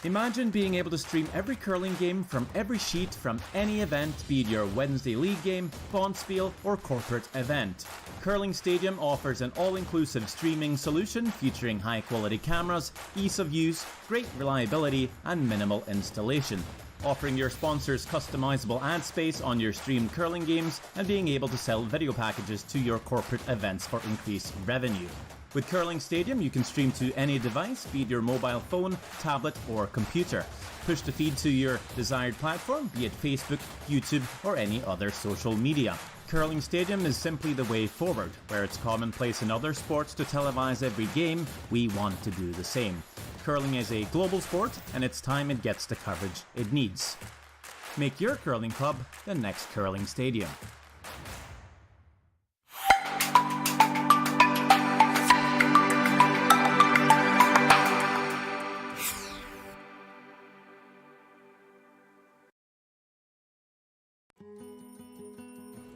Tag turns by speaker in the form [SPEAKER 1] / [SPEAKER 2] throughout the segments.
[SPEAKER 1] Imagine being able to stream every curling game from every sheet from any event, be it your Wednesday league game, bonspiel, or corporate event. Curling Stadium offers an all-inclusive streaming solution featuring high-quality cameras, ease of use, great reliability, and minimal installation. Offering your sponsors customizable ad space on your streamed curling games and being able to sell video packages to your corporate events for increased revenue. With Curling Stadium, you can stream to any device, be it your mobile phone, tablet, or computer. Push the feed to your desired platform, be it Facebook, YouTube, or any other social media. Curling Stadium is simply the way forward. Where it's commonplace in other sports to televise every game, we want to do the same. Curling is a global sport, and it's time it gets the coverage it needs. Make your curling club the next Curling Stadium.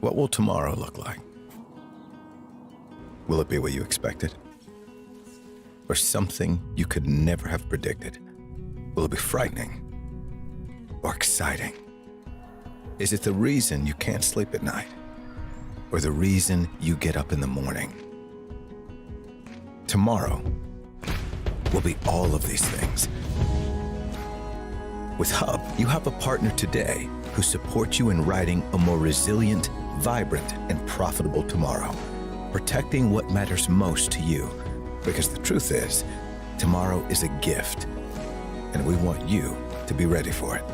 [SPEAKER 2] What will tomorrow look like? Will it be what you expected? Or something you could never have predicted? Will it be frightening? Or exciting? Is it the reason you can't sleep at night? Or the reason you get up in the morning? Tomorrow will be all of these things. With Hub, you have a partner today who supports you in writing a more resilient, vibrant, and profitable tomorrow, protecting what matters most to you. Because the truth is, tomorrow is a gift, and we want you to be ready for it.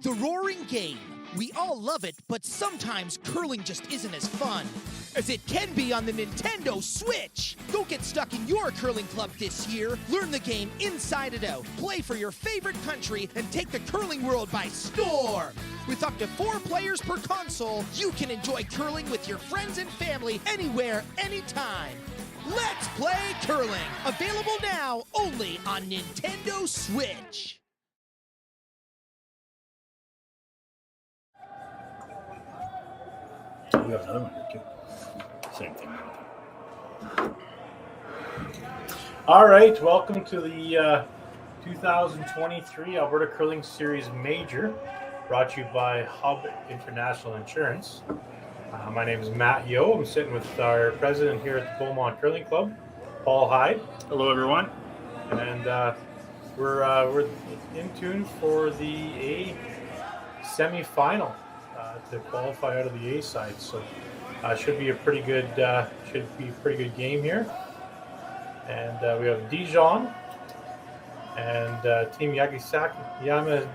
[SPEAKER 3] The Roaring Game. We all love it, but sometimes curling just isn't as fun as it can be on the Nintendo Switch. Don't get stuck in your curling club this year. Learn the game inside and out. Play for your favorite country and take the curling world by storm. With up to 4 players per console, you can enjoy curling with your friends and family anywhere, anytime. Let's play curling. Available now only on Nintendo Switch.
[SPEAKER 4] We have another one here too. Same thing. All right, welcome to the 2023 Alberta Curling Series Major, brought to you by Hub International Insurance. My name is Matt Yo. I'm sitting with our president here at the Beaumont Curling Club, Paul Hyde.
[SPEAKER 5] Hello, everyone.
[SPEAKER 4] And we're in tune for the A semi-final to qualify out of the A side. So should be a pretty good game here. And we have Dijon and Team Yama.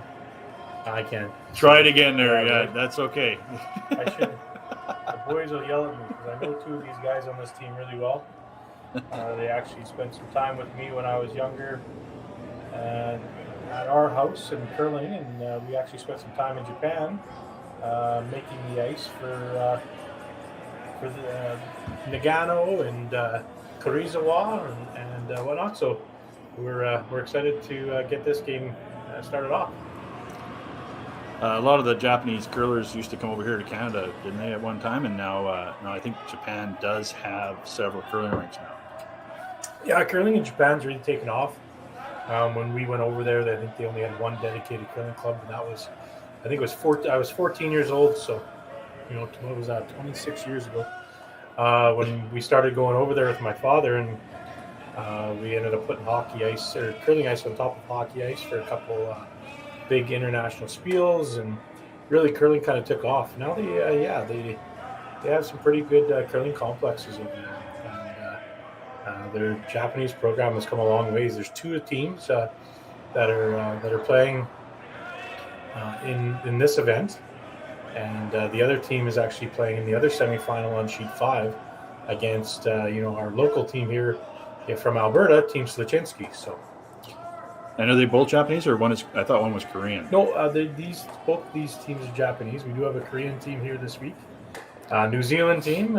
[SPEAKER 4] I can't.
[SPEAKER 5] Try it again there. Yeah, that's okay.
[SPEAKER 4] I should. The boys will yell at me because I know 2 of these guys on this team really well. They actually spent some time with me when I was younger at our house in curling, and we actually spent some time in Japan making the ice for the Nagano and Karuizawa and whatnot. So we're excited to get this game started off.
[SPEAKER 5] A lot of the Japanese curlers used to come over here to Canada, didn't they, at one time? And now I think Japan does have several curling rinks now.
[SPEAKER 4] Yeah, curling in Japan's really taken off. When we went over there, I think they only had one dedicated curling club, and that was, I think it was I was 14 years old, so what was that, 26 years ago, when we started going over there with my father, and we ended up putting hockey ice or curling ice on top of hockey ice for a couple big international spiels, and really curling kind of took off. Now they have some pretty good curling complexes over there, and their Japanese program has come a long ways. There's 2 teams that are playing in this event, and the other team is actually playing in the other semifinal on sheet 5 against our local team here from Alberta, Team Sluchinski. So.
[SPEAKER 5] And are they both Japanese, or one is? I thought one was Korean.
[SPEAKER 4] No, both these teams are Japanese. We do have a Korean team here this week. New Zealand team.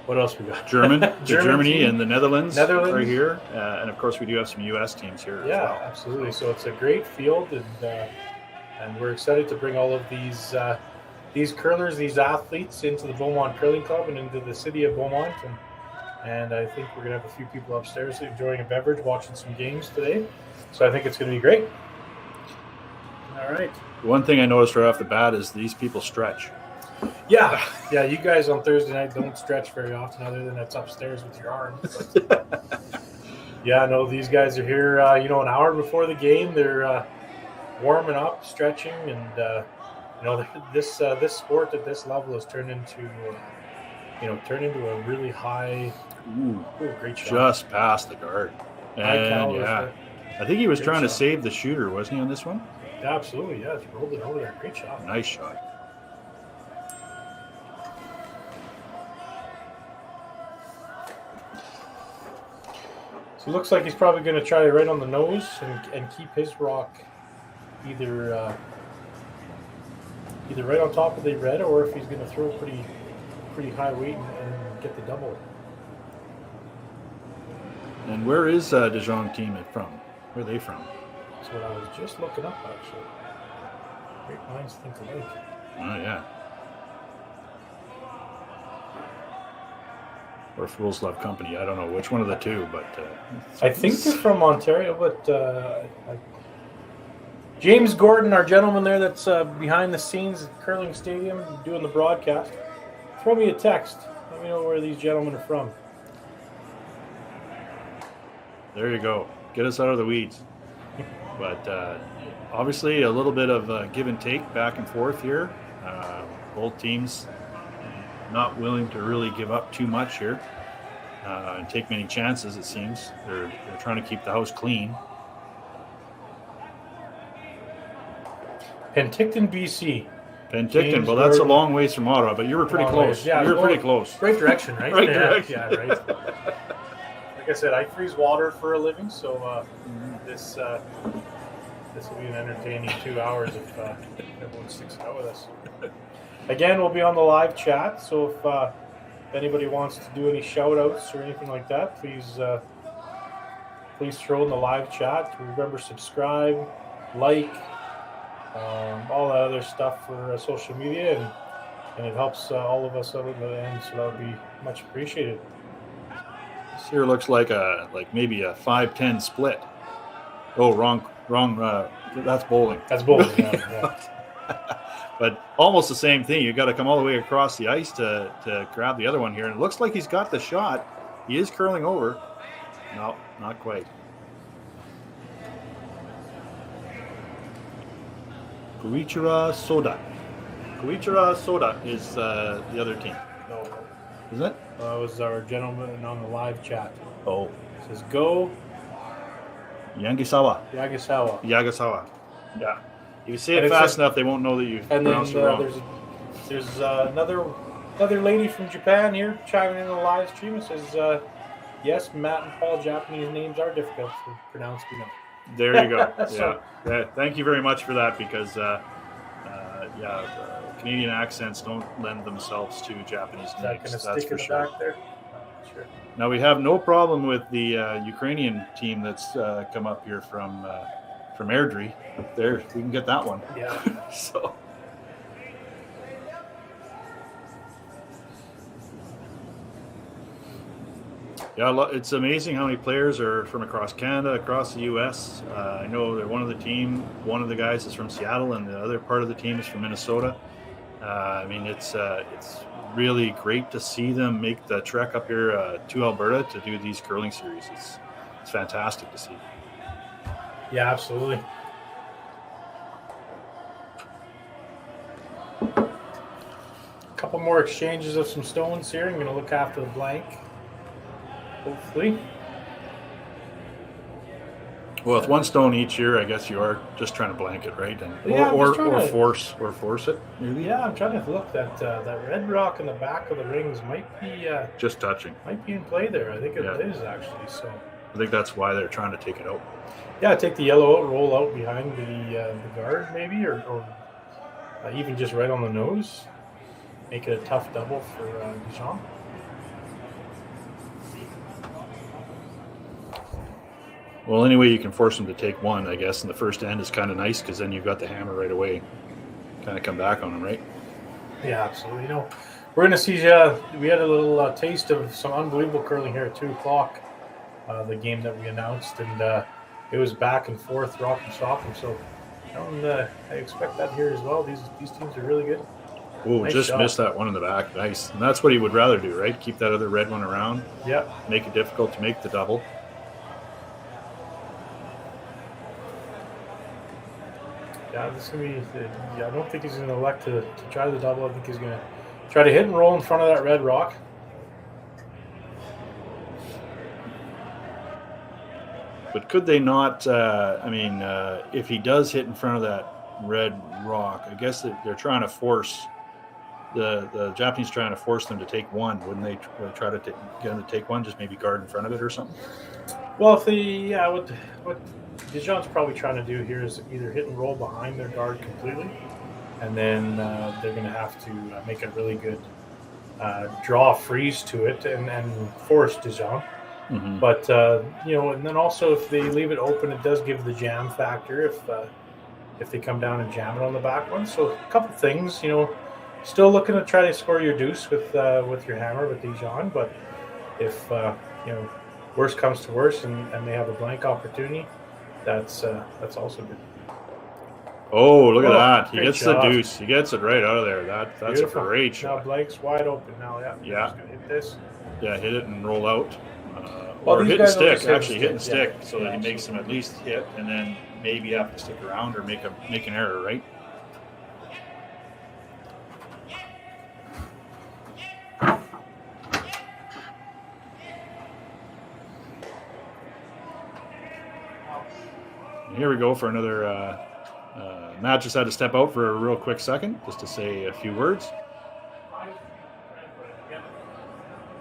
[SPEAKER 4] What else we got?
[SPEAKER 5] Germany
[SPEAKER 4] team.
[SPEAKER 5] and the Netherlands right here, and of course we do have some U.S. teams here.
[SPEAKER 4] Yeah,
[SPEAKER 5] as well.
[SPEAKER 4] Absolutely. So it's a great field, and we're excited to bring all of these these curlers, these athletes into the Beaumont Curling Club and into the city of Beaumont. And I think we're going to have a few people upstairs enjoying a beverage, watching some games today. So I think it's going to be great. All right.
[SPEAKER 5] One thing I noticed right off the bat is these people stretch.
[SPEAKER 4] Yeah. You guys on Thursday night don't stretch very often other than it's upstairs with your arms. But yeah, no, these guys are here, an hour before the game. They're warming up, stretching, and, this sport at this level has turned into a really high. Ooh, great shot.
[SPEAKER 5] Just past the guard. And yeah, I think he was trying to save the shooter, wasn't he, on this one?
[SPEAKER 4] Yeah, absolutely. Yeah, he rolled it over there. Great shot.
[SPEAKER 5] Nice shot.
[SPEAKER 4] So it looks like he's probably going to try right on the nose and keep his rock either right on top of the red, or if he's going to throw pretty high weight and get the double.
[SPEAKER 5] And where is the Jong team from? Where are they from?
[SPEAKER 4] That's what I was just looking up, actually. Great minds think alike.
[SPEAKER 5] Oh, yeah. Or Fools Love Company. I don't know which one of the two, but...
[SPEAKER 4] I think they're from Ontario, but... James Gordon, our gentleman there that's behind the scenes at Curling Stadium doing the broadcast, throw me a text. Let me know where these gentlemen are from.
[SPEAKER 5] There you go. Get us out of the weeds. But obviously a little bit of give and take back and forth here. Both teams not willing to really give up too much here and take many chances, it seems. They're trying to keep the house clean.
[SPEAKER 4] Penticton, BC.
[SPEAKER 5] Penticton, well, that's a long ways from Ottawa, but you were pretty close.
[SPEAKER 4] Yeah,
[SPEAKER 5] you were pretty close.
[SPEAKER 4] Right direction, right?
[SPEAKER 5] Right direction.
[SPEAKER 4] Yeah, right. Like I said, I freeze water for a living, so this will be an entertaining 2 hours if everyone sticks out with us. Again, we'll be on the live chat, so if anybody wants to do any shout-outs or anything like that, please throw in the live chat. Remember, subscribe, like, all that other stuff for social media, and it helps all of us out in the end, so that would be much appreciated.
[SPEAKER 5] This here looks like maybe a 5-10 split. Oh, wrong. That's bowling.
[SPEAKER 4] That's bowling. Yeah.
[SPEAKER 5] But almost the same thing. You got to come all the way across the ice to grab the other one here, and it looks like he's got the shot. He is curling over. No, not quite. Karuizawa Soda is the other team.
[SPEAKER 4] No.
[SPEAKER 5] Is it?
[SPEAKER 4] It was our gentleman on the live chat.
[SPEAKER 5] Oh.
[SPEAKER 4] It says go
[SPEAKER 5] Yanagisawa. Yeah. If you say it fast enough, they won't know that you pronounced it wrong.
[SPEAKER 4] There's another lady from Japan here chiming in the live stream. It says, yes, Matt and Paul, Japanese names are difficult to pronounce.
[SPEAKER 5] There you go. Yeah. Thank you very much for that, because Canadian accents don't lend themselves to Japanese names. That's for sure.
[SPEAKER 4] Back there? Sure.
[SPEAKER 5] Now, we have no problem with the Ukrainian team that's come up here from Airdrie. There, we can get that one.
[SPEAKER 4] Yeah.
[SPEAKER 5] So. Yeah, it's amazing how many players are from across Canada, across the U.S. I know that one of the guys is from Seattle, and the other part of the team is from Minnesota. It's really great to see them make the trek up here to Alberta to do these curling series. It's fantastic to see.
[SPEAKER 4] Yeah, absolutely. A couple more exchanges of some stones here. I'm going to look after the blank. Hopefully.
[SPEAKER 5] Well, with one stone each year, I guess you are just trying to blank it, right? And or force it. Maybe.
[SPEAKER 4] Yeah, I'm trying to look. That red rock in the back of the rings might be
[SPEAKER 5] just touching.
[SPEAKER 4] Might be in play there. I think it is actually. So
[SPEAKER 5] I think that's why they're trying to take it out.
[SPEAKER 4] Yeah, take the yellow out, roll out behind the guard, maybe, or even just right on the nose. Make it a tough double for Jong.
[SPEAKER 5] Well, anyway, you can force them to take one, I guess, and the first end is kind of nice because then you've got the hammer right away. Kind of come back on them, right?
[SPEAKER 4] Yeah, absolutely. We're going to see. We had a little taste of some unbelievable curling here at 2:00. The game that we announced, and it was back and forth, rock and sock, and so I expect that here as well. These teams are really good.
[SPEAKER 5] Oh,
[SPEAKER 4] Nice
[SPEAKER 5] just
[SPEAKER 4] shot.
[SPEAKER 5] missed that one in the back. Nice. And that's what he would rather do, right? Keep that other red one around.
[SPEAKER 4] Yeah.
[SPEAKER 5] Make it difficult to make the double.
[SPEAKER 4] Yeah, this is going to be. I don't think he's going to elect to try the double. I think he's going to try to hit and roll in front of that red rock.
[SPEAKER 5] But could they not? If he does hit in front of that red rock, I guess they're trying to force the Japanese trying to force them to take one. Wouldn't they try to get them to take one? Just maybe guard in front of it or something.
[SPEAKER 4] Well, what Dijon's probably trying to do here is either hit and roll behind their guard completely, and then they're going to have to make a really good draw freeze to it and force Dijon.
[SPEAKER 5] Mm-hmm.
[SPEAKER 4] But and then also if they leave it open, it does give the jam factor if they come down and jam it on the back one. So a couple things, still looking to try to score your deuce with your hammer with Dijon. But if worst comes to worst and they have a blank opportunity, that's also good.
[SPEAKER 5] Oh, look at that! He
[SPEAKER 4] great
[SPEAKER 5] gets
[SPEAKER 4] shot.
[SPEAKER 5] the deuce. He gets it right out of there. That's
[SPEAKER 4] Beautiful.
[SPEAKER 5] a great
[SPEAKER 4] Now
[SPEAKER 5] shot.
[SPEAKER 4] blank's wide open now. Yeah. Just gonna hit this.
[SPEAKER 5] Yeah, hit it and roll out.
[SPEAKER 4] Well,
[SPEAKER 5] Or
[SPEAKER 4] these
[SPEAKER 5] hit and
[SPEAKER 4] guys will
[SPEAKER 5] stick.
[SPEAKER 4] just hit
[SPEAKER 5] Actually,
[SPEAKER 4] and
[SPEAKER 5] hit and
[SPEAKER 4] stick,
[SPEAKER 5] stick, so
[SPEAKER 4] yeah,
[SPEAKER 5] that he makes them at least hit, and then maybe have to stick around or make an error, right? And here we go for another. Matt just had to step out for a real quick second just to say a few words.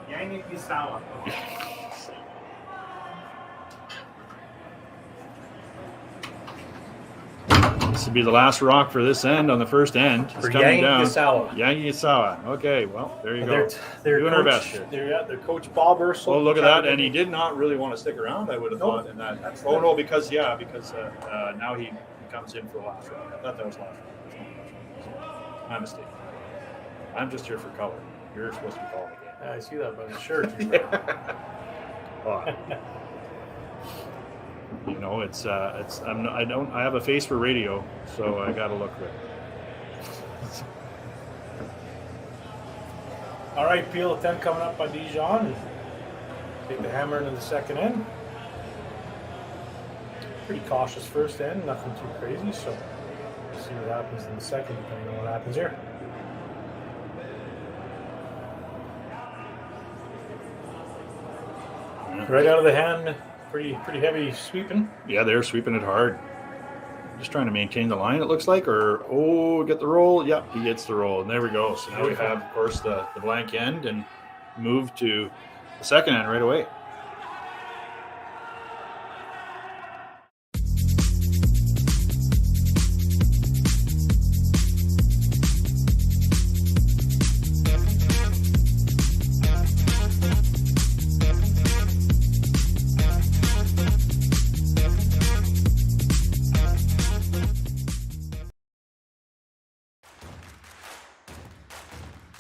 [SPEAKER 4] Yanagisawa.
[SPEAKER 5] This would be the last rock for this end on the first end. It's
[SPEAKER 4] For
[SPEAKER 5] coming down.
[SPEAKER 4] Yanagisawa.
[SPEAKER 5] Yanagisawa. Okay, well, there you go.
[SPEAKER 4] They're
[SPEAKER 5] Doing our best here.
[SPEAKER 4] Their coach Bob Ursel.
[SPEAKER 5] Oh, look at that. And he did not really want to stick around, I would have thought. In that. Oh, no, because now he comes in for the last round. I thought that was last round. My mistake. I'm just here for color. You're supposed to be calling the game.
[SPEAKER 4] Yeah, I see that by the shirt.
[SPEAKER 5] I have a face for radio, so I got to look good.
[SPEAKER 4] All right, Peel of 10 coming up by Dijon. And take the hammer into the second end. Pretty cautious first end, nothing too crazy. So we'll see what happens in the second, depending on what happens here. Right out of the hand, pretty heavy sweeping.
[SPEAKER 5] Yeah, they're sweeping it hard. Just trying to maintain the line, it looks like. Or, get the roll. Yep, he gets the roll. And there we go. So now we have, of course, the blank end and move to the second end right away.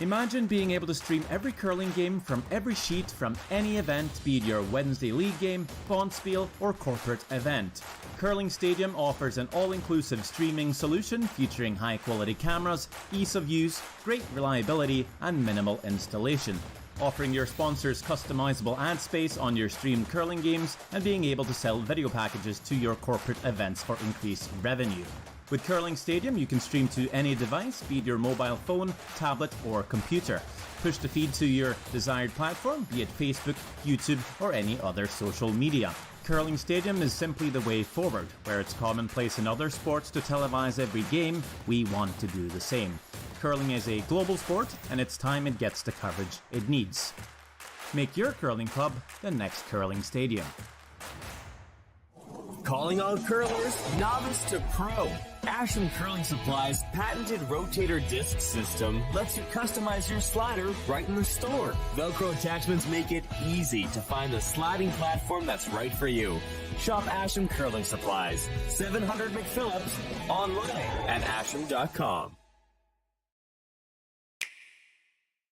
[SPEAKER 1] Imagine being able to stream every curling game from every sheet from any event, be it your Wednesday league game, Bonspiel, or corporate event. Curling Stadium offers an all-inclusive streaming solution featuring high-quality cameras, ease of use, great reliability, and minimal installation. Offering your sponsors customizable ad space on your streamed curling games and being able to sell video packages to your corporate events for increased revenue. With Curling Stadium, you can stream to any device, be it your mobile phone, tablet, or computer. Push the feed to your desired platform, be it Facebook, YouTube, or any other social media. Curling Stadium is simply the way forward. Where it's commonplace in other sports to televise every game, we want to do the same. Curling is a global sport, and it's time it gets the coverage it needs. Make your curling club the next Curling Stadium.
[SPEAKER 6] Calling all curlers, novice to pro. Asham Curling Supply's patented rotator disc system lets you customize your slider right in the store. Velcro attachments make it easy to find the sliding platform that's right for you. Shop Asham Curling Supplies, 700 McPhillips, online at asham.com.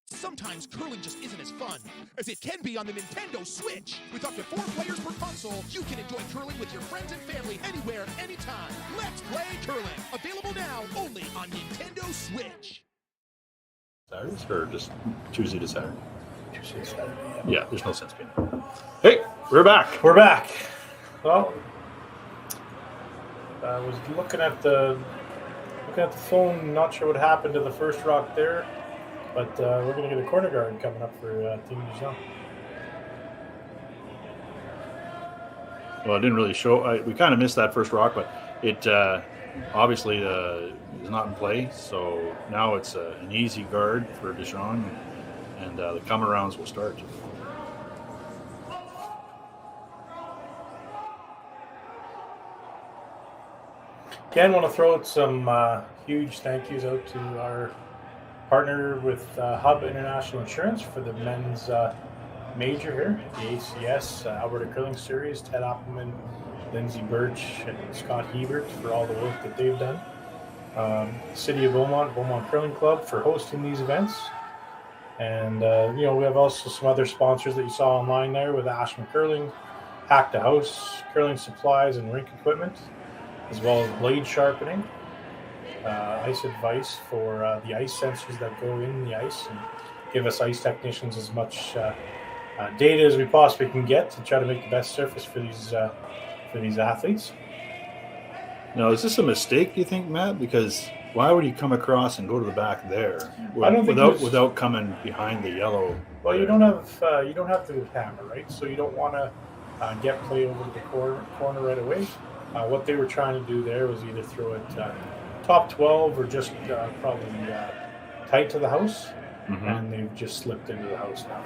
[SPEAKER 3] Sometimes curling just isn't as fun as it can be on the Nintendo Switch. With up to 4 players per console, you can enjoy curling with your friends and family anywhere, anytime. Let's play curling. Available now only on Nintendo Switch.
[SPEAKER 5] Saturdays or just Tuesday to Saturday?
[SPEAKER 4] Tuesday, Saturday.
[SPEAKER 5] Yeah, there's no sense being there. Hey, we're back.
[SPEAKER 4] We're back. Well, I was looking at the phone. Not sure what happened to the first rock there, but we're going to get a corner guard coming up for Team Jong.
[SPEAKER 5] Well, it didn't really show. We kind of missed that first rock, but it obviously is not in play. So now it's an easy guard for Dijon, and the come arounds will start.
[SPEAKER 4] Again, want to throw out some huge thank yous out to our partner with Hub International Insurance for the men's major here, the ACS Alberta Curling Series. Ted Appleman, Lindsay Birch, and Scott Hebert for all the work that they've done. City of Beaumont Curling Club for hosting these events. And, we have also some other sponsors that you saw online there with Ashman Curling, Hack the House, Curling Supplies and Rink Equipment, as well as blade sharpening, ice advice for the ice sensors that go in the ice, and give us ice technicians as much data as we possibly can get to try to make the best surface for these athletes.
[SPEAKER 5] Now, is this a mistake, do you think, Matt? Because why would he come across and go to the back there without coming behind the yellow?
[SPEAKER 4] Well, you don't have the hammer, right? So you don't want to get play over the corner right away. What they were trying to do there was either throw it top 12 or just probably tight to the house, and they've just slipped into the house now.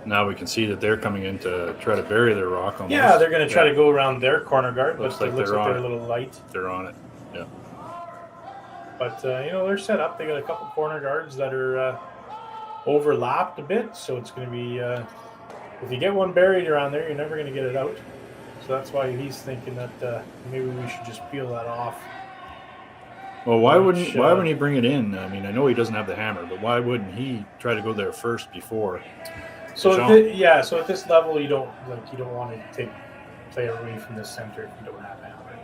[SPEAKER 5] Now we can see that they're coming in to try to bury their rock almost.
[SPEAKER 4] Yeah, they're going to try to go around their corner guard, but
[SPEAKER 5] Looks like
[SPEAKER 4] they're
[SPEAKER 5] on
[SPEAKER 4] a
[SPEAKER 5] it.
[SPEAKER 4] little light.
[SPEAKER 5] They're on it, yeah.
[SPEAKER 4] But, they're set up. They got a couple corner guards that are overlapped a bit, so it's going to be, if you get one buried around there, you're never going to get it out. So that's why he's thinking that maybe we should just peel that off.
[SPEAKER 5] Well, why wouldn't he bring it in? I mean, I know he doesn't have the hammer, but why wouldn't he try to go there first before?
[SPEAKER 4] So at this level, you don't want to take play away from the center if you don't have a hammer.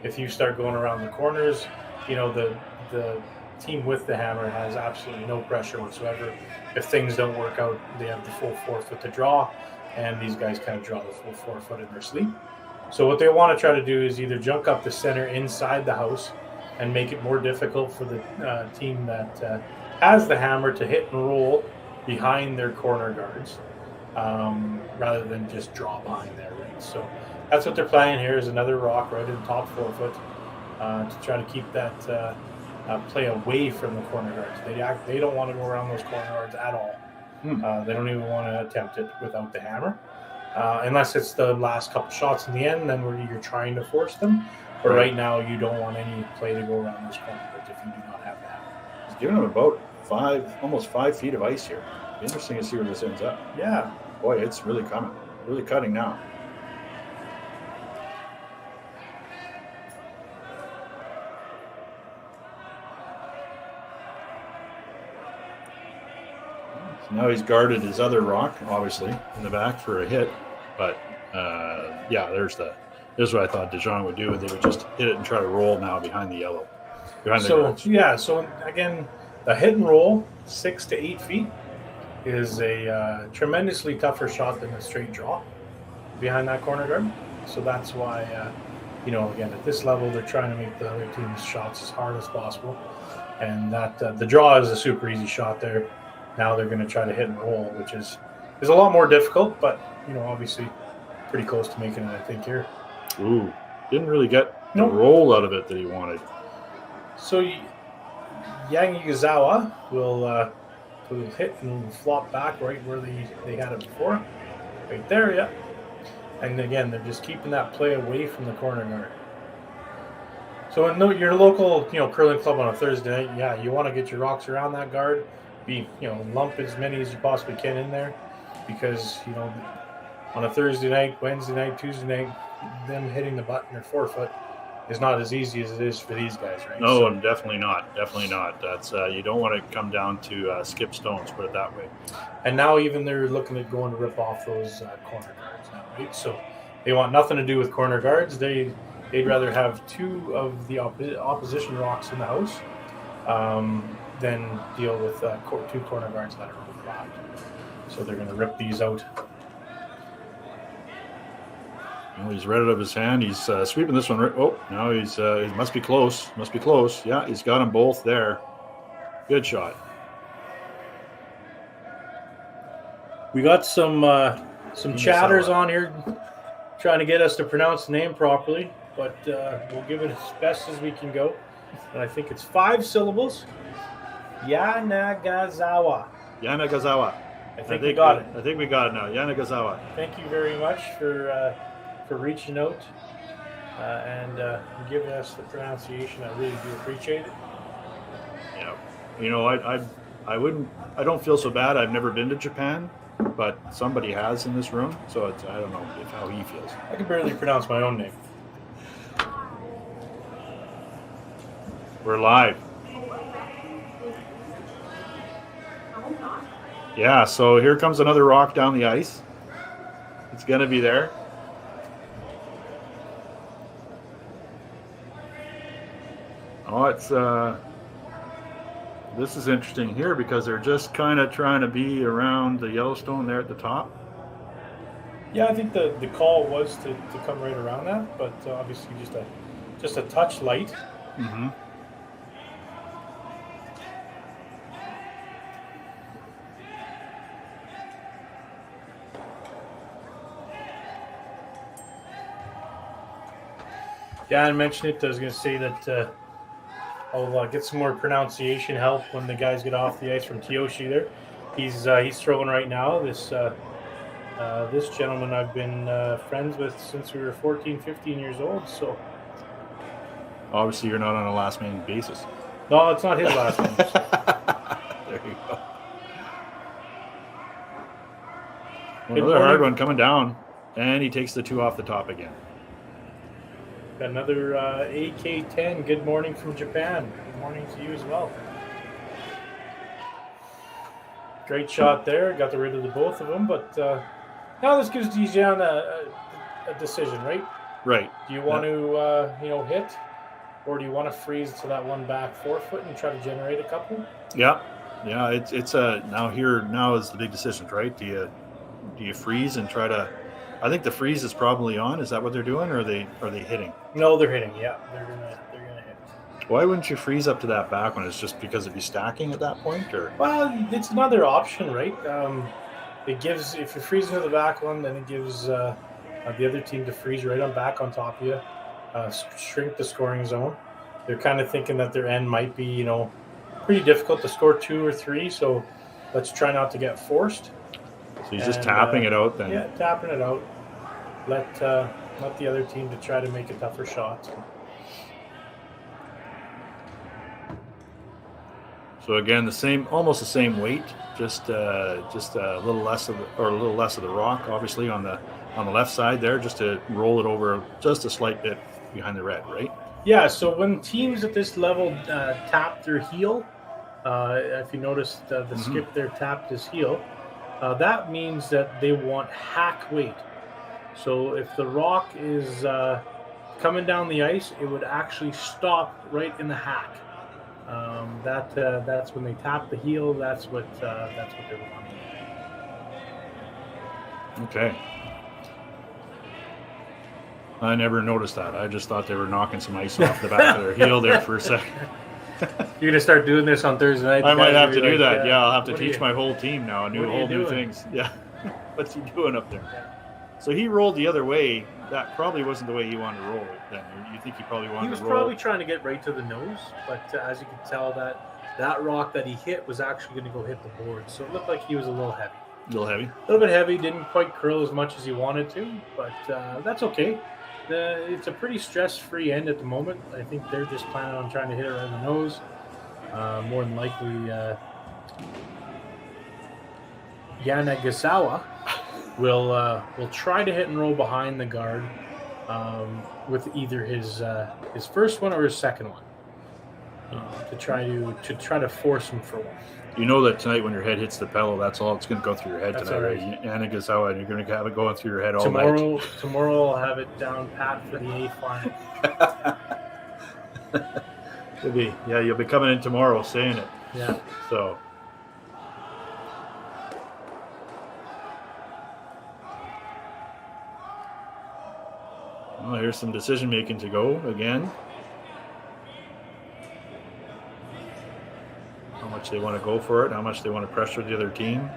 [SPEAKER 4] If you start going around the corners, the team with the hammer has absolutely no pressure whatsoever. If things don't work out, they have the full 4-foot to draw, and these guys kind of draw the full 4-foot in their sleep. So what they want to try to do is either junk up the center inside the house and make it more difficult for the team that has the hammer to hit and roll behind their corner guards, rather than just draw behind there, right? So that's what they're playing here, is another rock right in the top 4-foot to try to keep that play away from the corner guards. They don't want to go around those corner guards at all. They don't even want to attempt it without the hammer, unless it's the last couple shots in the end. Then you're trying to force them. But right now, you don't want any play to go around those corner guards if you do not have the hammer.
[SPEAKER 5] He's giving him about almost 5 feet of ice here. Interesting to see where this ends up.
[SPEAKER 4] Yeah.
[SPEAKER 5] Boy, it's really coming. Really cutting now. So now he's guarded his other rock, obviously, in the back for a hit. But, there's what I thought Dijon would do. They would just hit it and try to roll now behind the yellow.
[SPEAKER 4] So again, the hit and roll, 6 to 8 feet, is a tremendously tougher shot than a straight draw behind that corner guard. So that's why, again, at this level, they're trying to make the other team's shots as hard as possible. And that the draw is a super easy shot there. Now they're going to try to hit and roll, which is a lot more difficult, but, obviously pretty close to making it, I think, here.
[SPEAKER 5] Ooh, didn't really get the roll out of it that he wanted.
[SPEAKER 4] So Yanagisawa will hit and flop back right where they had it before. Right there, yeah. And again, they're just keeping that play away from the corner guard. So in your local, curling club on a Thursday night, yeah, you want to get your rocks around that guard. Lump as many as you possibly can in there, because on a Thursday night, Wednesday night, Tuesday night, them hitting the button or forefoot is not as easy as it is for these guys, right?
[SPEAKER 5] No, so, definitely not. Definitely not. That's you don't want to come down to skip stones, put it that way.
[SPEAKER 4] And now even they're looking at going to rip off those corner guards now, right? So they want nothing to do with corner guards. They'd rather have 2 of the opposition rocks in the house than deal with 2 corner guards that are overlapped. So they're going to rip these out.
[SPEAKER 5] Well, he's read it of his hand. He's sweeping this one. Oh, now he's he must be close. Must be close. Yeah, he's got them both there. Good shot.
[SPEAKER 4] We got some chatters on here trying to get us to pronounce the name properly, but we'll give it as best as we can go. And I think it's 5 syllables. Yanagazawa.
[SPEAKER 5] Yanagisawa.
[SPEAKER 4] I think we got it.
[SPEAKER 5] I think we got it now. Yanagisawa.
[SPEAKER 4] Thank you very much for reaching out and giving us the pronunciation. I really do appreciate it.
[SPEAKER 5] Yeah, you know, I don't feel so bad. I've never been to Japan, but somebody has in this room, so I don't know how he feels.
[SPEAKER 4] I can barely pronounce my own name.
[SPEAKER 5] We're live. Yeah, so here comes another rock down the ice. It's going to be there. Oh, it's this is interesting here because they're just kind of trying to be around the Yellowstone there at the top.
[SPEAKER 4] Yeah, I think the call was to come right around that, but obviously just a touch light.
[SPEAKER 5] Mm-hmm.
[SPEAKER 4] Yeah, I mentioned it. I was going to say that I'll get some more pronunciation help when the guys get off the ice from Kiyoshi there. He's throwing right now. This gentleman I've been friends with since we were 14, 15 years old. So
[SPEAKER 5] obviously you're not on a last name basis.
[SPEAKER 4] No, it's not his last name.
[SPEAKER 5] There you go. Another hard one coming down, and he takes the 2 off the top again.
[SPEAKER 4] Got another AK-10. Good morning from Japan. Good morning to you as well. Great shot there. Got rid of the both of them, but now this gives Dijon a decision, right?
[SPEAKER 5] Right.
[SPEAKER 4] Do you want to hit, or do you want to freeze to that one back forefoot and try to generate a couple?
[SPEAKER 5] Yeah. It's now is the big decision, right? Do you freeze and try to? I think the freeze is probably on. Is that what they're doing, or are they hitting?
[SPEAKER 4] No, they're hitting. Yeah, they're gonna hit.
[SPEAKER 5] Why wouldn't you freeze up to that back one? It's just because of you stacking at that point, or?
[SPEAKER 4] Well, it's another option, right? It gives, if you're freezing to the back one, then it gives the other team to freeze right on back on top of you, shrink the scoring zone. They're kind of thinking that their end might be, pretty difficult to score 2 or 3. So let's try not to get forced.
[SPEAKER 5] So he's just tapping it out then.
[SPEAKER 4] Yeah, tapping it out. Let the other team to try to make a tougher shot.
[SPEAKER 5] So again, almost the same weight, just a little less of the rock, obviously on the left side there, just to roll it over just a slight bit behind the red, right?
[SPEAKER 4] Yeah. So when teams at this level tap their heel, if you notice the skip there tapped his heel. That means that they want hack weight. So if the rock is coming down the ice, it would actually stop right in the hack. That's when they tap the heel. That's what they want.
[SPEAKER 5] Okay. I never noticed that. I just thought they were knocking some ice off the back of their heel there for a second.
[SPEAKER 4] You're gonna start doing this on Thursday night.
[SPEAKER 5] I might have to do that. Yeah, I'll have to teach my whole team now new things. Yeah, what's he doing up there? So he rolled the other way. That probably wasn't the way he wanted to roll it. Then you think he probably wanted to roll? He was
[SPEAKER 4] probably trying to get right to the nose, but as you can tell, that rock that he hit was actually going to go hit the board. So it looked like he was a little heavy.
[SPEAKER 5] A little
[SPEAKER 4] bit heavy. Didn't quite curl as much as he wanted to, but that's okay. It's a pretty stress-free end at the moment. I think they're just planning on trying to hit it right in the nose. More than likely, Yanagisawa will try to hit and roll behind the guard with either his first one or his second one to try to force him for one.
[SPEAKER 5] You know that tonight when your head hits the pillow, that's all it's going to go through your head
[SPEAKER 4] That's
[SPEAKER 5] tonight.
[SPEAKER 4] all right.
[SPEAKER 5] Yanagisawa, and you're going to have it going through your head all night.
[SPEAKER 4] Tomorrow I'll have it down pat for the A final.
[SPEAKER 5] You'll be coming in tomorrow saying it.
[SPEAKER 4] Yeah.
[SPEAKER 5] So. Well, here's some decision making to go again. How much they want to go for it, how much they want to pressure the other team.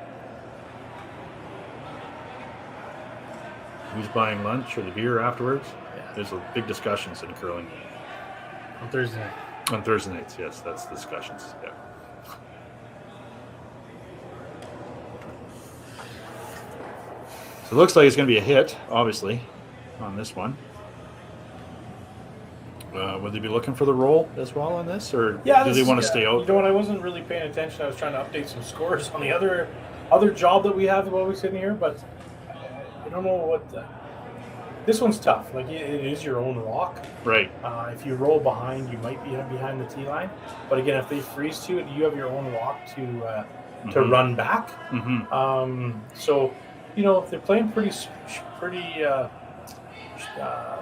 [SPEAKER 5] Who's buying lunch or the beer afterwards?
[SPEAKER 4] Yeah.
[SPEAKER 5] There's big discussions in curling.
[SPEAKER 4] On Thursday night.
[SPEAKER 5] On Thursday nights, yes, that's the discussions. Yeah. So it looks like it's going to be a hit, obviously, on this one. Would they be looking for the roll as well on this, or do they want to stay out?
[SPEAKER 4] You know what? I wasn't really paying attention. I was trying to update some scores on the other job that we have while we're sitting here, but I don't know what. This one's tough. Like it is your own rock.
[SPEAKER 5] Right.
[SPEAKER 4] If you roll behind, you might be behind the tee line. But again, if they freeze to it, you have your own rock to run back.
[SPEAKER 5] Mm-hmm.
[SPEAKER 4] So, if they're playing pretty.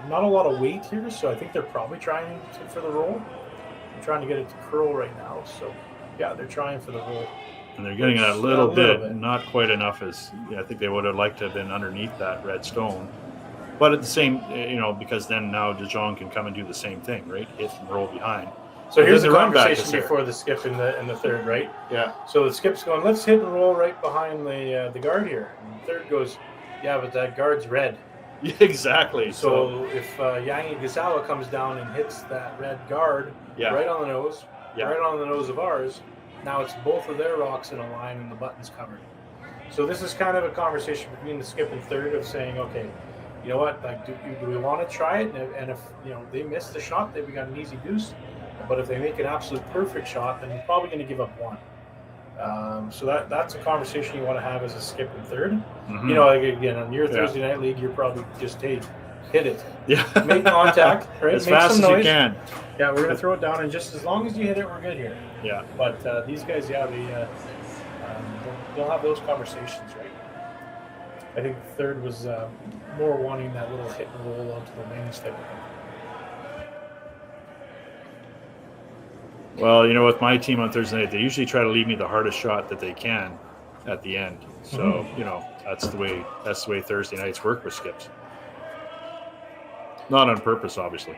[SPEAKER 4] Not a lot of weight here, so I think they're probably trying for the roll. I'm trying to get it to curl right now, so yeah, they're trying for the roll.
[SPEAKER 5] And they're getting a little bit, not quite enough as I think they would have liked to have been underneath that red stone. But at the same, because then now Jong can come and do the same thing, right? Hit and roll behind.
[SPEAKER 4] So here's the conversation before the skip in the third, right?
[SPEAKER 5] Yeah.
[SPEAKER 4] So the skip's going, let's hit and roll right behind the guard here. And the third goes, yeah, but that guard's red.
[SPEAKER 5] Yeah, exactly.
[SPEAKER 4] So if Yanagisawa comes down and hits that red guard right on the nose, right on the nose of ours, now it's both of their rocks in a line and the button's covered. So this is kind of a conversation between the skip and third of saying, okay, you know what, like, do we want to try it? And if they miss the shot, then we got an easy deuce. But if they make an absolute perfect shot, then you're probably going to give up one. So that's a conversation you want to have as a skip and third.
[SPEAKER 5] Mm-hmm.
[SPEAKER 4] Again, on your Thursday night league, you're probably just hit it.
[SPEAKER 5] Yeah.
[SPEAKER 4] Make contact, right?
[SPEAKER 5] As
[SPEAKER 4] Make
[SPEAKER 5] fast
[SPEAKER 4] some
[SPEAKER 5] as
[SPEAKER 4] noise.
[SPEAKER 5] you can.
[SPEAKER 4] Yeah, we're gonna throw it down, and just as long as you hit it, we're good here.
[SPEAKER 5] Yeah.
[SPEAKER 4] But these guys, they'll have those conversations, right? I think the third was more wanting that little hit and roll onto the lanes type of thing.
[SPEAKER 5] Well, with my team on Thursday night, they usually try to leave me the hardest shot that they can at the end. So, that's the way Thursday nights work with skips. Not on purpose, obviously.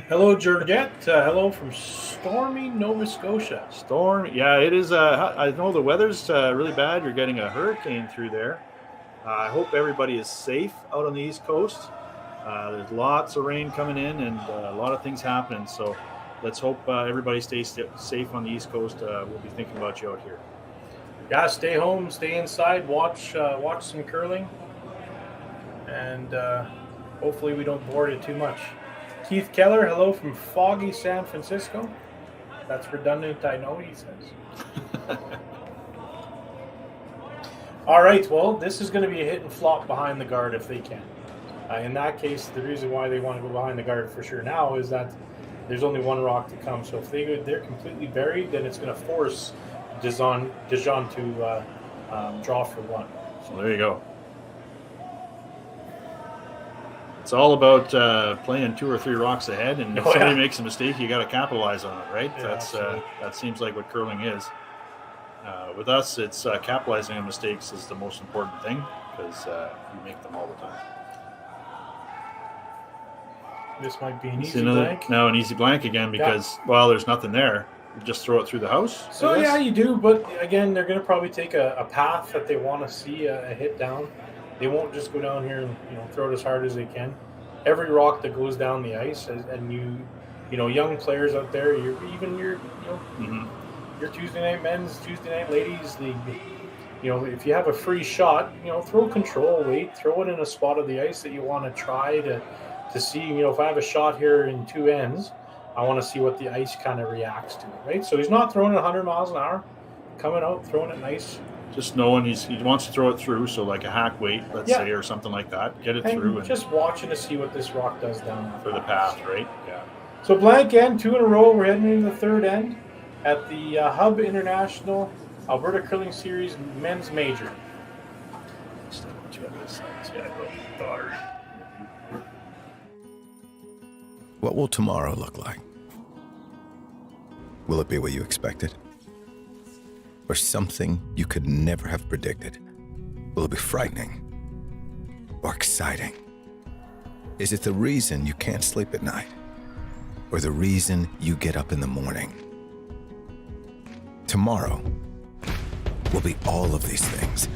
[SPEAKER 4] Hello, Georgette. Hello from stormy Nova Scotia.
[SPEAKER 5] Storm. Yeah, it is. I know the weather's really bad. You're getting a hurricane through there. I hope everybody is safe out on the East Coast. There's lots of rain coming in and a lot of things happening. So let's hope everybody stays safe on the East Coast. We'll be thinking about you out here.
[SPEAKER 4] Yeah, stay home, stay inside, watch some curling, and hopefully we don't bore you too much. Keith Keller, hello from foggy San Francisco. That's redundant, I know, he says. All right, well, this is going to be a hit and flop behind the guard if they can. In that case, the reason why they want to go behind the guard for sure now is that there's only one rock to come. So if they're completely buried, then it's going to force Dijon to draw for one.
[SPEAKER 5] So there you go. It's all about playing 2 or 3 rocks ahead, and if somebody makes a mistake, you got to capitalize on it, right?
[SPEAKER 4] Yeah,
[SPEAKER 5] that seems like what curling is. With us, it's capitalizing on mistakes is the most important thing because you make them all the time.
[SPEAKER 4] This might be an easy blank.
[SPEAKER 5] No, an easy blank again because, there's nothing there. You just throw it through the house.
[SPEAKER 4] So, yeah, you do. But, again, they're going to probably take a path that they want to see a hit down. They won't just go down here and throw it as hard as they can. Every rock that goes down the ice, and young players out there, your Tuesday night men's, Tuesday night ladies league. If you have a free shot, throw control weight, throw it in a spot of the ice that you want to try to see. If I have a shot here in 2 ends, I want to see what the ice kind of reacts to it, right? So he's not throwing it 100 miles an hour, coming out, throwing it nice,
[SPEAKER 5] just knowing he wants to throw it through, so like a hack weight, let's say, or something like that, get it through.
[SPEAKER 4] And just watching to see what this rock does down
[SPEAKER 5] for the path, right? Yeah.
[SPEAKER 4] So blank end, 2 in a row. We're heading into the third end at the Hub International Alberta Curling Series Men's Major.
[SPEAKER 2] What will tomorrow look like? Will it be what you expected? Or something you could never have predicted? Will it be frightening or exciting? Is it the reason you can't sleep at night? Or the reason you get up in the morning? Tomorrow will be all of these things.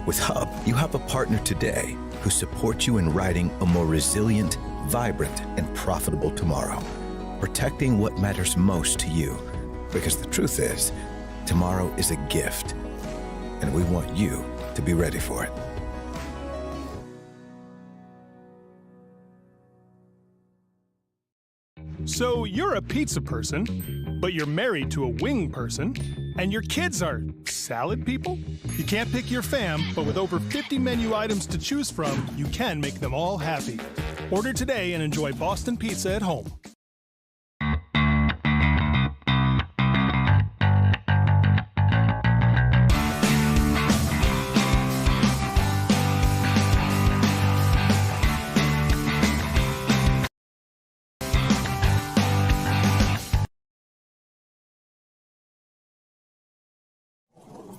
[SPEAKER 2] With Hub, you have a partner today who supports you in writing a more resilient, vibrant, and profitable tomorrow, protecting what matters most to you. Because the truth is, tomorrow is a gift, and we want you to be ready for it.
[SPEAKER 7] So you're a pizza person, but you're married to a wing person, and your kids are salad people? You can't pick your fam, but with over 50 menu items to choose from, you can make them all happy. Order today and enjoy Boston Pizza at home.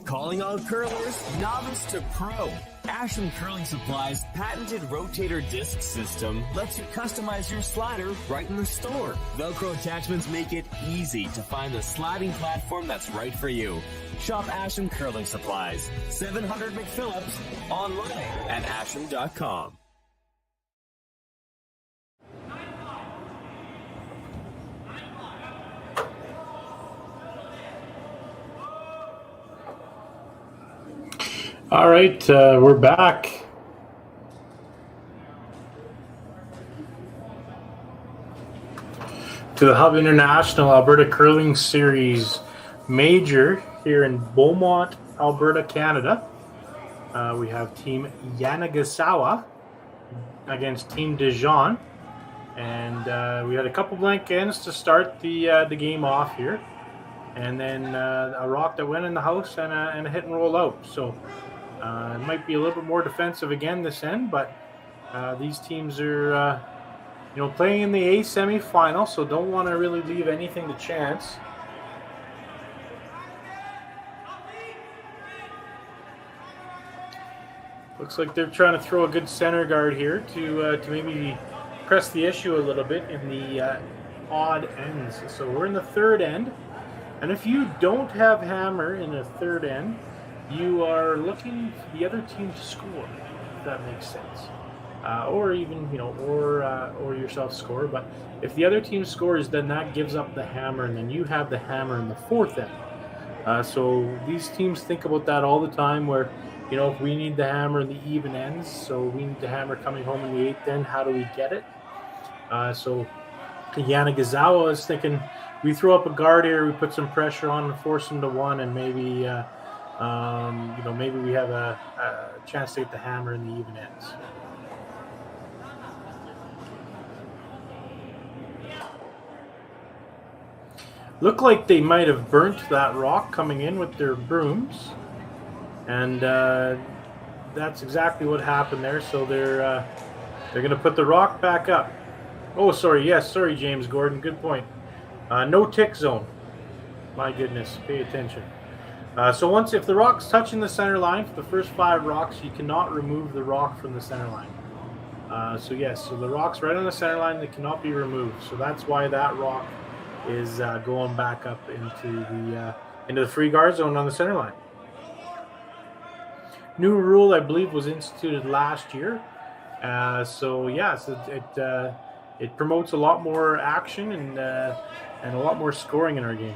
[SPEAKER 6] Calling all curlers, novice to pro. Ashland Curling Supply's patented rotator disc system lets you customize your slider right in the store. Velcro attachments make it easy to find the sliding platform that's right for you. Shop Ashland Curling Supplies, 700 McPhillips, online at ashland.com.
[SPEAKER 4] All right, we're back. To the Hub International Alberta Curling Series Major here in Beaumont, Alberta, Canada. We have Team Yanagisawa against Team Jong. And we had a couple blank ends to start the game off here. And then a rock that went in the house and a hit and roll out. So it might be a little bit more defensive again this end, but these teams are, playing in the A semifinal, so don't want to really leave anything to chance. Looks like they're trying to throw a good center guard here to maybe press the issue a little bit in the odd ends. So we're in the third end. And if you don't have hammer in a third end, you are looking for the other team to score, if that makes sense. Or even, or yourself score. But if the other team scores, then that gives up the hammer, and then you have the hammer in the fourth end. So these teams think about that all the time where, if we need the hammer in the even ends, so we need the hammer coming home in the eighth end, how do we get it? So Yanagisawa is thinking, we throw up a guard here, we put some pressure on and force them to one, and maybe, maybe we have a chance to get the hammer in the even ends. Look like they might have burnt that rock coming in with their brooms, and that's exactly what happened there. So they're going to put the rock back up. Oh, sorry. Yes, sorry, James Gordon. Good point. No tick zone. My goodness, pay attention. So if the rock's touching the center line, for the first 5 rocks, you cannot remove the rock from the center line. So the rock's right on the center line, they cannot be removed. So that's why that rock is going back up into the free guard zone on the center line. New rule, I believe, was instituted last year. It promotes a lot more action and a lot more scoring in our game.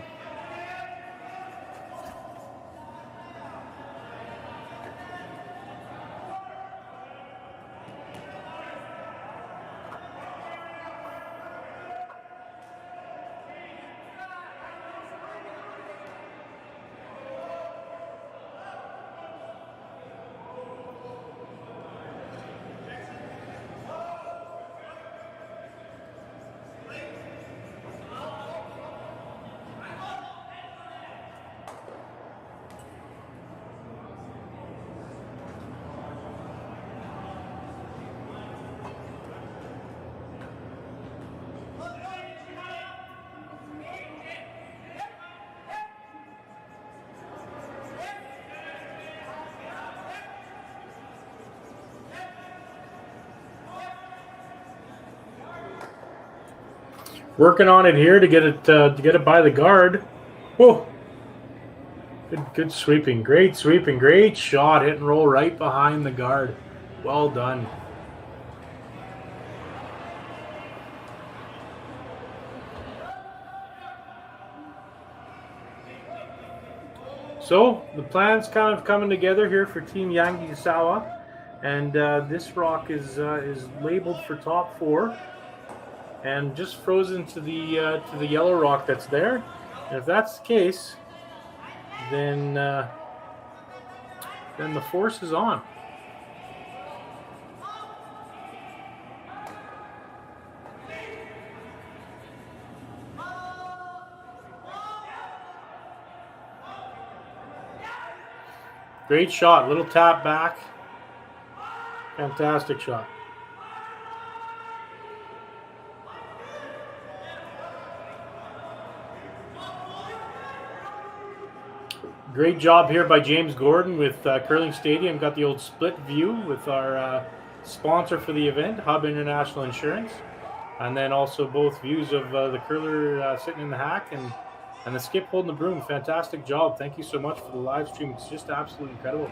[SPEAKER 4] Working on it here to get it by the guard. Whoa. Good sweeping. Great sweeping. Great shot. Hit and roll right behind the guard. Well done. So the plan's kind of coming together here for Team Yanagisawa, and this rock is labeled for top 4, and just frozen to the yellow rock that's there. And if that's the case, then the force is on. Great shot, little tap back. Fantastic shot. Great job here by James Gordon with Curling Stadium. Got the old split view with our sponsor for the event, Hub International Insurance. And then also both views of the curler sitting in the hack and the skip holding the broom. Fantastic job. Thank you so much for the live stream. It's just absolutely incredible.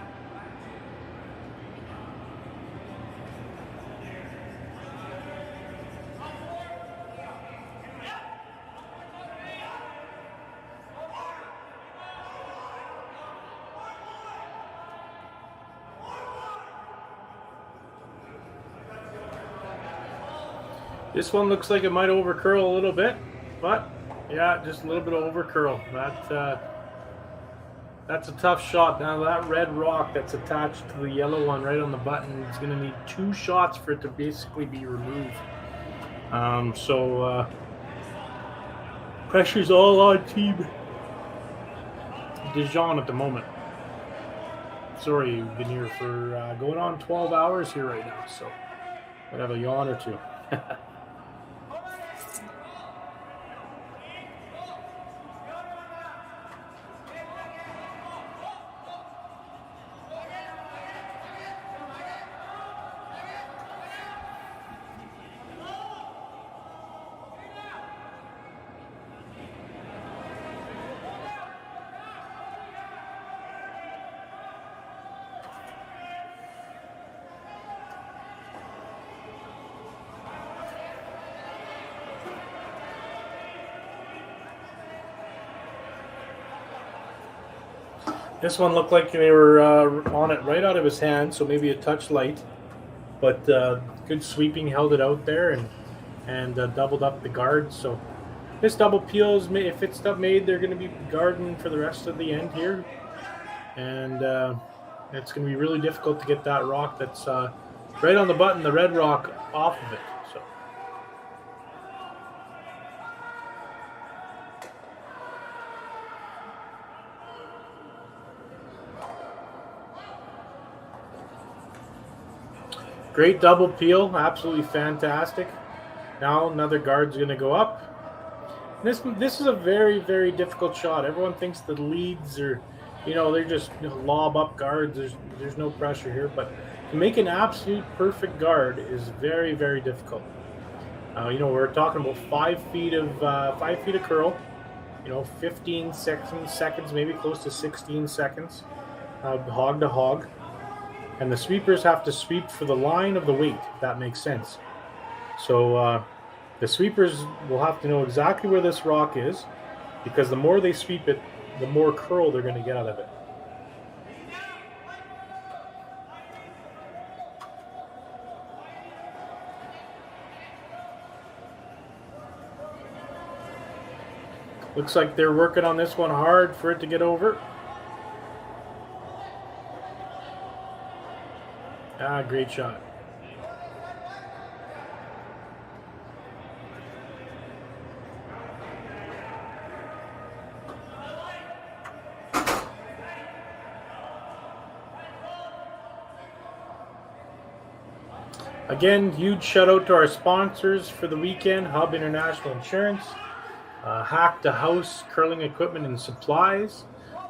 [SPEAKER 4] This one looks like it might over curl a little bit, but yeah, just a little bit of over curl. That's a tough shot. Now that red rock that's attached to the yellow one right on the button is going to need 2 shots for it to basically be removed. Pressure's all on Team Dijon at the moment. Sorry, you've been here for going on 12 hours here right now, so I'd have a yawn or two. This one looked like they were on it right out of his hand, so maybe a touch light. But good sweeping, held it out there and doubled up the guard. So this double peel is made, if it's not made, they're going to be guarding for the rest of the end here. And it's going to be really difficult to get that rock that's right on the button, the red rock, off of it. So. Great double peel, absolutely fantastic. Now another guard's going to go up. This is a very, very difficult shot. Everyone thinks the leads are, they're just lob up guards. There's no pressure here, but to make an absolute perfect guard is very, very difficult. We're talking about 5 feet of curl. 15 seconds, maybe close to 16 seconds, hog to hog. And the sweepers have to sweep for the line of the weight, if that makes sense. So the sweepers will have to know exactly where this rock is, because the more they sweep it, the more curl they're going to get out of it. Looks like they're working on this one hard for it to get over. Great shot. Again, huge shout out to our sponsors for the weekend, Hub International Insurance, Hack to House Curling Equipment and Supplies,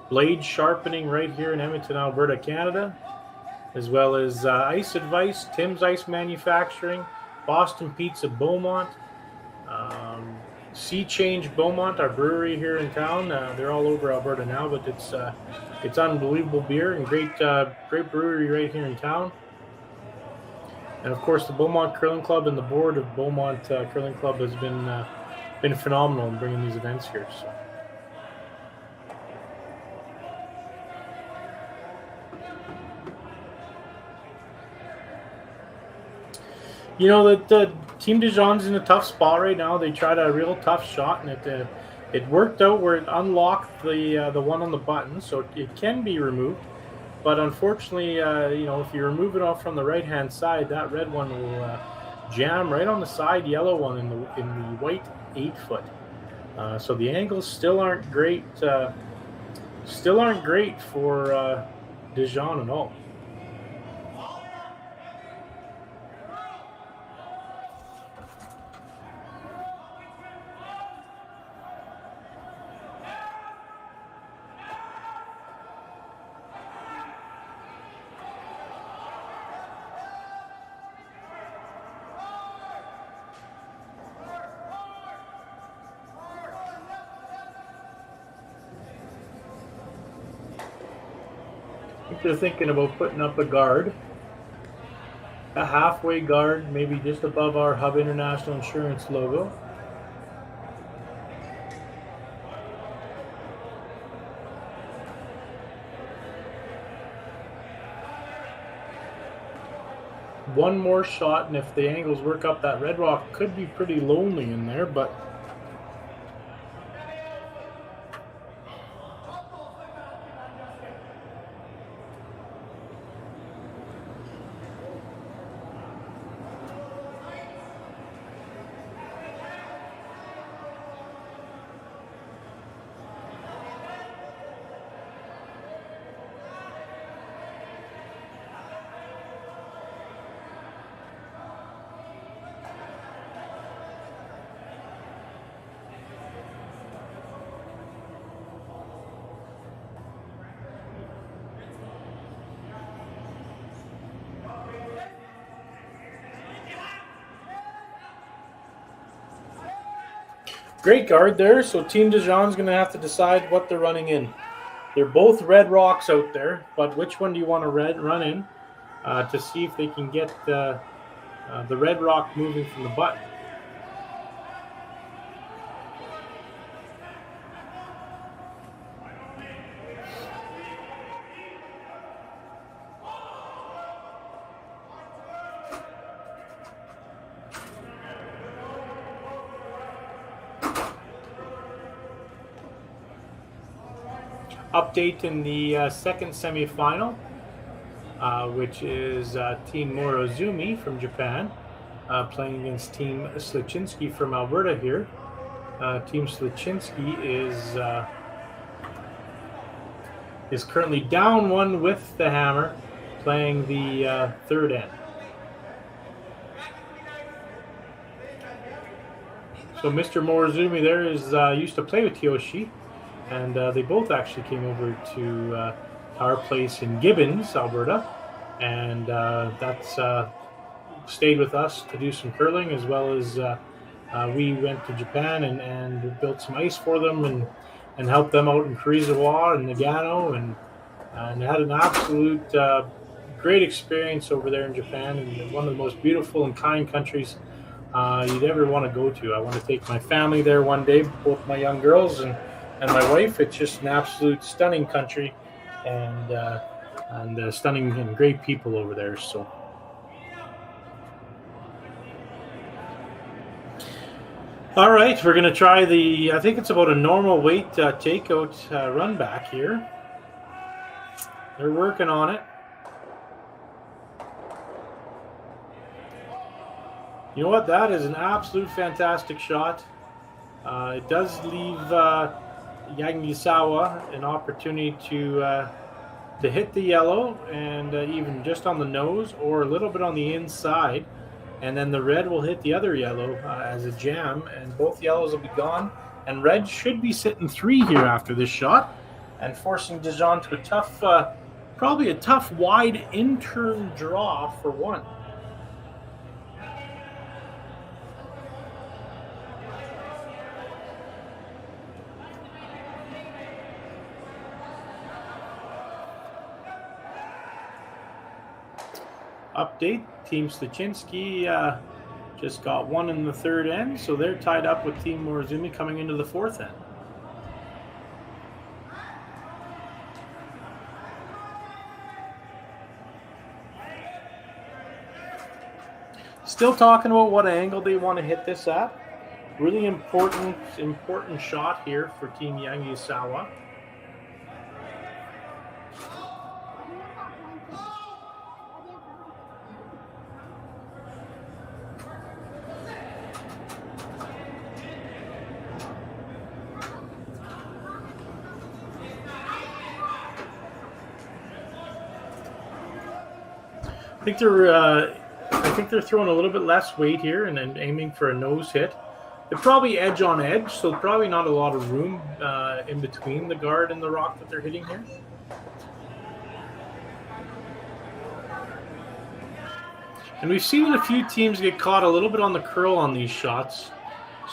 [SPEAKER 4] Blade Sharpening right here in Edmonton, Alberta, Canada, as well as Ice Advice, Tim's Ice Manufacturing, Boston Pizza Beaumont, Sea Change Beaumont, our brewery here in town. They're all over Alberta now, but it's unbelievable beer and great brewery right here in town. And of course, the Beaumont Curling Club and the board of Beaumont Curling Club has been phenomenal in bringing these events here. So. You know, the Team de Jon's in a tough spot right now. They tried a real tough shot, and it worked out where it unlocked the one on the button, so it can be removed. But unfortunately, you know, if you remove it off from the right-hand side, that red one will jam right on the side yellow one in the white 8-foot. So the angles still aren't great. Still aren't great for de Jon at all. They're thinking about putting up a guard, a halfway guard, maybe just above our Hub International Insurance logo. One more shot, and if the angles work up, that red rock could be pretty lonely in there, but great guard there. So Team de Jon's going to have to decide what they're running in. They're both red rocks out there, but which one do you want to run in to see if they can get the red rock moving from the button? Update in the second semifinal, which is Team Morozumi from Japan playing against Team Sliczynski from Alberta here. Team Sliczynski is currently down one with the hammer, playing the third end. So Mr. Morozumi there is used to play with Kiyoshi. And they both actually came over to our place in Gibbons, Alberta, and that's stayed with us to do some curling, as well as we went to Japan and built some ice for them and helped them out in Karuizawa and Nagano, and had an absolute great experience over there in Japan, and one of the most beautiful and kind countries you'd ever want to go to. I want to take my family there one day, both my young girls and my wife. It's just an absolute stunning country, and stunning and great people over there. So, all right, we're going to try I think it's about a normal weight takeout run back here. They're working on it. You know what? That is an absolute fantastic shot. It does leave Yanagisawa an opportunity to hit the yellow, and even just on the nose or a little bit on the inside, and then the red will hit the other yellow as a jam, and both yellows will be gone, and red should be sitting 3 here after this shot, and forcing de Jon to a tough, probably a tough wide in-turn draw for one. update. Team Stachinski just got one in the third end, so they're tied up with Team Morozumi coming into the fourth end. Still talking about what angle they want to hit this at. Really important shot here for Team Yanagisawa. I think they're throwing a little bit less weight here and then aiming for a nose hit. They're probably edge on edge, so probably not a lot of room in between the guard and the rock that they're hitting here. And we've seen a few teams get caught a little bit on the curl on these shots,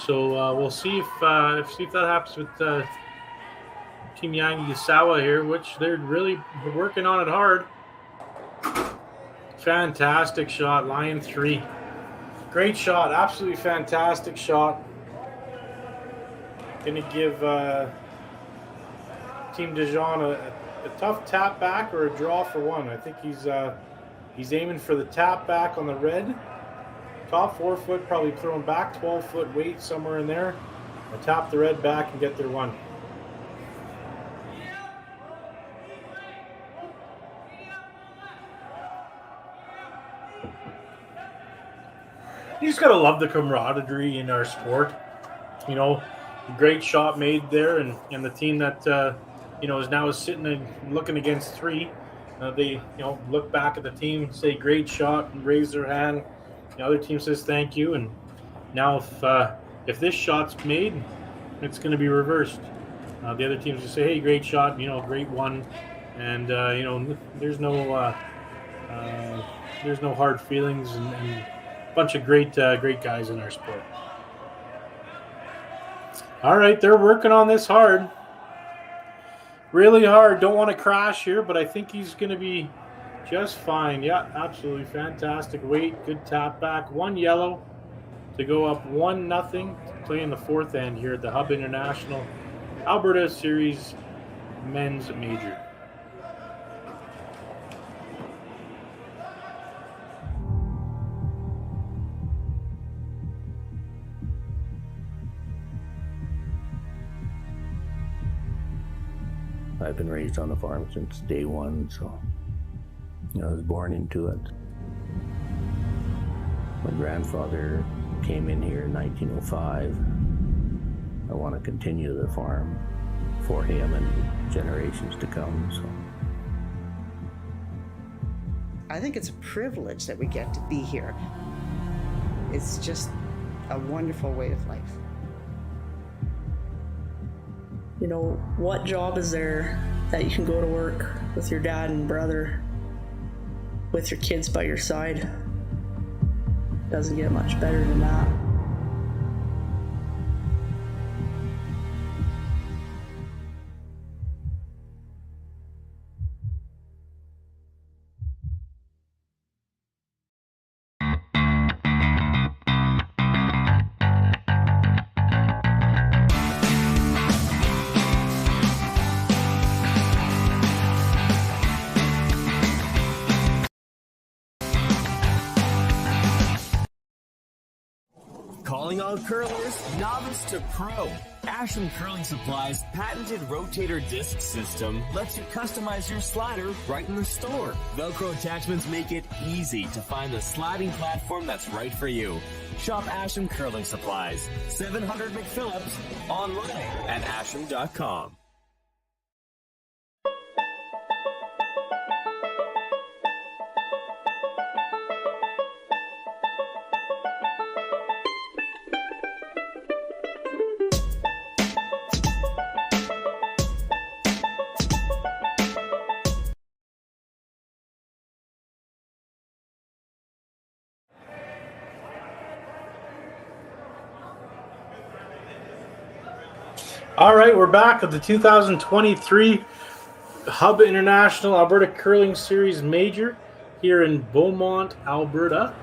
[SPEAKER 4] so we'll see if that happens with Team Yanagisawa here, which they're really working on it hard. Fantastic shot, line 3. Great shot, absolutely fantastic shot. Going to give Team Dijon a tough tap back or a draw for one. I think he's aiming for the tap back on the red. Top 4 foot, probably throwing back 12 foot weight somewhere in there. Or tap the red back and get their one. You just gotta love the camaraderie in our sport. You know, great shot made there, and the team that is now sitting and looking against 3. They look back at the team, say great shot, and raise their hand. The other team says thank you, and now if this shot's made, it's going to be reversed. The other teams just say, hey, great shot, great one, and there's no hard feelings and bunch of great guys in our sport. All right, they're working on this hard. Really hard. Don't want to crash here, but I think he's going to be just fine. Yeah, absolutely fantastic weight. Good tap back. 1 yellow to go up 1-0. Playing the fourth end here at the Hub International Alberta Series Men's Major.
[SPEAKER 8] I've been raised on the farm since day one, so I was born into it. My grandfather came in here in 1905. I want to continue the farm for him and generations to come. So
[SPEAKER 9] I think it's a privilege that we get to be here. It's just a wonderful way of life.
[SPEAKER 10] What job is there that you can go to work with your dad and brother, with your kids by your side? Doesn't get much better than that.
[SPEAKER 6] Calling all curlers, novice to pro. Ashland Curling Supply's patented rotator disc system lets you customize your slider right in the store. Velcro attachments make it easy to find the sliding platform that's right for you. Shop Ashland Curling Supplies, 700 McPhillips, online at ashland.com.
[SPEAKER 4] All right, we're back at the 2023 Hub International Alberta Curling Series Major. here in Beaumont, Alberta.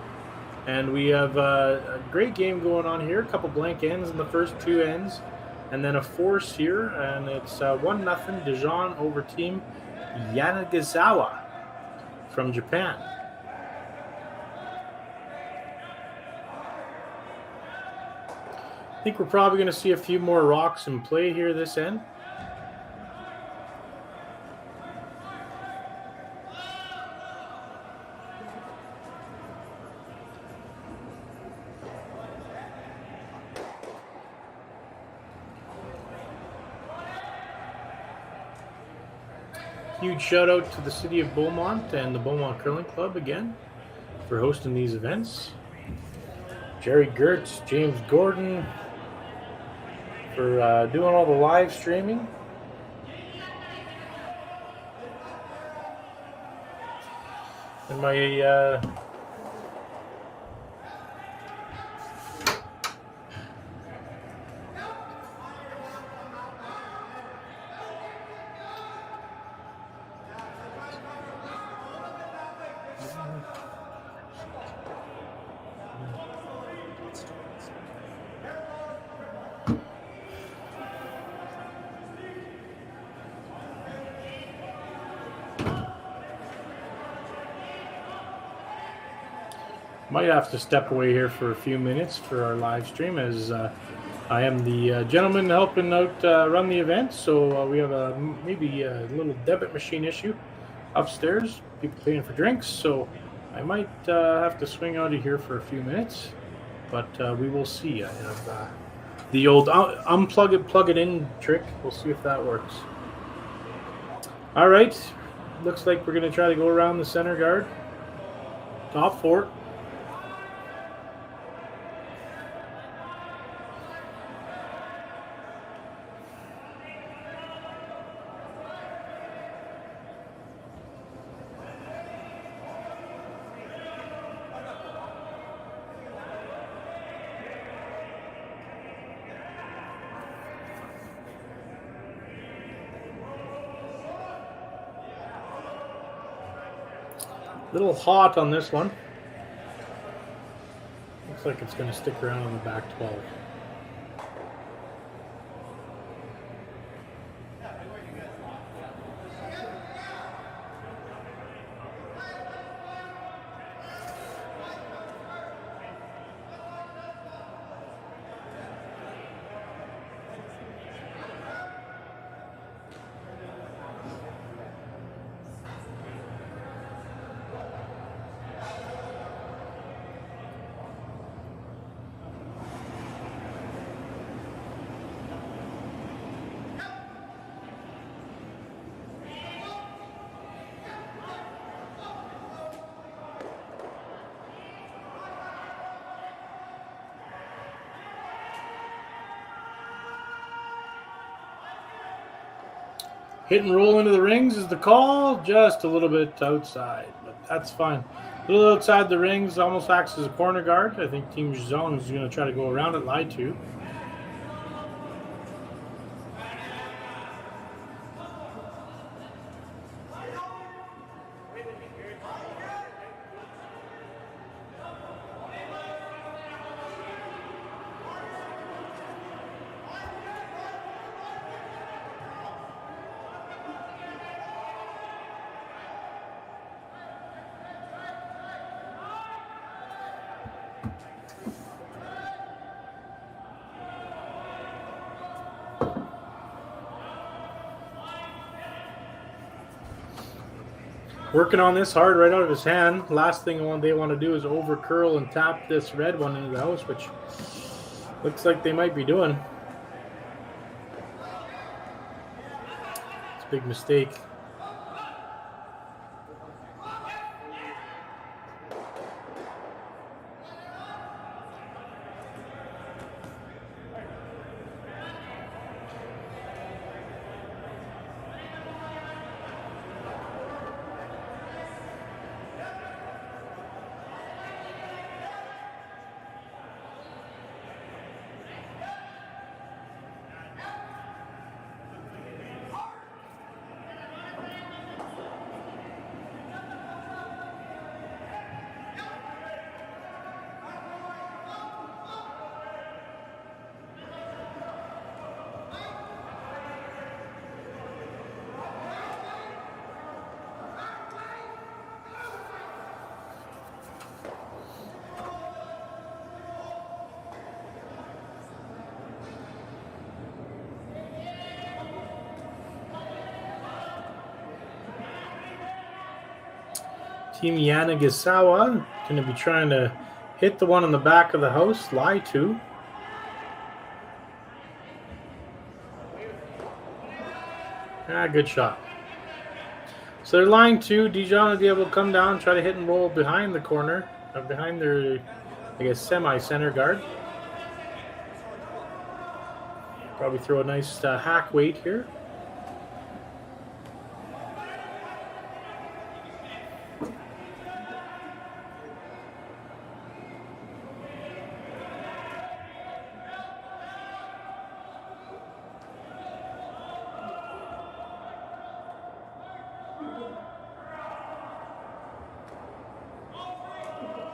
[SPEAKER 4] And we have a great game going on here. A couple blank ends in the first two ends, and then a force here. And it's 1-0 Dijon over Team Yanagisawa from Japan. I think we're probably going to see a few more rocks in play here this end. Huge shout out to the city of Beaumont and the Beaumont Curling Club again for hosting these events. Jerry Gertz, James Gordon for doing all the live streaming. And my might have to step away here for a few minutes for our live stream, as I am the gentleman helping out run the event. So we have maybe a little debit machine issue upstairs, people paying for drinks. So I might have to swing out of here for a few minutes, but we will see. I have the old unplug it, plug it in trick. We'll see if that works. All right, looks like we're going to try to go around the center guard, top fort. Little hot on this one. Looks like it's going to stick around on the back 12. Hit and roll into the rings is the call, just a little bit outside, but that's fine. A little outside the rings, almost acts as a corner guard. I think Team Jong is going to try to go around it, lie to. Working on this hard right out of his hand. Last thing they want to do is over curl and tap this red one into the house, which looks like they might be doing. It's a big mistake. Team Yanagisawa going to be trying to hit the one on the back of the house. Lie 2. Good shot. So they're line 2. Dijon will be able to come down, try to hit and roll behind the corner, behind their, I guess, semi-center guard. Probably throw a nice hack weight here.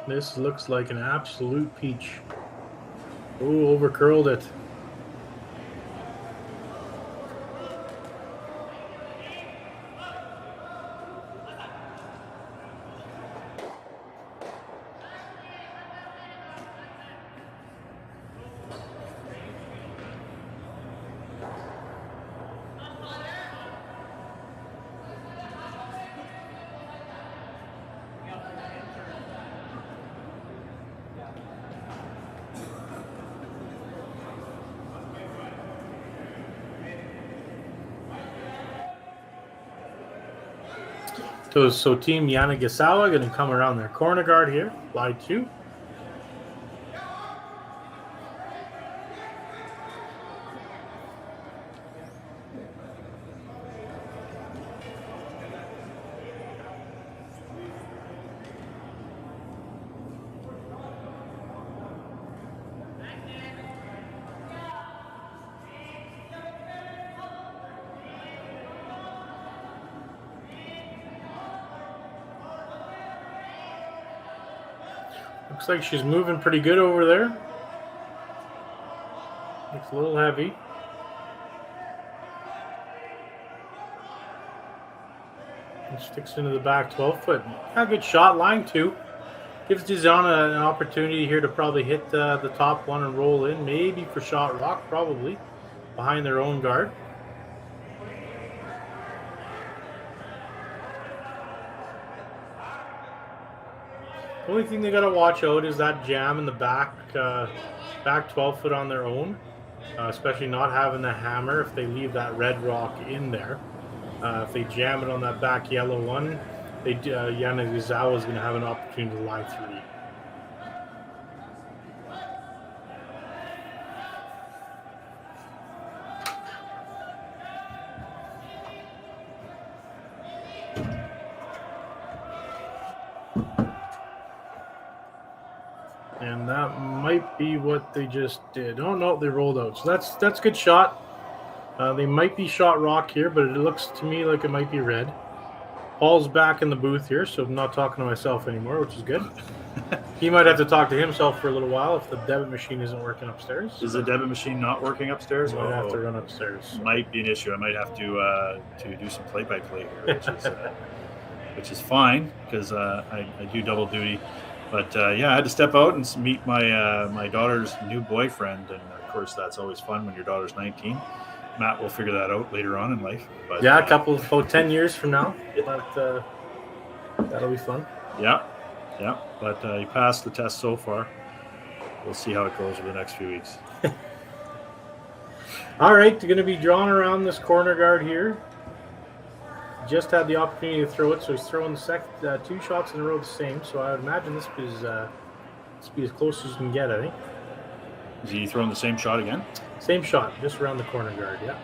[SPEAKER 4] This looks like an absolute peach. Oh, over-curled it. So Team Yanagisawa going to come around their corner guard here. Lie 2. Looks like she's moving pretty good over there. Looks a little heavy. And sticks into the back 12 foot. A good shot, line 2. Gives Dijon an opportunity here to probably hit the top one and roll in. Maybe for shot rock, probably. Behind their own guard. The only thing they got to watch out is that jam in the back 12 foot on their own, especially not having the hammer if they leave that red rock in there. If they jam it on that back yellow one, Yanagisawa is going to have an opportunity to lie 3. And that might be what they just did. Oh, no, they rolled out. So that's a good shot. They might be shot rock here, but it looks to me like it might be red. Paul's back in the booth here, so I'm not talking to myself anymore, which is good. He might have to talk to himself for a little while if the debit machine isn't working upstairs.
[SPEAKER 5] Is the debit machine not working upstairs?
[SPEAKER 4] I might have to run upstairs.
[SPEAKER 5] Might be an issue. I might have to do some play-by-play here, which is fine because I do double duty. But yeah, I had to step out and meet my daughter's new boyfriend, and of course that's always fun when your daughter's 19. Matt will figure that out later on in life. But,
[SPEAKER 4] yeah, about 10 years from now. That'll be fun.
[SPEAKER 5] Yeah. But he passed the test so far. We'll see how it goes over the next few weeks.
[SPEAKER 4] All right, they're going to be drawn around this corner guard here. Just had the opportunity to throw it, so he's throwing the 2 shots in a row the same. So I would imagine this be as close as you can get, I think.
[SPEAKER 5] Is he throwing the same shot again?
[SPEAKER 4] Same shot, just around the corner guard, yeah.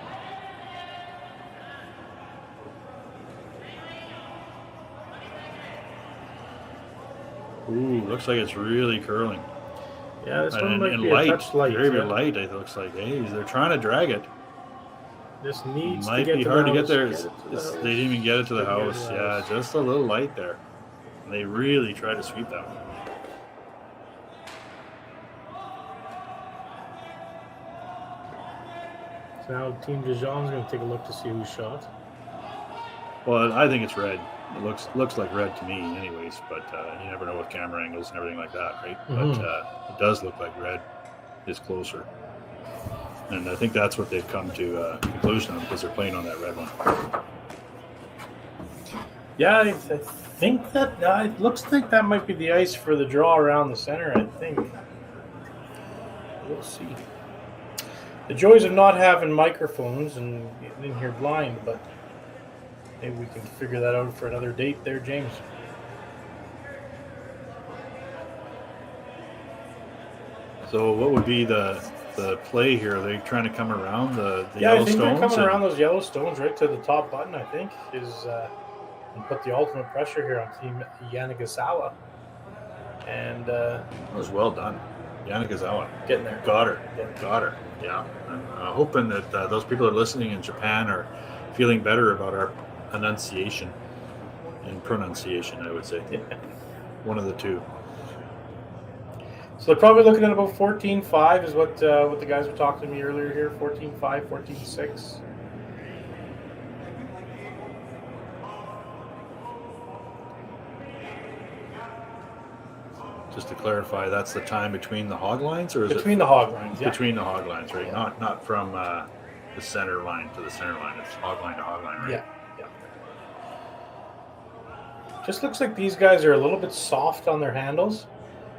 [SPEAKER 5] Ooh, looks like it's really curling.
[SPEAKER 4] Yeah, this one might be a touch light.
[SPEAKER 5] Very light, it looks like. Hey, they're trying to drag it.
[SPEAKER 4] This needs
[SPEAKER 5] might
[SPEAKER 4] to get
[SPEAKER 5] be
[SPEAKER 4] to
[SPEAKER 5] hard
[SPEAKER 4] the
[SPEAKER 5] to
[SPEAKER 4] house.
[SPEAKER 5] get there. They didn't even get it to the house. Yeah, just a little light there. And they really tried to sweep that one.
[SPEAKER 4] So now Team Dijon's going to take a look to see who shot.
[SPEAKER 5] Well, I think it's red. It looks like red to me anyways, but you never know with camera angles and everything like that, right?
[SPEAKER 4] Mm-hmm.
[SPEAKER 5] But it does look like red is closer. And I think that's what they've come to a conclusion on because they're playing on that red one.
[SPEAKER 4] Yeah, I think that it looks like that might be the ice for the draw around the center, I think. We'll see. The joys of not having microphones and getting in here blind, but maybe we can figure that out for another date there, James.
[SPEAKER 5] So what would be the play here? Are they trying to come around the
[SPEAKER 4] Yeah,
[SPEAKER 5] yellow
[SPEAKER 4] I think
[SPEAKER 5] stones?
[SPEAKER 4] they're coming around those yellow stones right to the top button, I think, and put the ultimate pressure here on Team Yanagisawa. And
[SPEAKER 5] that was well done. Yanagisawa.
[SPEAKER 4] Getting there.
[SPEAKER 5] Got her. Yeah. I'm hoping that those people that are listening in Japan are feeling better about our enunciation and pronunciation, I would say.
[SPEAKER 4] Yeah.
[SPEAKER 5] One of the two.
[SPEAKER 4] So they're probably looking at about 14-5 is what the guys were talking to me earlier here. 14-5, 14-6.
[SPEAKER 5] Just to clarify, that's the time between the hog lines, or is
[SPEAKER 4] between the hog lines? Yeah.
[SPEAKER 5] Between the hog lines, right? Yeah. Not from the center line to the center line. It's hog line to hog line, right?
[SPEAKER 4] Yeah. Just looks like these guys are a little bit soft on their handles,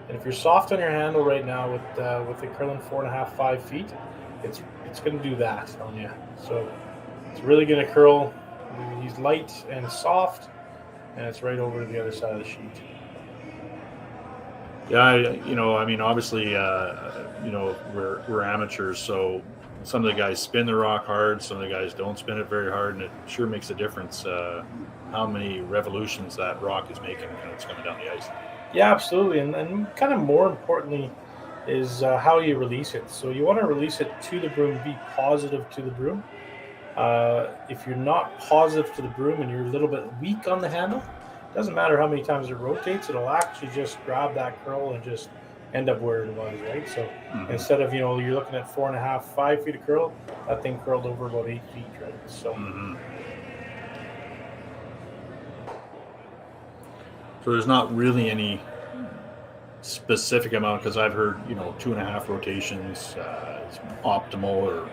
[SPEAKER 4] and if you're soft on your handle right now with the curling 4.5, 5 feet, it's going to do that on you. So it's really going to curl. He's light and soft, and it's right over to the other side of the sheet.
[SPEAKER 5] Yeah, obviously, we're amateurs, so some of the guys spin the rock hard, some of the guys don't spin it very hard, and it sure makes a difference how many revolutions that rock is making when it's coming down the ice.
[SPEAKER 4] Yeah, absolutely, and kind of more importantly is how you release it. So you want to release it to the broom, be positive to the broom. If you're not positive to the broom and you're a little bit weak on the handle, doesn't matter how many times it rotates, it'll actually just grab that curl and just end up where it was, right? So instead of, you're looking at 4.5, 5 feet of curl, that thing curled over about 8 feet, right? So,
[SPEAKER 5] So there's not really any specific amount, because I've heard, 2.5 rotations is optimal, or,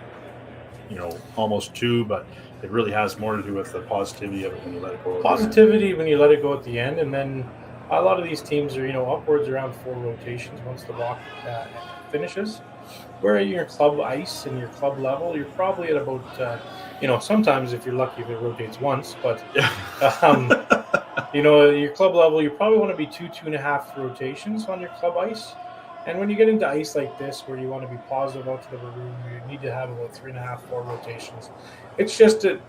[SPEAKER 5] almost 2, but it really has more to do with the positivity of it when you let it go.
[SPEAKER 4] Positivity when you let it go at the end, and then a lot of these teams are, upwards around 4 rotations once the rock finishes. Where at your club ice and your club level, you're probably at about, sometimes if you're lucky if it rotates once, but, your club level, you probably want to be 2.5 rotations on your club ice. And when you get into ice like this, where you want to be positive out to the room, you need to have about 3.5, 4 rotations. It's just a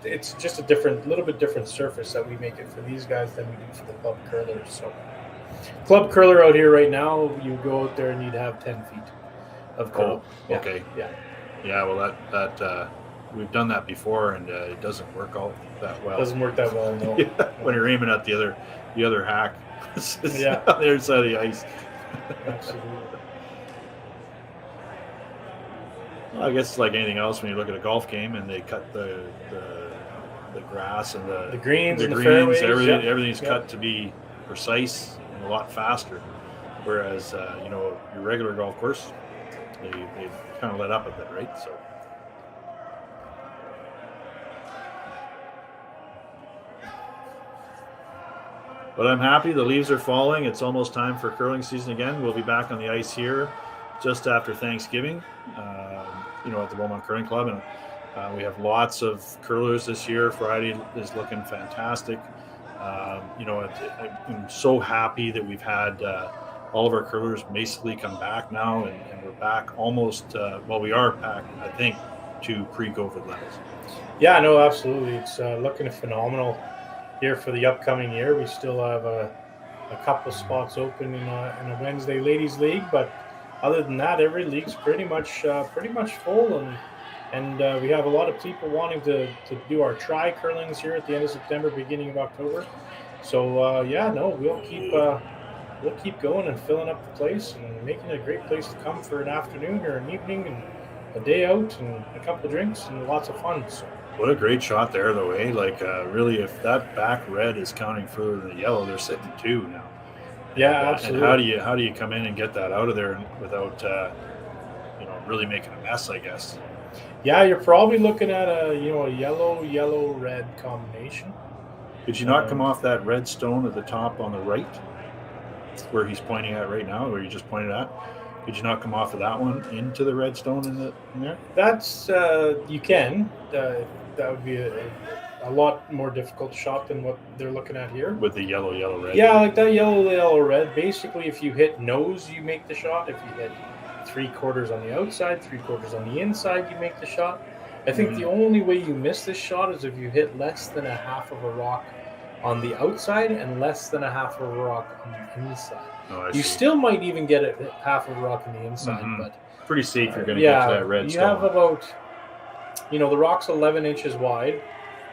[SPEAKER 4] little bit different surface that we make it for these guys than we do for the club curlers. So, club curler out here right now, you go out there and you'd have 10 feet of curl.
[SPEAKER 5] Yeah. Okay. Yeah. Well, that we've done that before, and it doesn't work out that well.
[SPEAKER 4] Doesn't work that well, no.
[SPEAKER 5] When you're aiming at the other hack, on the other side of the ice.
[SPEAKER 4] Absolutely.
[SPEAKER 5] Well, I guess it's like anything else when you look at a golf game and they cut the grass and the
[SPEAKER 4] greens and the fairways,
[SPEAKER 5] everything's cut to be precise and a lot faster. Whereas your regular golf course, they kind of let up a bit, right? So. But I'm happy the leaves are falling. It's almost time for curling season again. We'll be back on the ice here just after Thanksgiving, at the Beaumont Curling Club. And we have lots of curlers this year. Friday is looking fantastic. I'm so happy that we've had all of our curlers basically come back now, and we're back almost, we are back, I think, to pre-COVID levels.
[SPEAKER 4] Yeah, no, absolutely. It's looking phenomenal here for the upcoming year. We still have a couple spots open in a Wednesday Ladies League, but other than that, every league's pretty much full, and we have a lot of people wanting to do our try curlings here at the end of September, beginning of October. So we'll keep going and filling up the place and making it a great place to come for an afternoon or an evening and a day out and a couple of drinks and lots of fun. So.
[SPEAKER 5] What a great shot there, though, eh? Really, if that back red is counting further than the yellow, they're sitting 2 now.
[SPEAKER 4] Yeah, absolutely.
[SPEAKER 5] And how do you come in and get that out of there without, really making a mess, I guess?
[SPEAKER 4] Yeah, you're probably looking at a yellow-red combination.
[SPEAKER 5] Could you not come off that red stone at the top on the right, where he's pointing at right now, where you just pointed at? Could you not come off of that one into the red stone in there?
[SPEAKER 4] That's you can. That would be a lot more difficult shot than what they're looking at here.
[SPEAKER 5] With the yellow, red.
[SPEAKER 4] Yeah, like that yellow, red. Basically, if you hit nose, you make the shot. If you hit 3/4 on the outside, 3/4 on the inside, you make the shot. I think the only way you miss this shot is if you hit less than a half of a rock on the outside and less than a half of a rock on the inside.
[SPEAKER 5] Oh,
[SPEAKER 4] you still might even get it half of a rock on the inside, but
[SPEAKER 5] pretty safe. You're going to get to that red stone.
[SPEAKER 4] You have about, the rock's 11 inches wide.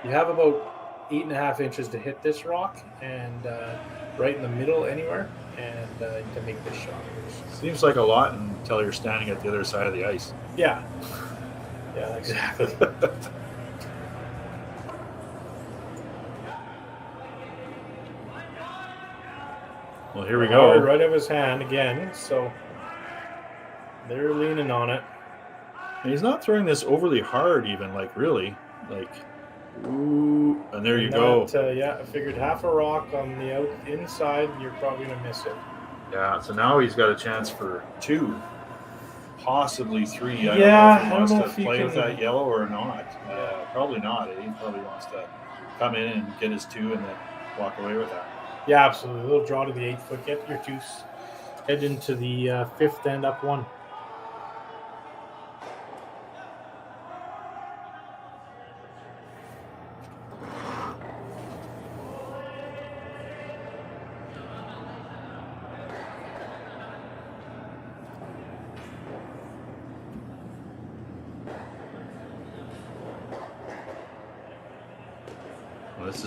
[SPEAKER 4] You have about 8.5 inches to hit this rock, and right in the middle anywhere, and to make this shot.
[SPEAKER 5] Seems like a lot until you're standing at the other side of the ice.
[SPEAKER 4] Yeah. Yeah, exactly.
[SPEAKER 5] Well, here we go.
[SPEAKER 4] Right of his hand again, so they're leaning on it.
[SPEAKER 5] And he's not throwing this overly hard, even, really. Ooh, and there you go.
[SPEAKER 4] Yeah, I figured half a rock on the inside, you're probably going to miss it.
[SPEAKER 5] Yeah, so now he's got a chance for 2, possibly 3. I don't know if he wants to play with that yellow or not. Probably not. He probably wants to come in and get his 2 and then walk away with that.
[SPEAKER 4] Yeah, absolutely. A little draw to the 8-foot. Get your 2. Head into the 5th end up 1.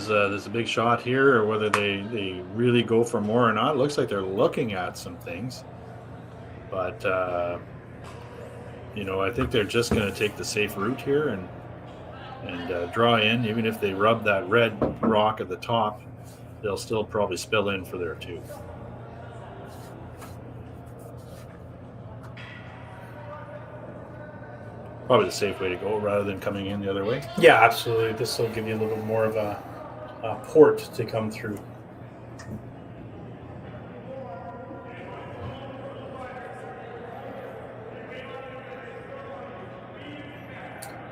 [SPEAKER 5] There's a big shot here, or whether they really go for more or not. It looks like they're looking at some things, but I think they're just going to take the safe route here and draw in. Even if they rub that red rock at the top, they'll still probably spill in for their 2. Probably the safe way to go rather than coming in the other way.
[SPEAKER 4] Yeah, absolutely. This will give you a little bit more of a port to come through.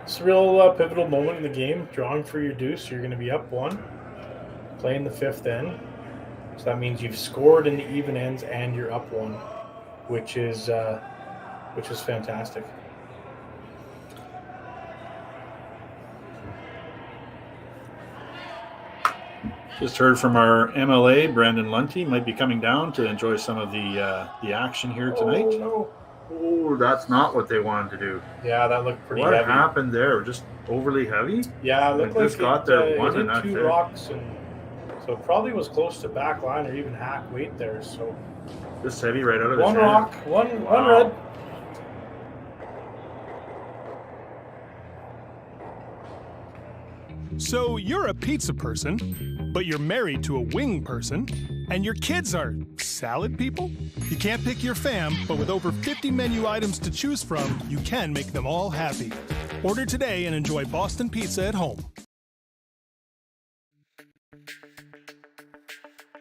[SPEAKER 4] It's a real pivotal moment in the game. Drawing for your deuce, you're going to be up 1, playing the 5th end. So that means you've scored in the even ends and you're up 1, which is fantastic.
[SPEAKER 5] Just heard from our MLA, Brandon Lunty, might be coming down to enjoy some of the action here tonight.
[SPEAKER 4] Oh, no.
[SPEAKER 5] Oh, that's not what they wanted to do.
[SPEAKER 4] Yeah, that looked pretty heavy.
[SPEAKER 5] What happened there? Just overly heavy?
[SPEAKER 4] Yeah, it looked like
[SPEAKER 5] just got there one and
[SPEAKER 4] hit
[SPEAKER 5] that's
[SPEAKER 4] 2
[SPEAKER 5] it.
[SPEAKER 4] rocks, and so it probably was close to back line or even hack weight there. So
[SPEAKER 5] just heavy right out of his
[SPEAKER 4] 1
[SPEAKER 5] hand.
[SPEAKER 4] rock, one red.
[SPEAKER 7] So you're a pizza person, but you're married to a wing person, and your kids are salad people? You can't pick your fam, but with over 50 menu items to choose from, you can make them all happy. Order today and enjoy Boston Pizza at home.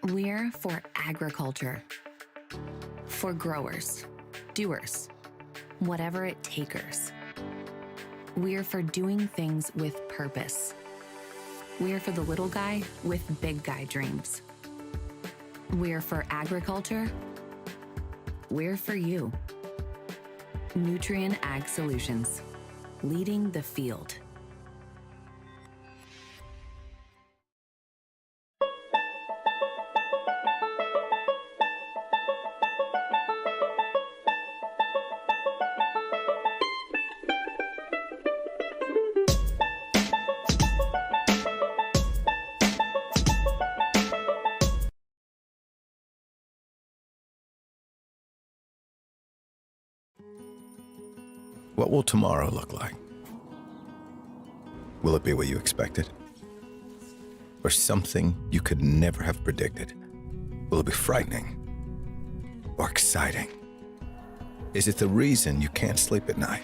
[SPEAKER 11] We're for agriculture. For growers, doers, whatever it takers. We're for doing things with purpose. We're for the little guy with big guy dreams. We're for agriculture. We're for you. Nutrien Ag Solutions, leading the field.
[SPEAKER 2] What will tomorrow look like? Will it be what you expected? Or something you could never have predicted? Will it be frightening or exciting? Is it the reason you can't sleep at night?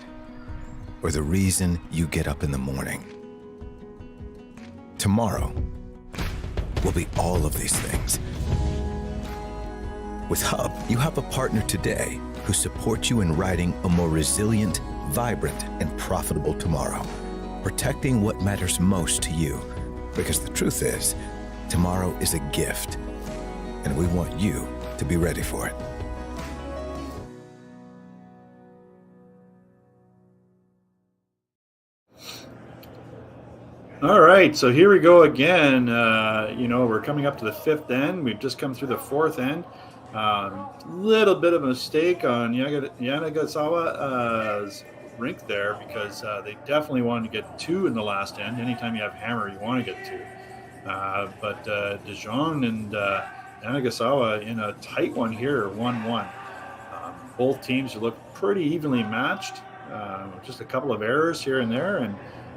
[SPEAKER 2] Or the reason you get up in the morning? Tomorrow will be all of these things. With Hub, you have a partner today who supports you in writing a more resilient, vibrant, and profitable tomorrow, protecting what matters most to you. Because the truth is, tomorrow is a gift, and we want you to be ready for it.
[SPEAKER 5] All right, so here we go again. We're coming up to the fifth end. We've just come through the fourth end. Little bit of a mistake on Yanagisawa's rink there, because they definitely wanted to get 2 in the last end. Anytime you have hammer, you want to get 2. But Jong and Yanagisawa in a tight one here, 1-1. Both teams look pretty evenly matched. Just a couple of errors here and there, and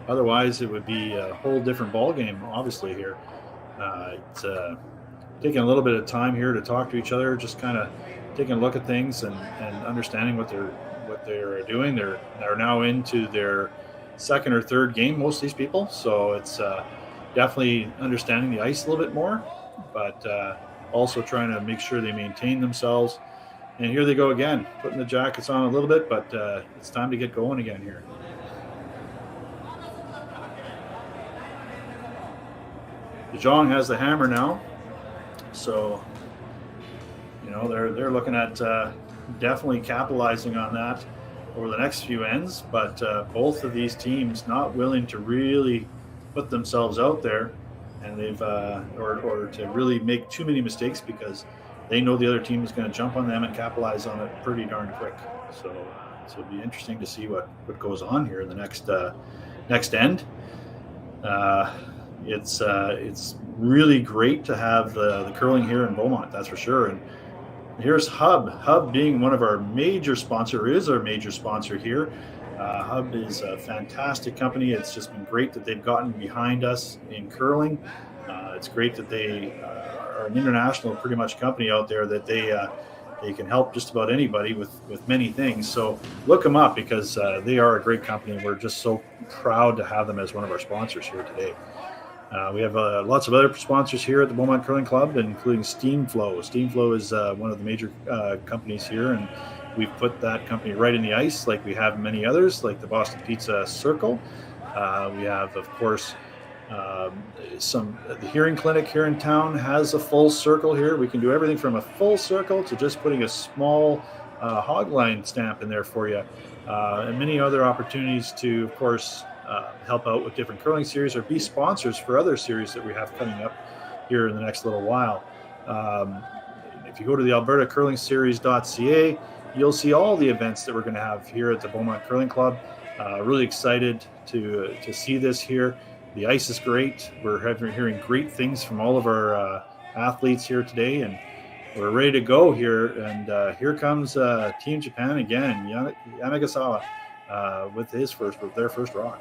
[SPEAKER 5] otherwise it would be a whole different ball game, obviously, here. It's taking a little bit of time here to talk to each other, just kind of taking a look at things and understanding what they're doing. They're now into their second or third game, most of these people, so it's definitely understanding the ice a little bit more, but also trying to make sure they maintain themselves. And here they go again, putting the jackets on a little bit, but it's time to get going again here. Jong has the hammer now, so they're looking at definitely capitalizing on that over the next few ends. But both of these teams not willing to really put themselves out there, and they've or to really make too many mistakes, because they know the other team is going to jump on them and capitalize on it pretty darn quick. So it'll be interesting to see what goes on here in the next end. It's really great to have the curling here in Beaumont, that's for sure. And here's Hub being one of our major sponsor here. Hub is a fantastic company. It's just been great that they've gotten behind us in curling. It's great that they are an international pretty much company out there, that they can help just about anybody with many things. So look them up, because they are a great company, and we're just so proud to have them as one of our sponsors here today. We have lots of other sponsors here at the Beaumont Curling Club, including Steamflow. Steamflow is one of the major companies here, and we've put that company right in the ice, like we have many others, like the Boston Pizza Circle. We have, of course, the hearing clinic here in town has a full circle here. We can do everything from a full circle to just putting a small hog line stamp in there for you, and many other opportunities to, of course, help out with different curling series or be sponsors for other series that we have coming up here in the next little while. If you go to the Alberta Curling Series.ca, you'll see all the events that we're going to have here at the Beaumont Curling Club. Really excited to see this here. The ice is great. We're hearing great things from all of our athletes here today, and we're ready to go here. And here comes Team Japan again, Yanagisawa, with their first rock.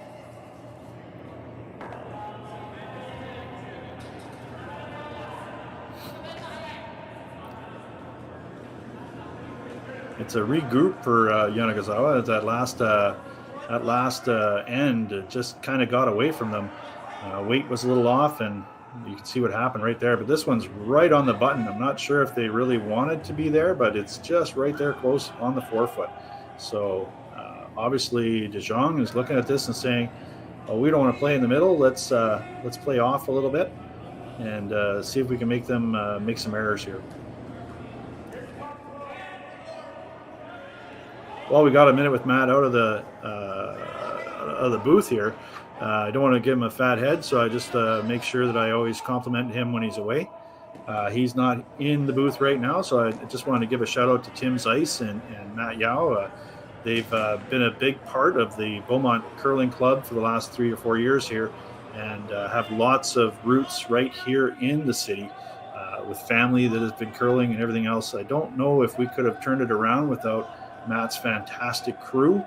[SPEAKER 5] It's a regroup for Yanagisawa. That last end just kind of got away from them. Weight was a little off, and you can see what happened right there. But this one's right on the button. I'm not sure if they really wanted to be there, but it's just right there close on the forefoot. So obviously Jong is looking at this and saying, "Oh, we don't want to play in the middle. Let's play off a little bit and see if we can make them make some errors here." Well, we got a minute with Matt out of the booth here. I don't want to give him a fat head, so I just make sure that I always compliment him when he's away. He's not in the booth right now, so I just wanted to give a shout out to Tim's Ice and Matt Yao. They've been a big part of the Beaumont Curling Club for the last 3 or 4 years here, and have lots of roots right here in the city with family that has been curling and everything else. I don't know if we could have turned it around without Matt's fantastic crew.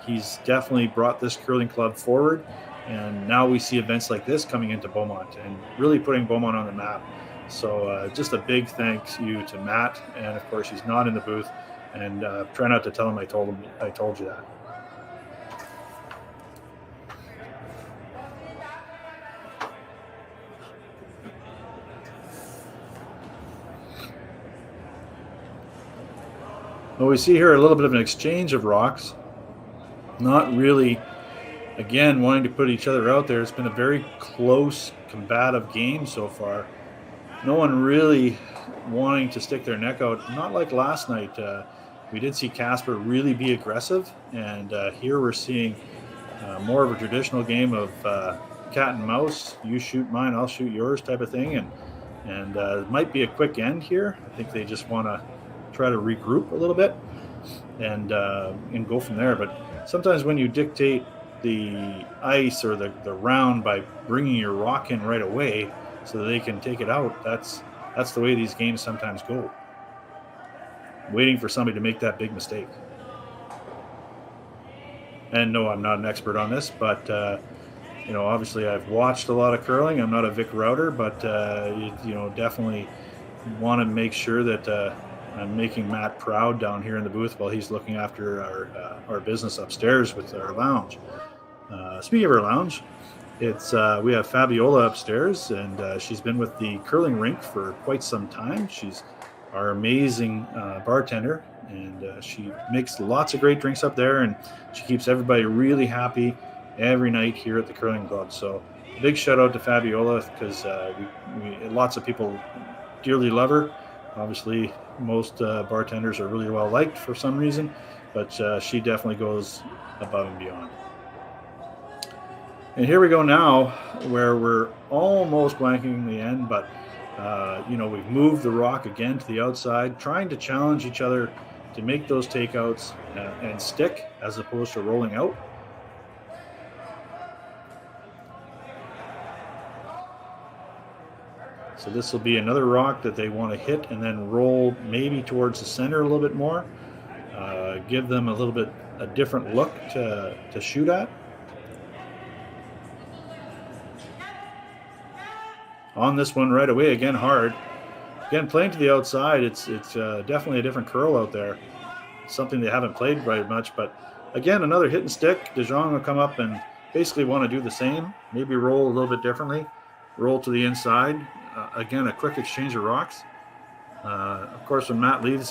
[SPEAKER 5] He's definitely brought this curling club forward, and now we see events like this coming into Beaumont and really putting Beaumont on the map. So just a big thank you to Matt, and of course he's not in the booth, and try not to tell him I told you that. Well, we see here a little bit of an exchange of rocks. Not really, again, wanting to put each other out there. It's been a very close, combative game so far. No one really wanting to stick their neck out. Not like last night. We did see Casper really be aggressive, and here we're seeing more of a traditional game of cat and mouse. You shoot mine, I'll shoot yours type of thing, and it might be a quick end here. I think they just want to try to regroup a little bit and go from there. But sometimes when you dictate the ice or the round by bringing your rock in right away so that they can take it out, that's the way these games sometimes go. Waiting for somebody to make that big mistake. And no, I'm not an expert on this, but obviously I've watched a lot of curling. I'm not a Vic Router, but definitely want to make sure that I'm making Matt proud down here in the booth while he's looking after our business upstairs with our lounge. Speaking of our lounge, we have Fabiola upstairs, and she's been with the curling rink for quite some time. She's our amazing bartender, and she makes lots of great drinks up there, and she keeps everybody really happy every night here at the curling club. So a big shout out to Fabiola, because lots of people dearly love her. Obviously most bartenders are really well liked for some reason, but she definitely goes above and beyond. And here we go now, where we're almost blanking the end, but we've moved the rock again to the outside, trying to challenge each other to make those takeouts and stick as opposed to rolling out. So this will be another rock that they want to hit and then roll maybe towards the center a little bit more. Give them a different look to shoot at. On this one right away, again hard. Again, playing to the outside, it's definitely a different curl out there. Something they haven't played very much, but again, another hit and stick. Jong will come up and basically want to do the same. Maybe roll a little bit differently. Roll to the inside. Again, a quick exchange of rocks. Of course, when Matt leaves,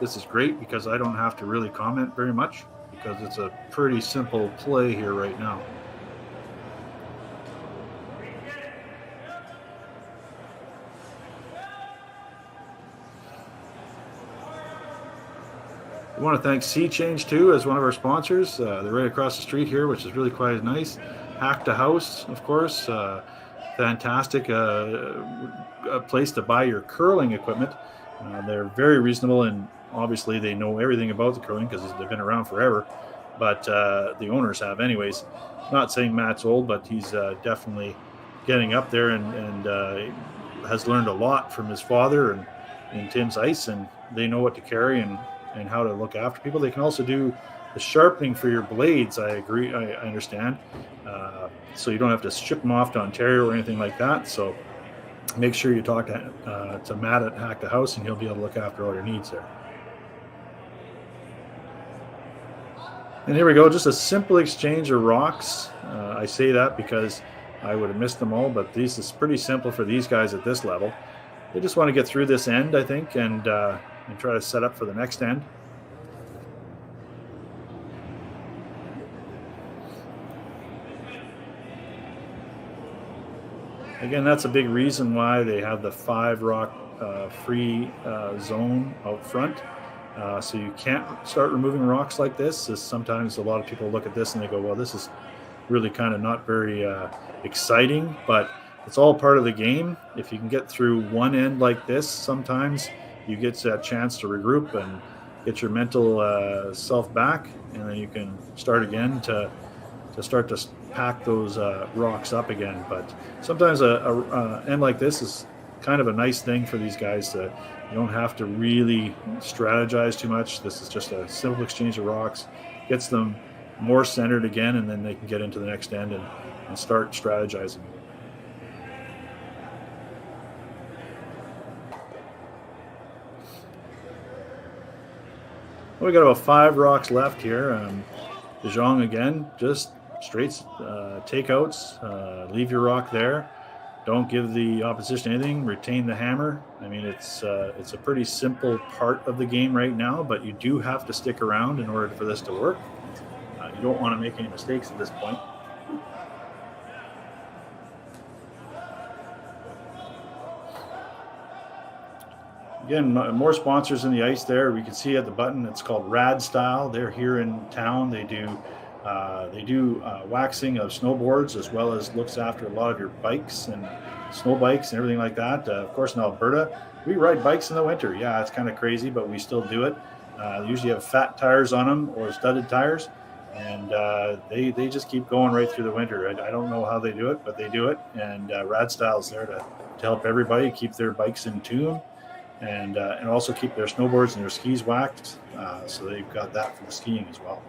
[SPEAKER 5] this is great because I don't have to really comment very much because it's a pretty simple play here right now. I want to thank Sea Change too as one of our sponsors. They're right across the street here, which is really quite nice. Hack to House, of course, fantastic a place to buy your curling equipment. They're very reasonable, and obviously they know everything about the curling because they've been around forever. But the owners have, anyways. Not saying Matt's old, but he's definitely getting up there and has learned a lot from his father and Tim's Ice, and they know what to carry and how to look after people. They can also do the sharpening for your blades. I agree. I understand. So you don't have to ship them off to Ontario or anything like that. So make sure you talk to Matt at Hack the House, and he'll be able to look after all your needs there. And here we go. Just a simple exchange of rocks. I say that because I would have missed them all, but this is pretty simple for these guys at this level. They just want to get through this end, I think, and try to set up for the next end. Again, that's a big reason why they have the 5 rock free zone out front. So you can't start removing rocks like this. Sometimes a lot of people look at this and they go, well, this is really kind of not very exciting, but it's all part of the game. If you can get through one end like this, sometimes you get that chance to regroup and get your mental self back, and then you can start again to start to pack those rocks up again. But sometimes a end like this is kind of a nice thing for these guys. You don't have to really strategize too much. This is just a simple exchange of rocks, gets them more centered again, and then they can get into the next end and start strategizing. Well, we got about 5 rocks left here. Jong again, just straight takeouts. Leave your rock there. Don't give the opposition anything. Retain the hammer. I mean, it's a pretty simple part of the game right now, but you do have to stick around in order for this to work. You don't want to make any mistakes at this point. Again, more sponsors in the ice there. We can see at the button, it's called Rad Style. They're here in town. They do waxing of snowboards, as well as looks after a lot of your bikes and snow bikes and everything like that. Of course, in Alberta, we ride bikes in the winter. Yeah, it's kind of crazy, but we still do it. They usually have fat tires on them or studded tires, and they just keep going right through the winter. I don't know how they do it, but they do it. And Rad Style's there to help everybody keep their bikes in tune. And also keep their snowboards and their skis waxed. So they've got that for the skiing as well.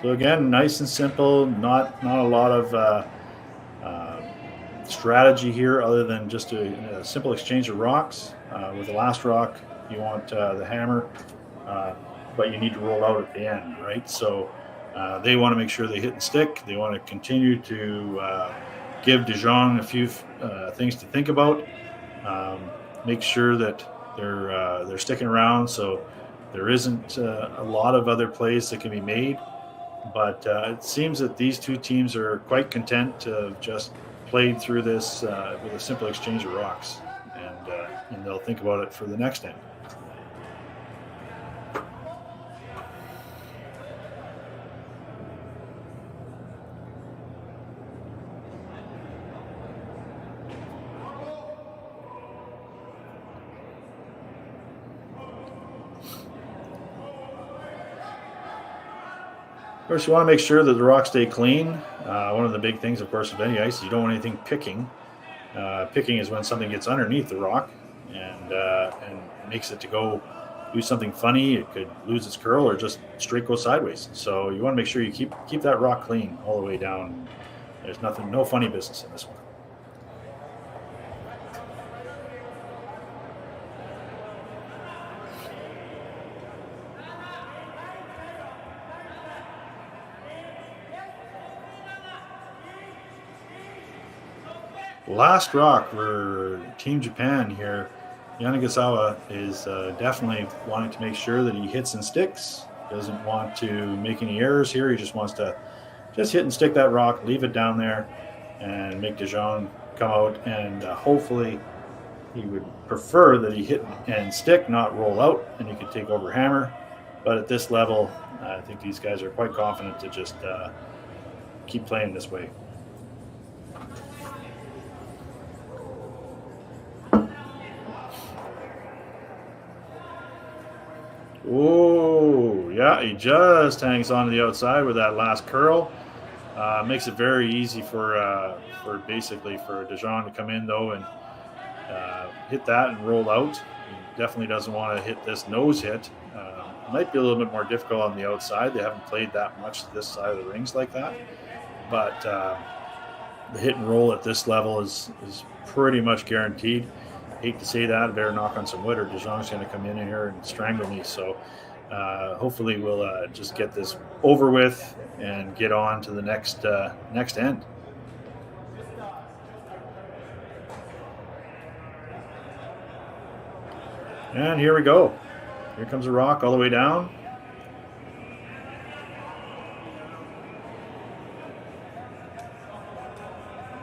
[SPEAKER 5] So again, nice and simple, not a lot of strategy here other than just a simple exchange of rocks. With the last rock, you want the hammer, but you need to roll out at the end, right? So they want to make sure they hit and stick. They want to continue to give Jong a few things to think about. Make sure that they're sticking around, so there isn't a lot of other plays that can be made. But it seems that these two teams are quite content to have just played through this with a simple exchange of rocks, and they'll think about it for the next end. Of course, you want to make sure that the rocks stay clean. One of the big things, of course, of any ice, you don't want anything picking. Picking is when something gets underneath the rock and makes it to go do something funny. It could lose its curl or just straight go sideways. So you want to make sure you keep that rock clean all the way down. There's no funny business in this one. Last rock for Team Japan here. Yanagisawa is definitely wanting to make sure that he hits and sticks. Doesn't want to make any errors here. He just wants to hit and stick that rock, leave it down there, and make Jong come out. And hopefully he would prefer that he hit and stick, not roll out, and he could take over hammer. But at this level, I think these guys are quite confident to just keep playing this way. Oh, yeah, he just hangs on to the outside with that last curl. Makes it very easy for Jong to come in, though, and hit that and roll out. He definitely doesn't want to hit this nose hit. Might be a little bit more difficult on the outside. They haven't played that much to this side of the rings like that. But the hit and roll at this level is pretty much guaranteed. Hate to say that, better knock on some wood, or Jong's going to come in here and strangle me. So hopefully we'll just get this over with and get on to the next end. And here we go. Here comes a rock all the way down.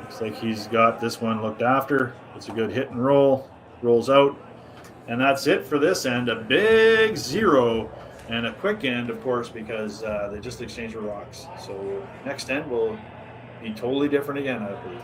[SPEAKER 5] Looks like he's got this one looked after. It's a good hit and roll. Rolls out. And that's it for this end. A big 0 and a quick end, of course, because they just exchanged the rocks. So next end will be totally different again, I believe.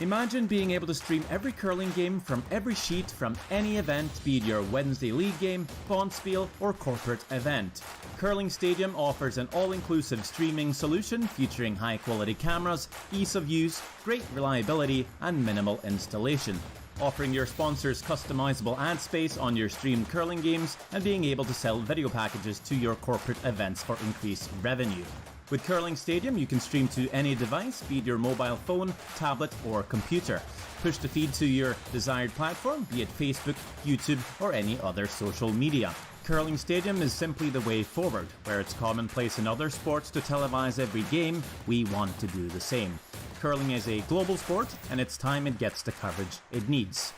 [SPEAKER 1] Imagine being able to stream every curling game from every sheet from any event, be it your Wednesday league game, bonspiel, or corporate event. Curling Stadium offers an all-inclusive streaming solution featuring high-quality cameras, ease of use, great reliability, and minimal installation. Offering your sponsors customizable ad space on your streamed curling games and being able to sell video packages to your corporate events for increased revenue. With Curling Stadium, you can stream to any device, be it your mobile phone, tablet, or computer. Push the feed to your desired platform, be it Facebook, YouTube, or any other social media. Curling Stadium is simply the way forward. Where it's commonplace in other sports to televise every game, we want to do the same. Curling is a global sport, and it's time it gets the coverage it needs.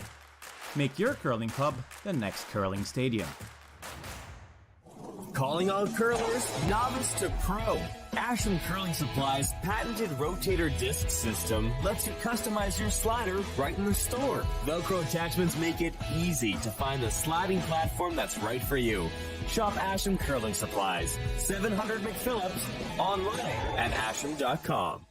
[SPEAKER 1] Make your curling club the next Curling Stadium.
[SPEAKER 6] Calling all curlers, novice to pro. Ashland Curling Supply's patented rotator disc system lets you customize your slider right in the store. Velcro attachments make it easy to find the sliding platform that's right for you. Shop Ashland Curling Supplies, 700 McPhillips, online at ashland.com.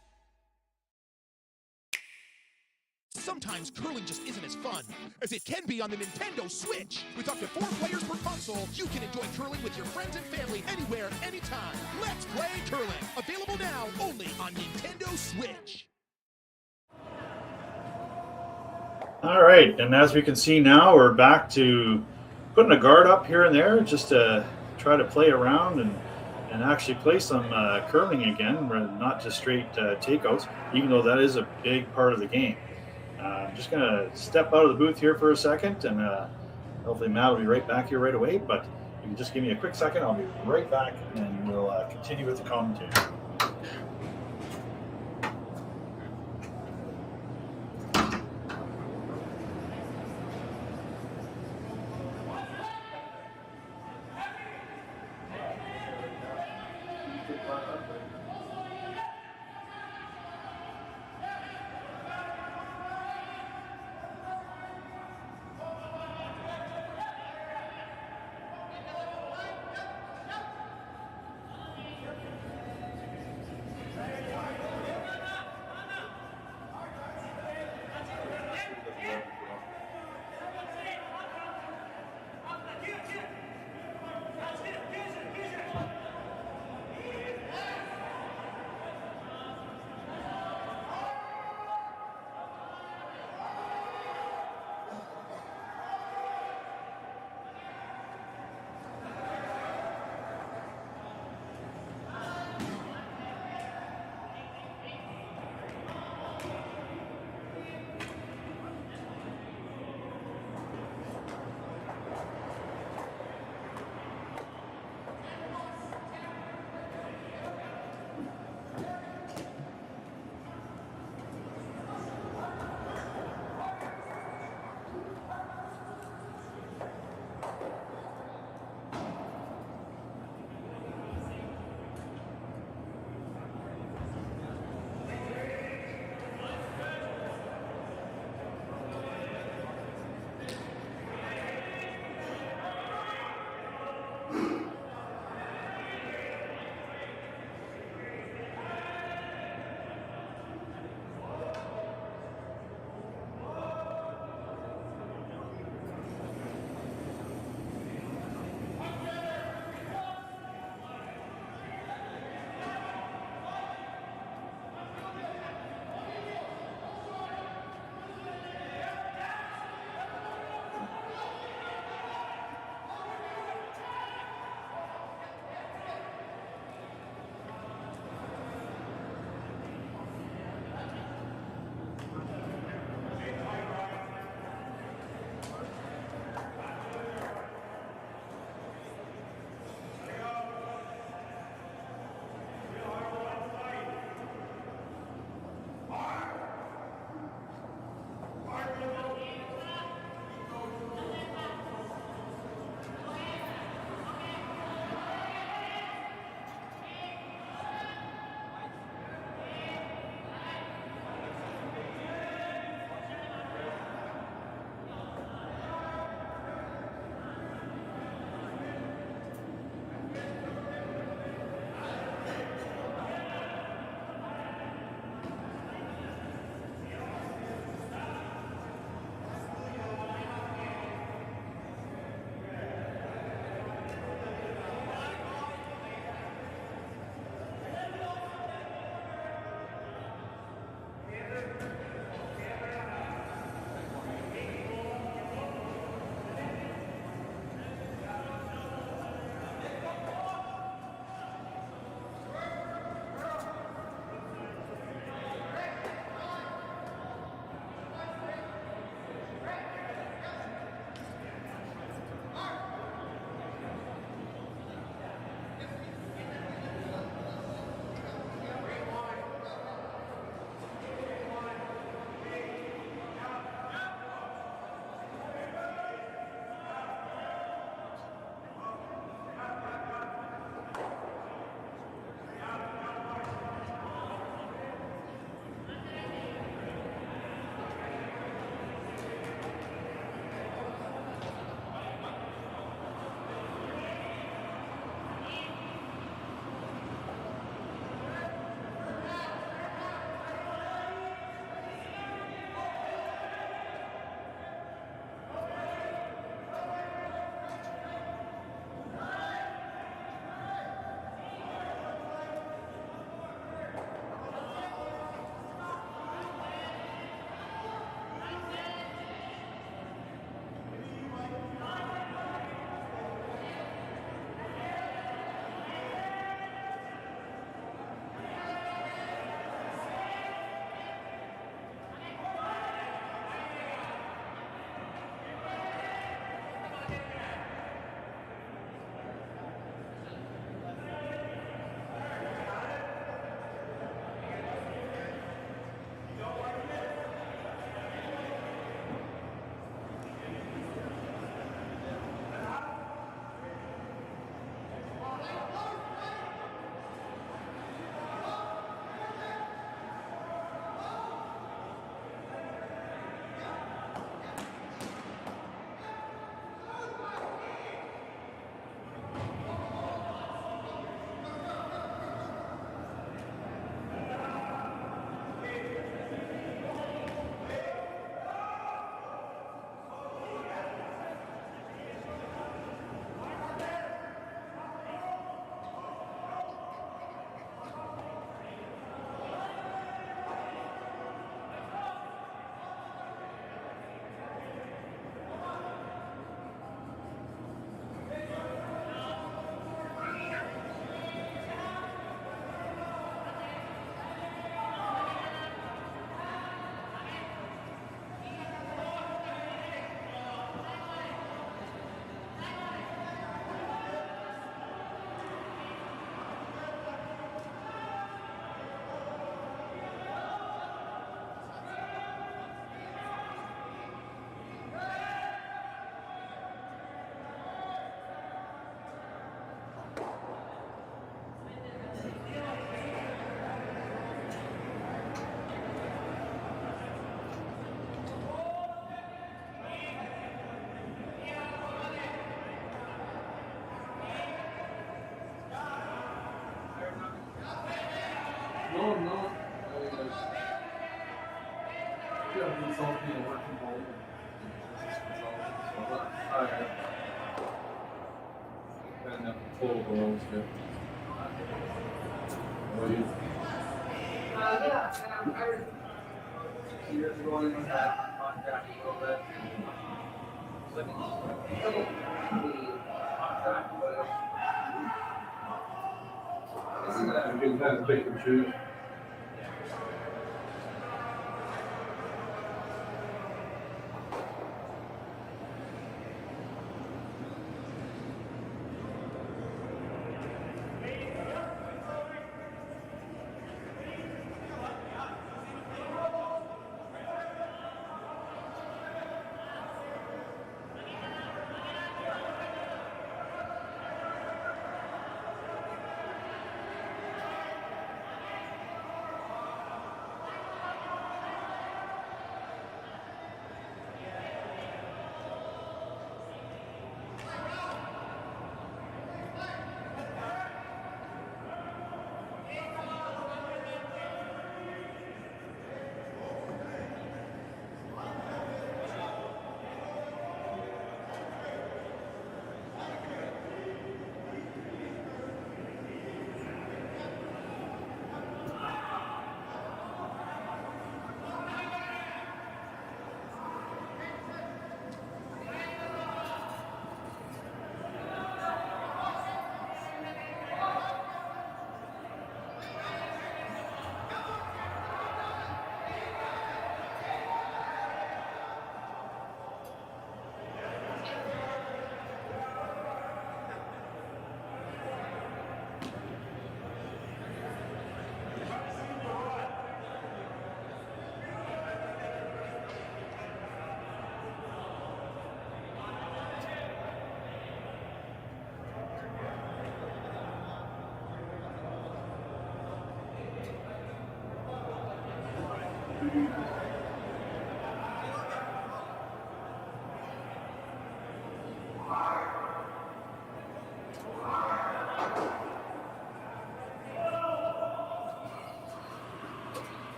[SPEAKER 3] Sometimes curling just isn't as fun as it can be on the Nintendo Switch. With up to 4 players per console, you can enjoy curling with your friends and family anywhere, anytime. Let's play curling. Available now only on Nintendo Switch.
[SPEAKER 5] All right, and as we can see now, we're back to putting a guard up here and there just to try to play around and actually play some curling again, not just straight takeouts, even though that is a big part of the game. I'm just going to step out of the booth here for a second, and hopefully Matt will be right back here right away, but you can just give me a quick second. I'll be right back, and we'll continue with the commentary.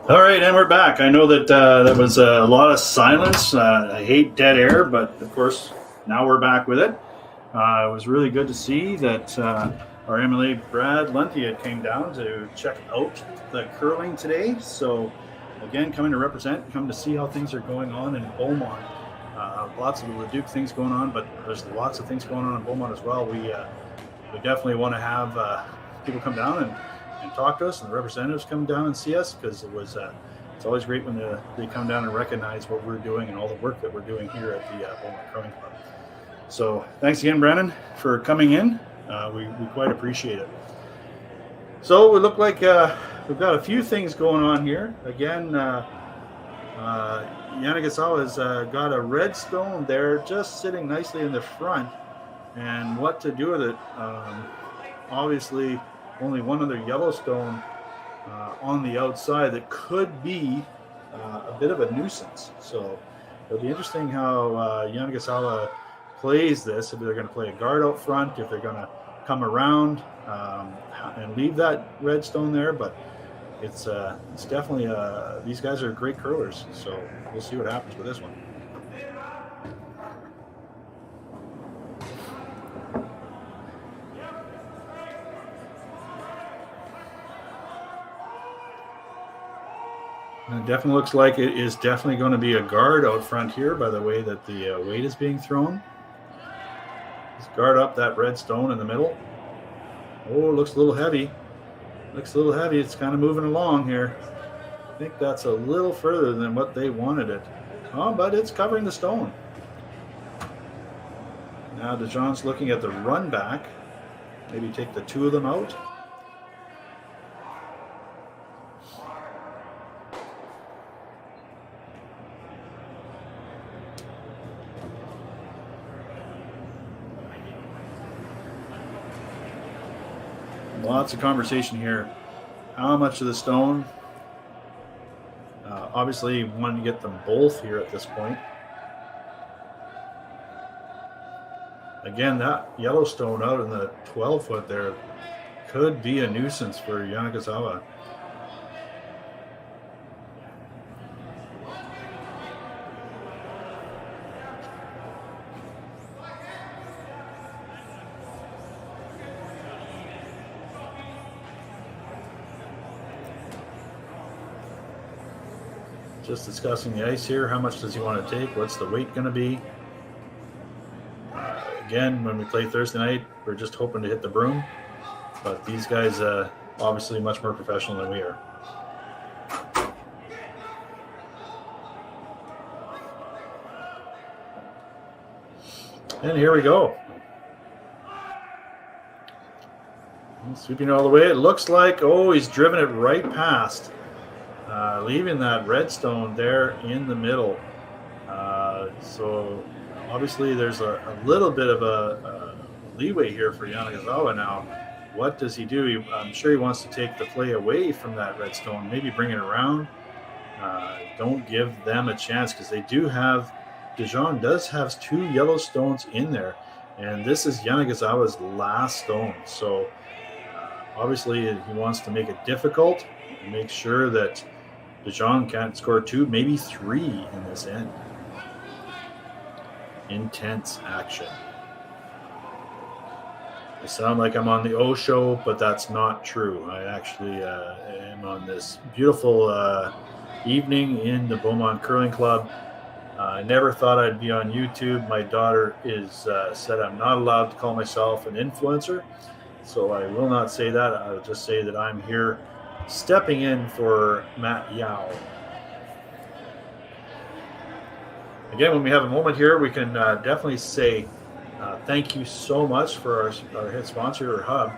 [SPEAKER 5] All right, and we're back. I know that that was a lot of silence. I hate dead air, but of course, now we're back with it. It was really good to see that our MLA Brad Luntia came down to check out the curling today. So, again, coming to represent, coming to see how things are going on in Beaumont. Lots of Leduc things going on, but there's lots of things going on in Beaumont as well. We definitely want to have people come down and talk to us, and the representatives come down and see us, because it's always great when they come down and recognize what we're doing and all the work that we're doing here at the Beaumont Curling Club. So thanks again, Brandon, for coming in. We quite appreciate it. So we look like we've got a few things going on here. Again, Yanagisawa's got a red stone there just sitting nicely in the front, and what to do with it. Obviously, only one other Yellowstone on the outside that could be a bit of a nuisance. So it'll be interesting how Yanagisawa plays this, if they're going to play a guard out front, if they're going to come around and leave that red stone there. But it's definitely, these guys are great curlers, so we'll see what happens with this one. It definitely looks like it is definitely going to be a guard out front here by the way that the weight is being thrown. Just guard up that red stone in the middle. Oh, it looks a little heavy. Looks a little heavy. It's kind of moving along here. I think that's a little further than what they wanted it. Oh, but it's covering the stone. Now DeJohn's looking at the run back. Maybe take the two of them out. Lots of conversation here. How much of the stone? Obviously, you want to get them both here at this point. again, that Yellowstone out in the 12-foot there could be a nuisance for Yanagisawa. Just discussing the ice here. How much does he want to take? What's the weight going to be? Again, when we play Thursday night, we're just hoping to hit the broom. But these guys obviously much more professional than we are. And here we go. Sweeping all the way. It looks like, oh, he's driven it right past. Leaving that redstone there in the middle. So obviously there's a little bit of a leeway here for Yanagisawa now. What does he do? I'm sure he wants to take the play away from that redstone, maybe bring it around. Don't give them a chance, because they do have, Jong does have 2 yellow stones in there, and this is Yanagisawa's last stone. So obviously he wants to make it difficult and make sure that Jong can't score 2, maybe 3 in this end. Intense action. I sound like I'm on the O show, but that's not true. I actually am on this beautiful evening in the Beaumont Curling Club. I never thought I'd be on YouTube. My daughter said I'm not allowed to call myself an influencer, so I will not say that. I'll just say that I'm here stepping in for Matt Yao. Again, when we have a moment here, we can definitely say thank you so much for our hit sponsor, Hub.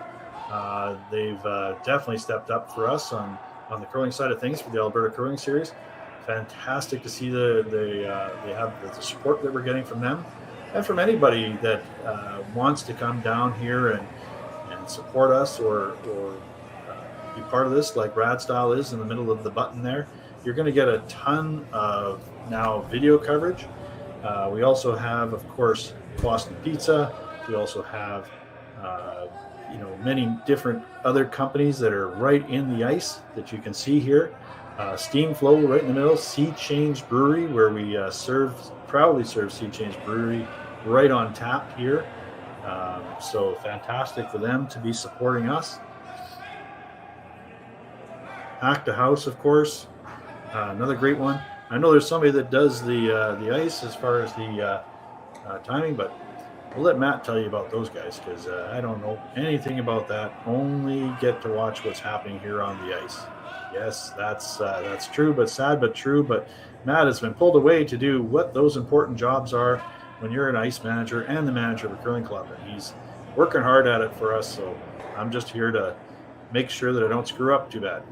[SPEAKER 5] They've definitely stepped up for us on the curling side of things for the Alberta Curling Series. Fantastic to see they have the support that we're getting from them, and from anybody that wants to come down here and support us or be part of this, like Rad Style is in the middle of the button there. You're going to get a ton of now video coverage. We also have, of course, Boston Pizza. We also have many different other companies that are right in the ice that you can see here. Steam Flow right in the middle. Sea Change Brewery, where we proudly serve Sea Change Brewery right on tap here. So fantastic for them to be supporting us. Hack the House, of course, another great one. I know there's somebody that does the ice as far as the timing, but we'll let Matt tell you about those guys, because I don't know anything about that. Only get to watch what's happening here on the ice. Yes, that's true, but sad but true. But Matt has been pulled away to do what those important jobs are when you're an ice manager and the manager of a curling club, and he's working hard at it for us. So I'm just here to make sure that I don't screw up too bad.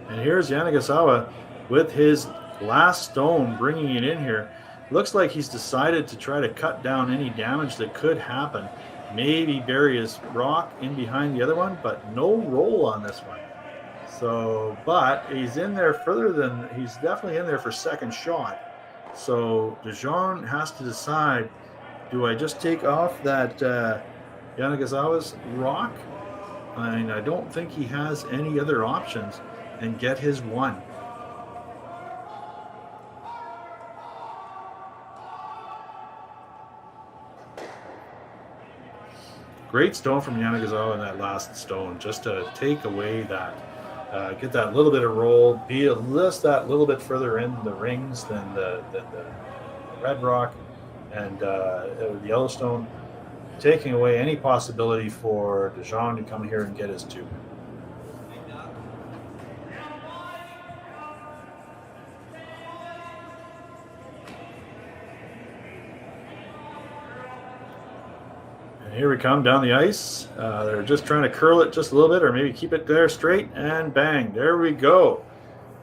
[SPEAKER 5] And here's Yanagisawa with his last stone, bringing it in here. Looks like he's decided to try to cut down any damage that could happen. Maybe bury his rock in behind the other one, but no roll on this one. So, but he's in there he's definitely in there for second shot. So Jong has to decide, do I just take off that Yanagisawa's rock? I mean, I don't think he has any other options, and get his one. Great stone from Yanagisawa in that last stone, just to take away that, get that little bit of roll, be just that little bit further in the rings than the red rock and the Yellowstone, taking away any possibility for Jong to come here and get his 2. Here we come down the ice. They're just trying to curl it just a little bit, or maybe keep it there straight, and bang, there we go.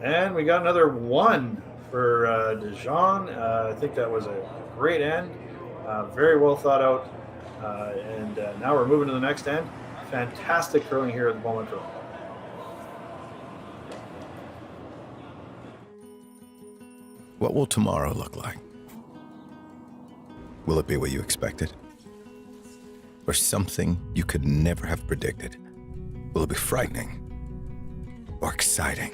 [SPEAKER 5] And we got another 1 for Jong. I think that was a great end. Very well thought out. And now we're moving to the next end. Fantastic curling here at the Beaumont Curling.
[SPEAKER 2] What will tomorrow look like? Will it be what you expected? Or something you could never have predicted? Will it be frightening? Or exciting?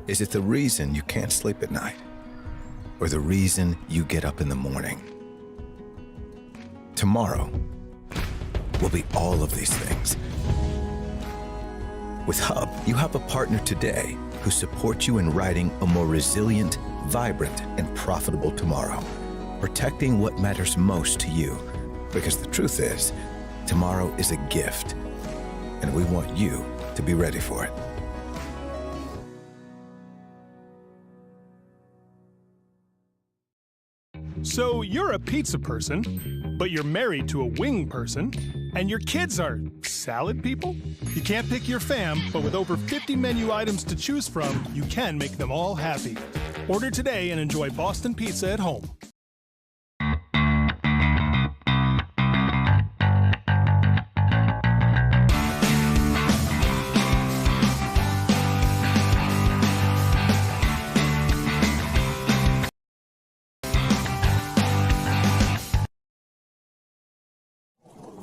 [SPEAKER 2] Is it the reason you can't sleep at night? Or the reason you get up in the morning? Tomorrow will be all of these things. With Hub, you have a partner today who supports you in writing a more resilient, vibrant, and profitable tomorrow, protecting what matters most to you. Because the truth is, tomorrow is a gift, and we want you to be ready for it.
[SPEAKER 7] So you're a pizza person, but you're married to a wing person, and your kids are salad people? You can't pick your fam, but with over 50 menu items to choose from, you can make them all happy. Order today and enjoy Boston Pizza at home.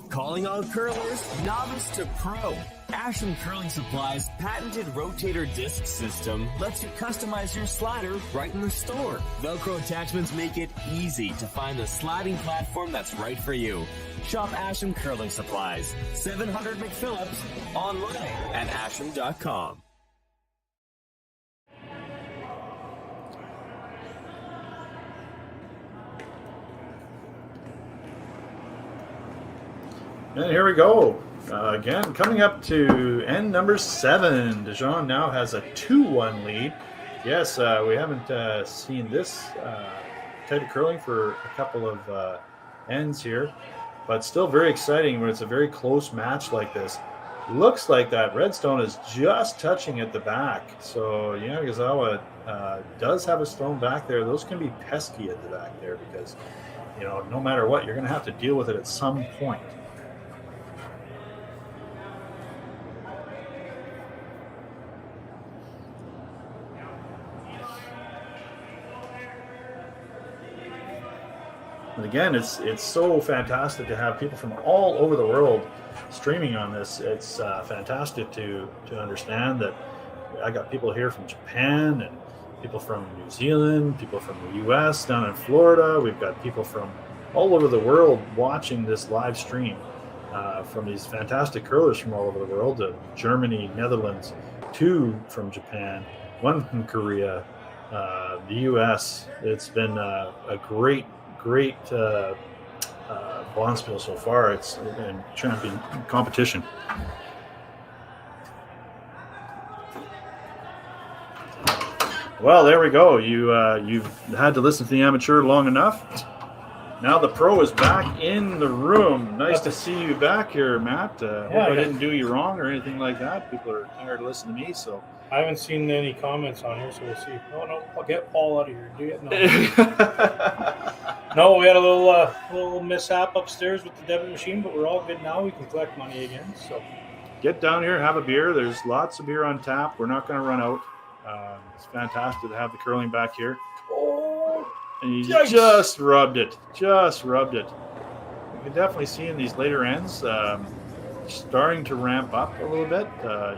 [SPEAKER 6] Calling all curlers, novice to pro. Ashland Curling Supply's patented rotator disc system lets you customize your slider right in the store. Velcro attachments make it easy to find the sliding platform that's right for you. Shop Ashland Curling Supplies, 700 McPhillips, online at ashland.com.
[SPEAKER 5] And here we go. Again, coming up to end number 7. Jong now has a 2-1 lead. Yes, we haven't seen this type of curling for a couple of ends here, but still very exciting when it's a very close match like this. Looks like that redstone is just touching at the back. So Yanagisawa does have a stone back there. Those can be pesky at the back there because, no matter what, you're going to have to deal with it at some point. And again, it's so fantastic to have people from all over the world streaming on this. It's fantastic to understand that I got people here from Japan and people from New Zealand, people from the US, down in Florida. We've got people from all over the world watching this live stream, from these fantastic curlers from all over the world, Germany, Netherlands, 2 from Japan, 1 from Korea, the US. It's been a great bonspiel so far. It's been champion competition. Well, there we go. You've had to listen to the amateur long enough. Now the pro is back in the room. Nice to see you back here, Matt. Hope I didn't do you wrong or anything like that. People are tired of listening to me, so.
[SPEAKER 4] I haven't seen any comments on here, so we'll see. Oh, no, I'll get Paul out of here. Do it? No. No, we had a little mishap upstairs with the debit machine, but we're all good now. We can collect money again. So
[SPEAKER 5] get down here, have a beer. There's lots of beer on tap. We're not going to run out. It's fantastic to have the curling back here.
[SPEAKER 4] Oh,
[SPEAKER 5] and you just rubbed it. Just rubbed it. You can definitely see in these later ends starting to ramp up a little bit.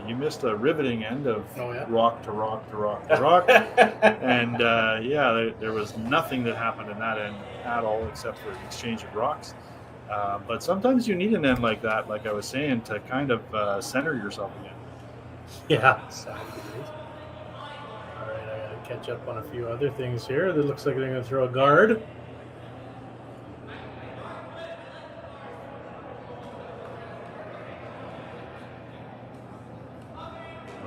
[SPEAKER 5] You missed a riveting end of rock to rock to rock to rock. And there was nothing that happened in that end at all except for the exchange of rocks. But sometimes you need an end like that, like I was saying, to kind of center yourself again.
[SPEAKER 4] Yeah, exactly. All right, I got to catch up on a few other things here. It looks like they're going to throw a guard.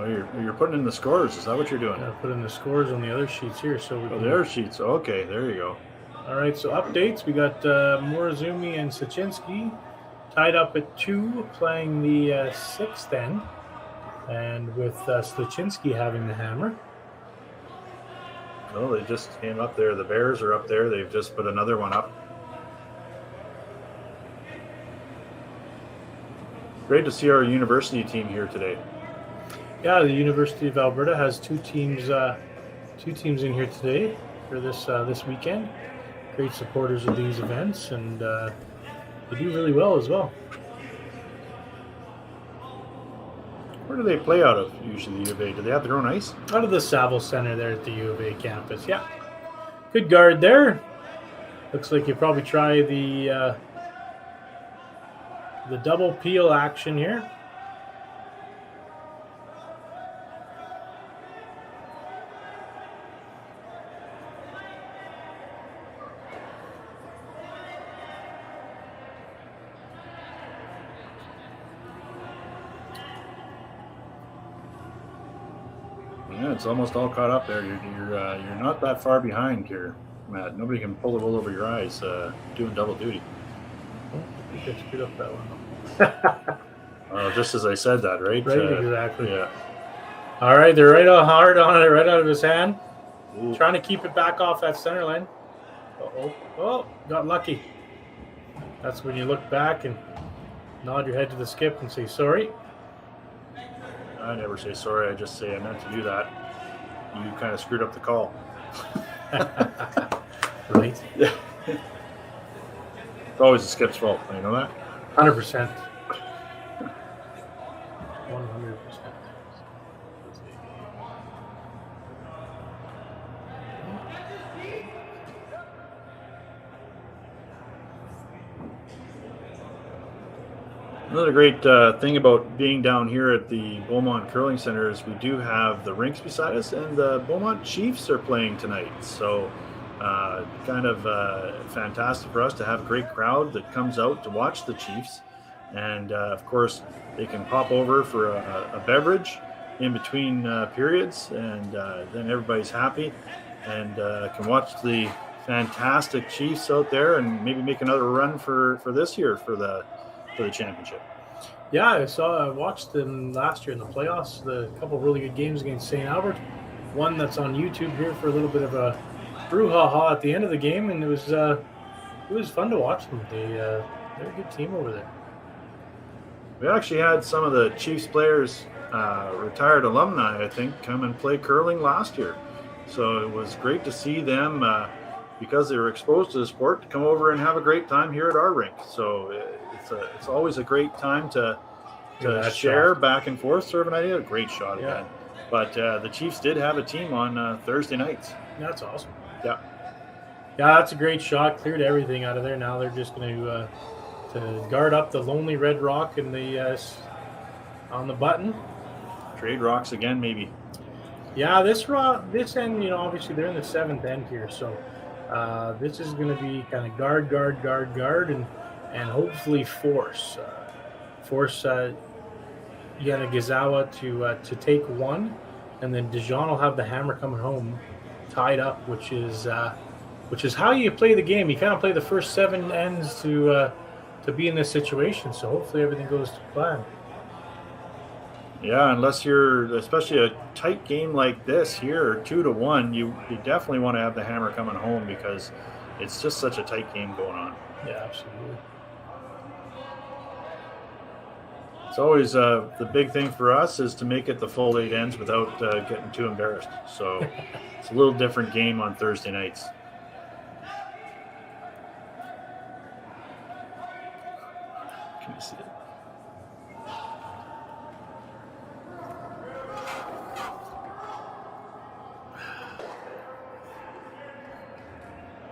[SPEAKER 5] Oh, you're putting in the scores. Is that what you're doing?
[SPEAKER 4] Yeah, put in the scores on the other sheets here. So we
[SPEAKER 5] the other sheets. Okay, there you go.
[SPEAKER 4] All right, so updates. We got Morozumi and Sachinsky tied up at 2, playing the 6th end, and with Sachinsky having the hammer.
[SPEAKER 5] Oh, they just came up there. The Bears are up there. They've just put another one up. Great to see our university team here today.
[SPEAKER 4] Yeah, the University of Alberta has two teams in here today for this weekend. great supporters of these events, and they do really well as well.
[SPEAKER 5] Where do they play out of usually, the U of A? Do they have their own ice?
[SPEAKER 4] Out of the Saville Center there at the U of A campus, yeah. Good guard there. Looks like you probably try the double peel action here.
[SPEAKER 5] Yeah, it's almost all caught up there. You're not that far behind here, Matt. Nobody can pull the wool over your eyes doing double duty.
[SPEAKER 4] I think I screwed up that one.
[SPEAKER 5] Just as I said that, right?
[SPEAKER 4] Right, exactly.
[SPEAKER 5] Yeah.
[SPEAKER 4] All right, they're right on hard on it, right out of his hand.
[SPEAKER 5] Ooh.
[SPEAKER 4] Trying to keep it back off that center line. Oh, got lucky. That's when you look back and nod your head to the skip and say sorry.
[SPEAKER 5] I never say sorry. I just say I meant to do that. You kind of screwed up the call.
[SPEAKER 4] Right.
[SPEAKER 5] Yeah. It's always the skip's fault. You know that?
[SPEAKER 4] 100%. 100%.
[SPEAKER 5] Another great thing about being down here at the Beaumont Curling Center is we do have the rinks beside us, and the Beaumont Chiefs are playing tonight. So kind of fantastic for us to have a great crowd that comes out to watch the Chiefs. And of course, they can pop over for a beverage in between periods, and then everybody's happy and can watch the fantastic Chiefs out there and maybe make another run for this year for the championship.
[SPEAKER 4] Yeah, I watched them last year in the playoffs. A couple of really good games against St. Albert. One that's on YouTube here for a little bit of a brouhaha at the end of the game, and it was fun to watch them. They're a good team over there.
[SPEAKER 5] We actually had some of the Chiefs players, retired alumni, I think, come and play curling last year. So it was great to see them, because they were exposed to the sport, to come over and have a great time here at our rink. So it's always a great time to share shot back and forth, sort of an idea. A great shot again. But the Chiefs did have a team on Thursday nights.
[SPEAKER 4] That's awesome.
[SPEAKER 5] Yeah,
[SPEAKER 4] that's a great shot. Cleared everything out of there. Now they're just going to guard up the lonely red rock and the on the button.
[SPEAKER 5] Trade rocks again, maybe.
[SPEAKER 4] Yeah, this end, obviously they're in the seventh end here, so this is going to be kind of guard, and hopefully force Yanagisawa to take one, and then Dijon will have the hammer coming home, tied up, which is how you play the game. You kind of play the first 7 ends to be in this situation. So hopefully everything goes to plan.
[SPEAKER 5] Yeah, unless you're, especially a tight game like this here, 2-1, you definitely want to have the hammer coming home because it's just such a tight game going on.
[SPEAKER 4] Yeah, absolutely.
[SPEAKER 5] It's always the big thing for us is to make it the full 8 ends without getting too embarrassed. So it's a little different game on Thursday nights. Can you see it?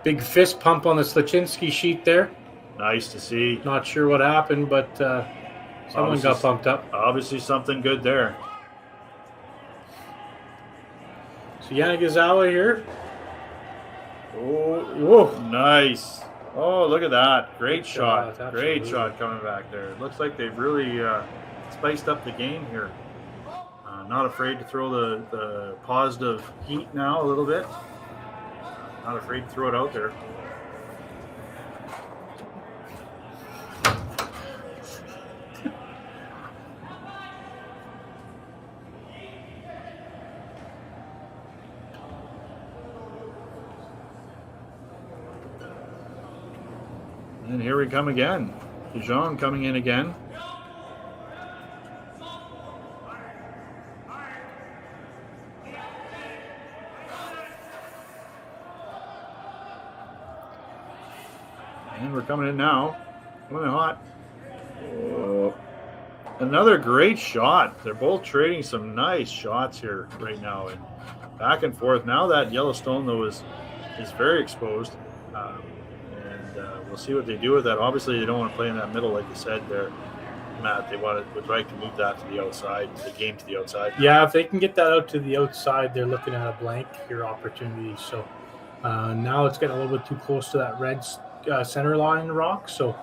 [SPEAKER 4] Big fist pump on the Slaczynski sheet there.
[SPEAKER 5] Nice to see.
[SPEAKER 4] Not sure what happened, but someone got pumped up.
[SPEAKER 5] Obviously something good there.
[SPEAKER 4] So Yanagisawa here.
[SPEAKER 5] Oh, whoa, nice. Oh, look at that. Great shot. Great shot coming back there. It looks like they've really spiced up the game here. Not afraid to throw the positive heat now a little bit. Not afraid to throw it out there. And here we come again. Jong coming in again. coming in now. Coming in hot. Oh. Another great shot. They're both trading some nice shots here right now, and back and forth. Now that Yellowstone though is very exposed, and we'll see what they do with that. Obviously, they don't want to play in that middle, like you said there, Matt. They would like to move that to the outside, the game to the outside.
[SPEAKER 4] Yeah, if they can get that out to the outside, they're looking at a blank here opportunity. So now it's getting a little bit too close to that red center line rock. So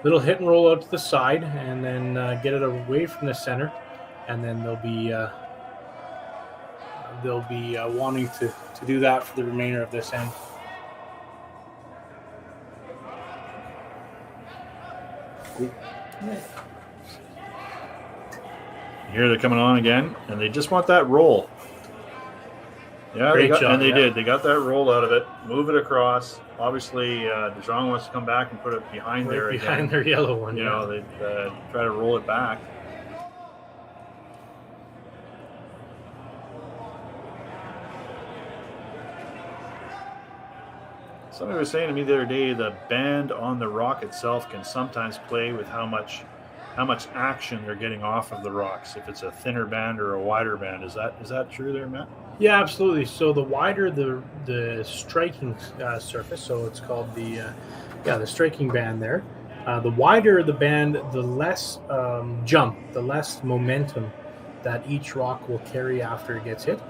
[SPEAKER 4] little hit and roll out to the side, and then get it away from the center, and then they'll be wanting to do that for the remainder of this end.
[SPEAKER 5] Here they're coming on again, and they just want that roll. Yeah,
[SPEAKER 4] Great shot,
[SPEAKER 5] and they
[SPEAKER 4] yeah.
[SPEAKER 5] did. They got that roll out of it, move it across. Obviously, Jong wants to come back and put it behind
[SPEAKER 4] Right
[SPEAKER 5] there
[SPEAKER 4] behind
[SPEAKER 5] again.
[SPEAKER 4] their yellow one.
[SPEAKER 5] You know, they try to roll it back. Somebody was saying to me the other day, the band on the rock itself can sometimes play with how much action they're getting off of the rocks. If it's a thinner band or a wider band, is that true there, Matt?
[SPEAKER 4] Yeah, absolutely. So the wider the striking surface, so it's called the striking band there. The wider the band, the less jump, the less momentum that each rock will carry after it gets hit.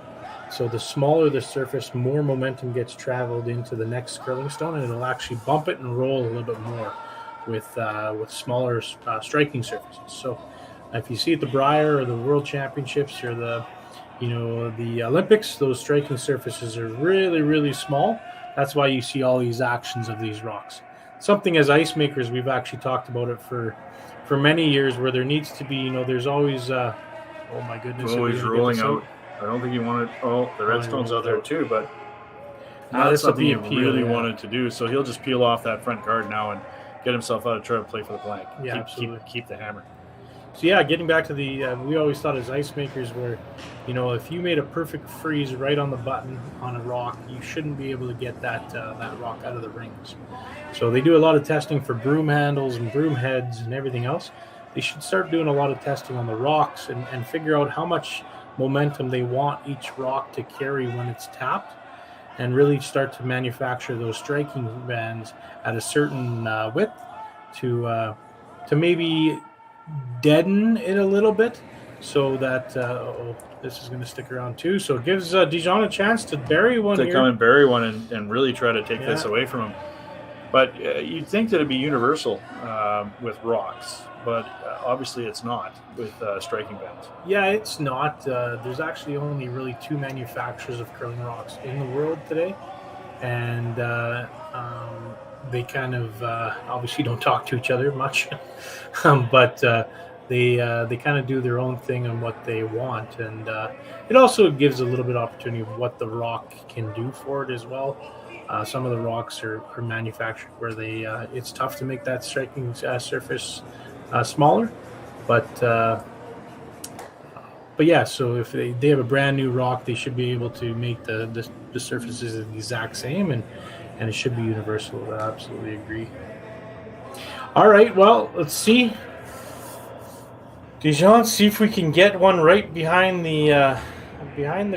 [SPEAKER 4] So the smaller the surface, more momentum gets traveled into the next curling stone, and it'll actually bump it and roll a little bit more with smaller striking surfaces. So if you see at the Brier or the World Championships or the Olympics, those striking surfaces are really, really small. That's why you see all these actions of these rocks. Something as ice makers, we've actually talked about it for many years, where there needs to be, there's always, oh my goodness.
[SPEAKER 5] Always rolling out. I don't think you wanted, the redstone's out there too, but that's something you really wanted to do. So he'll just peel off that front guard now and get himself out of try to play for the blank.
[SPEAKER 4] Yeah,
[SPEAKER 5] keep the hammer.
[SPEAKER 4] So yeah, getting back to the, we always thought as ice makers where, if you made a perfect freeze right on the button on a rock, you shouldn't be able to get that rock out of the rings. So they do a lot of testing for broom handles and broom heads and everything else. They should start doing a lot of testing on the rocks and figure out how much momentum they want each rock to carry when it's tapped, and really start to manufacture those striking bands at a certain width to maybe deaden it a little bit, so that this is going to stick around too. So it gives Dijon a chance to bury one
[SPEAKER 5] to come and bury one and really try to take this away from him. But you'd think that it'd be universal with rocks, but obviously it's not with striking bands.
[SPEAKER 4] Yeah, it's not. There's actually only really 2 manufacturers of curling rocks in the world today, and they kind of obviously don't talk to each other much, but they kind of do their own thing on what they want, and it also gives a little bit of opportunity of what the rock can do for it as well. Some of the rocks are manufactured where they it's tough to make that striking surface smaller, but yeah. So if they have a brand new rock, they should be able to make the surfaces the exact same, and it should be universal. I absolutely agree. All right, well, let's see. Dijon, see if we can get one right behind the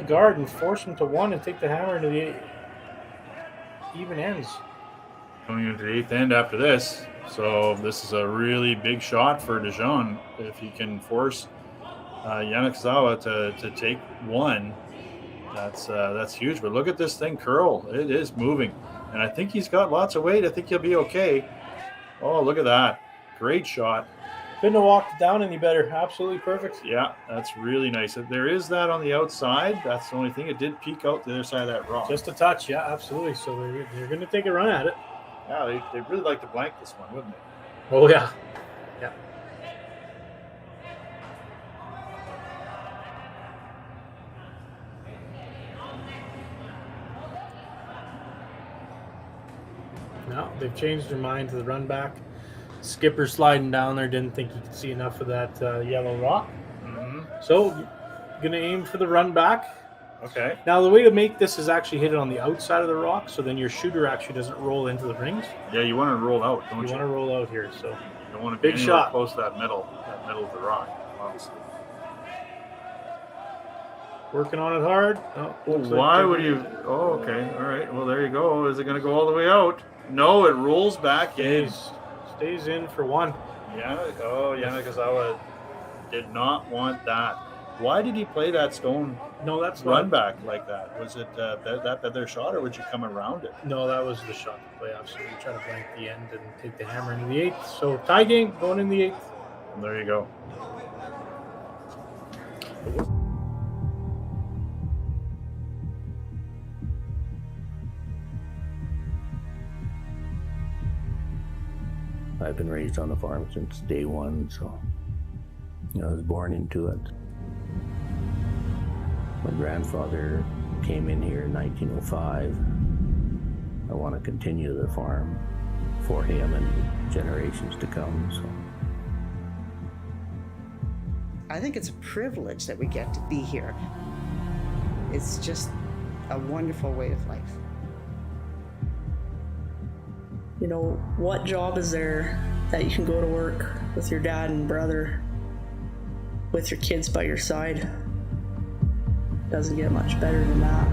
[SPEAKER 4] guard and force him to one and take the hammer into the even ends.
[SPEAKER 5] Going into the 8th end after this. So this is a really big shot for Dijon. If he can force Yanagisawa to take one, that's huge. But look at this thing curl. It is moving. And I think he's got lots of weight. I think he'll be okay. Oh, look at that. Great shot.
[SPEAKER 4] Couldn't have walked down any better. Absolutely perfect.
[SPEAKER 5] Yeah, that's really nice. There is that on the outside. That's the only thing. It did peek out the other side of that rock.
[SPEAKER 4] Just a touch, yeah, absolutely. So they're going to take a run at it.
[SPEAKER 5] Yeah, they really like to blank this one, wouldn't they?
[SPEAKER 4] Oh, yeah. Yeah. No, they've changed their mind to the run back. Skipper sliding down there, didn't think he could see enough of that yellow rock.
[SPEAKER 5] Mm-hmm.
[SPEAKER 4] So, going to aim for the run back.
[SPEAKER 5] Okay.
[SPEAKER 4] Now, the way to make this is actually hit it on the outside of the rock, so then your shooter actually doesn't roll into the rings.
[SPEAKER 5] Yeah, you want to roll out, don't you?
[SPEAKER 4] You want to roll out here, so
[SPEAKER 5] You don't want to be
[SPEAKER 4] big
[SPEAKER 5] anywhere
[SPEAKER 4] shot.
[SPEAKER 5] close to that middle of the rock, obviously.
[SPEAKER 4] Working on it hard. Oh,
[SPEAKER 5] Why would you? Oh, okay. All right. Well, there you go. Is it going to go all the way out? No, it rolls back in.
[SPEAKER 4] Stays in for one.
[SPEAKER 5] Yeah. Oh, Yanagisawa did not want that. Why did he play that stone?
[SPEAKER 4] No, that's
[SPEAKER 5] run
[SPEAKER 4] not.
[SPEAKER 5] back like that. Was it that their shot, or would you come around it?
[SPEAKER 4] No, that was the shot to play. Absolutely, try to blank the end and take the hammer into the eighth. So tie game going in the eighth.
[SPEAKER 5] And there you go.
[SPEAKER 8] I've been raised on the farm since day one, so I was born into it. My grandfather came in here in 1905. I want to continue the farm for him and generations to come. So
[SPEAKER 9] I think it's a privilege that we get to be here. It's just a wonderful way of life.
[SPEAKER 10] What job is there that you can go to work with your dad and brother, with your kids by your side? Doesn't get much better than that.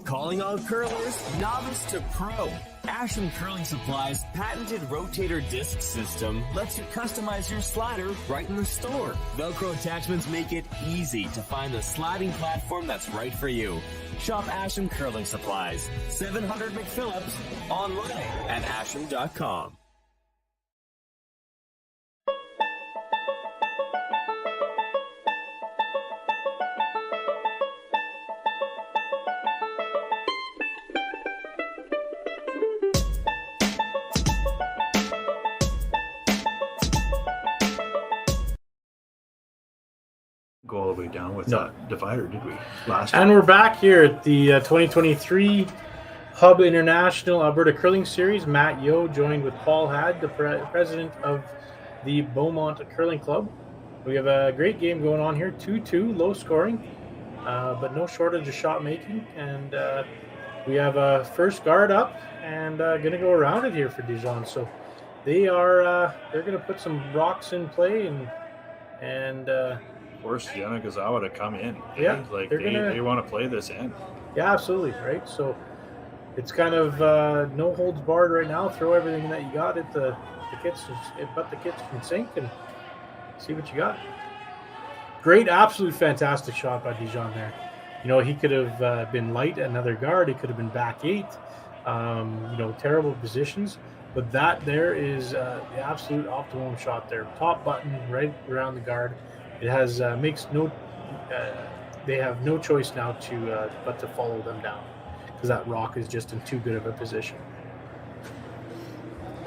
[SPEAKER 6] Calling all curlers, novice to pro. Asham Curling Supply's patented rotator disc system lets you customize your slider right in the store. Velcro attachments make it easy to find the sliding platform that's right for you. Shop Asham Curling Supplies, 700 McPhillips, online at asham.com.
[SPEAKER 5] Go all the way down with that divider, did we?
[SPEAKER 4] And we're back here at the 2023 Hub International Alberta Curling Series. Matt Yo joined with Paul Hadd, the president of the Beaumont Curling Club. We have a great game going on here, 2-2, low scoring, but no shortage of shot making. And we have a first guard up and going to go around it here for Dijon. So they're going to put some rocks in play and
[SPEAKER 5] force Yanagisawa to come in.
[SPEAKER 4] Yeah,
[SPEAKER 5] like they want to play this in.
[SPEAKER 4] Yeah, absolutely, right? So it's kind of no holds barred right now. Throw everything that you got at the kits, but the kits can sink and see what you got. Great, absolute fantastic shot by Dijon there. He could have been light another guard. He could have been back eight. Terrible positions. But that there is the absolute optimum shot there. Top button right around the guard. It has makes no. They have no choice now but to follow them down because that rock is just in too good of a position.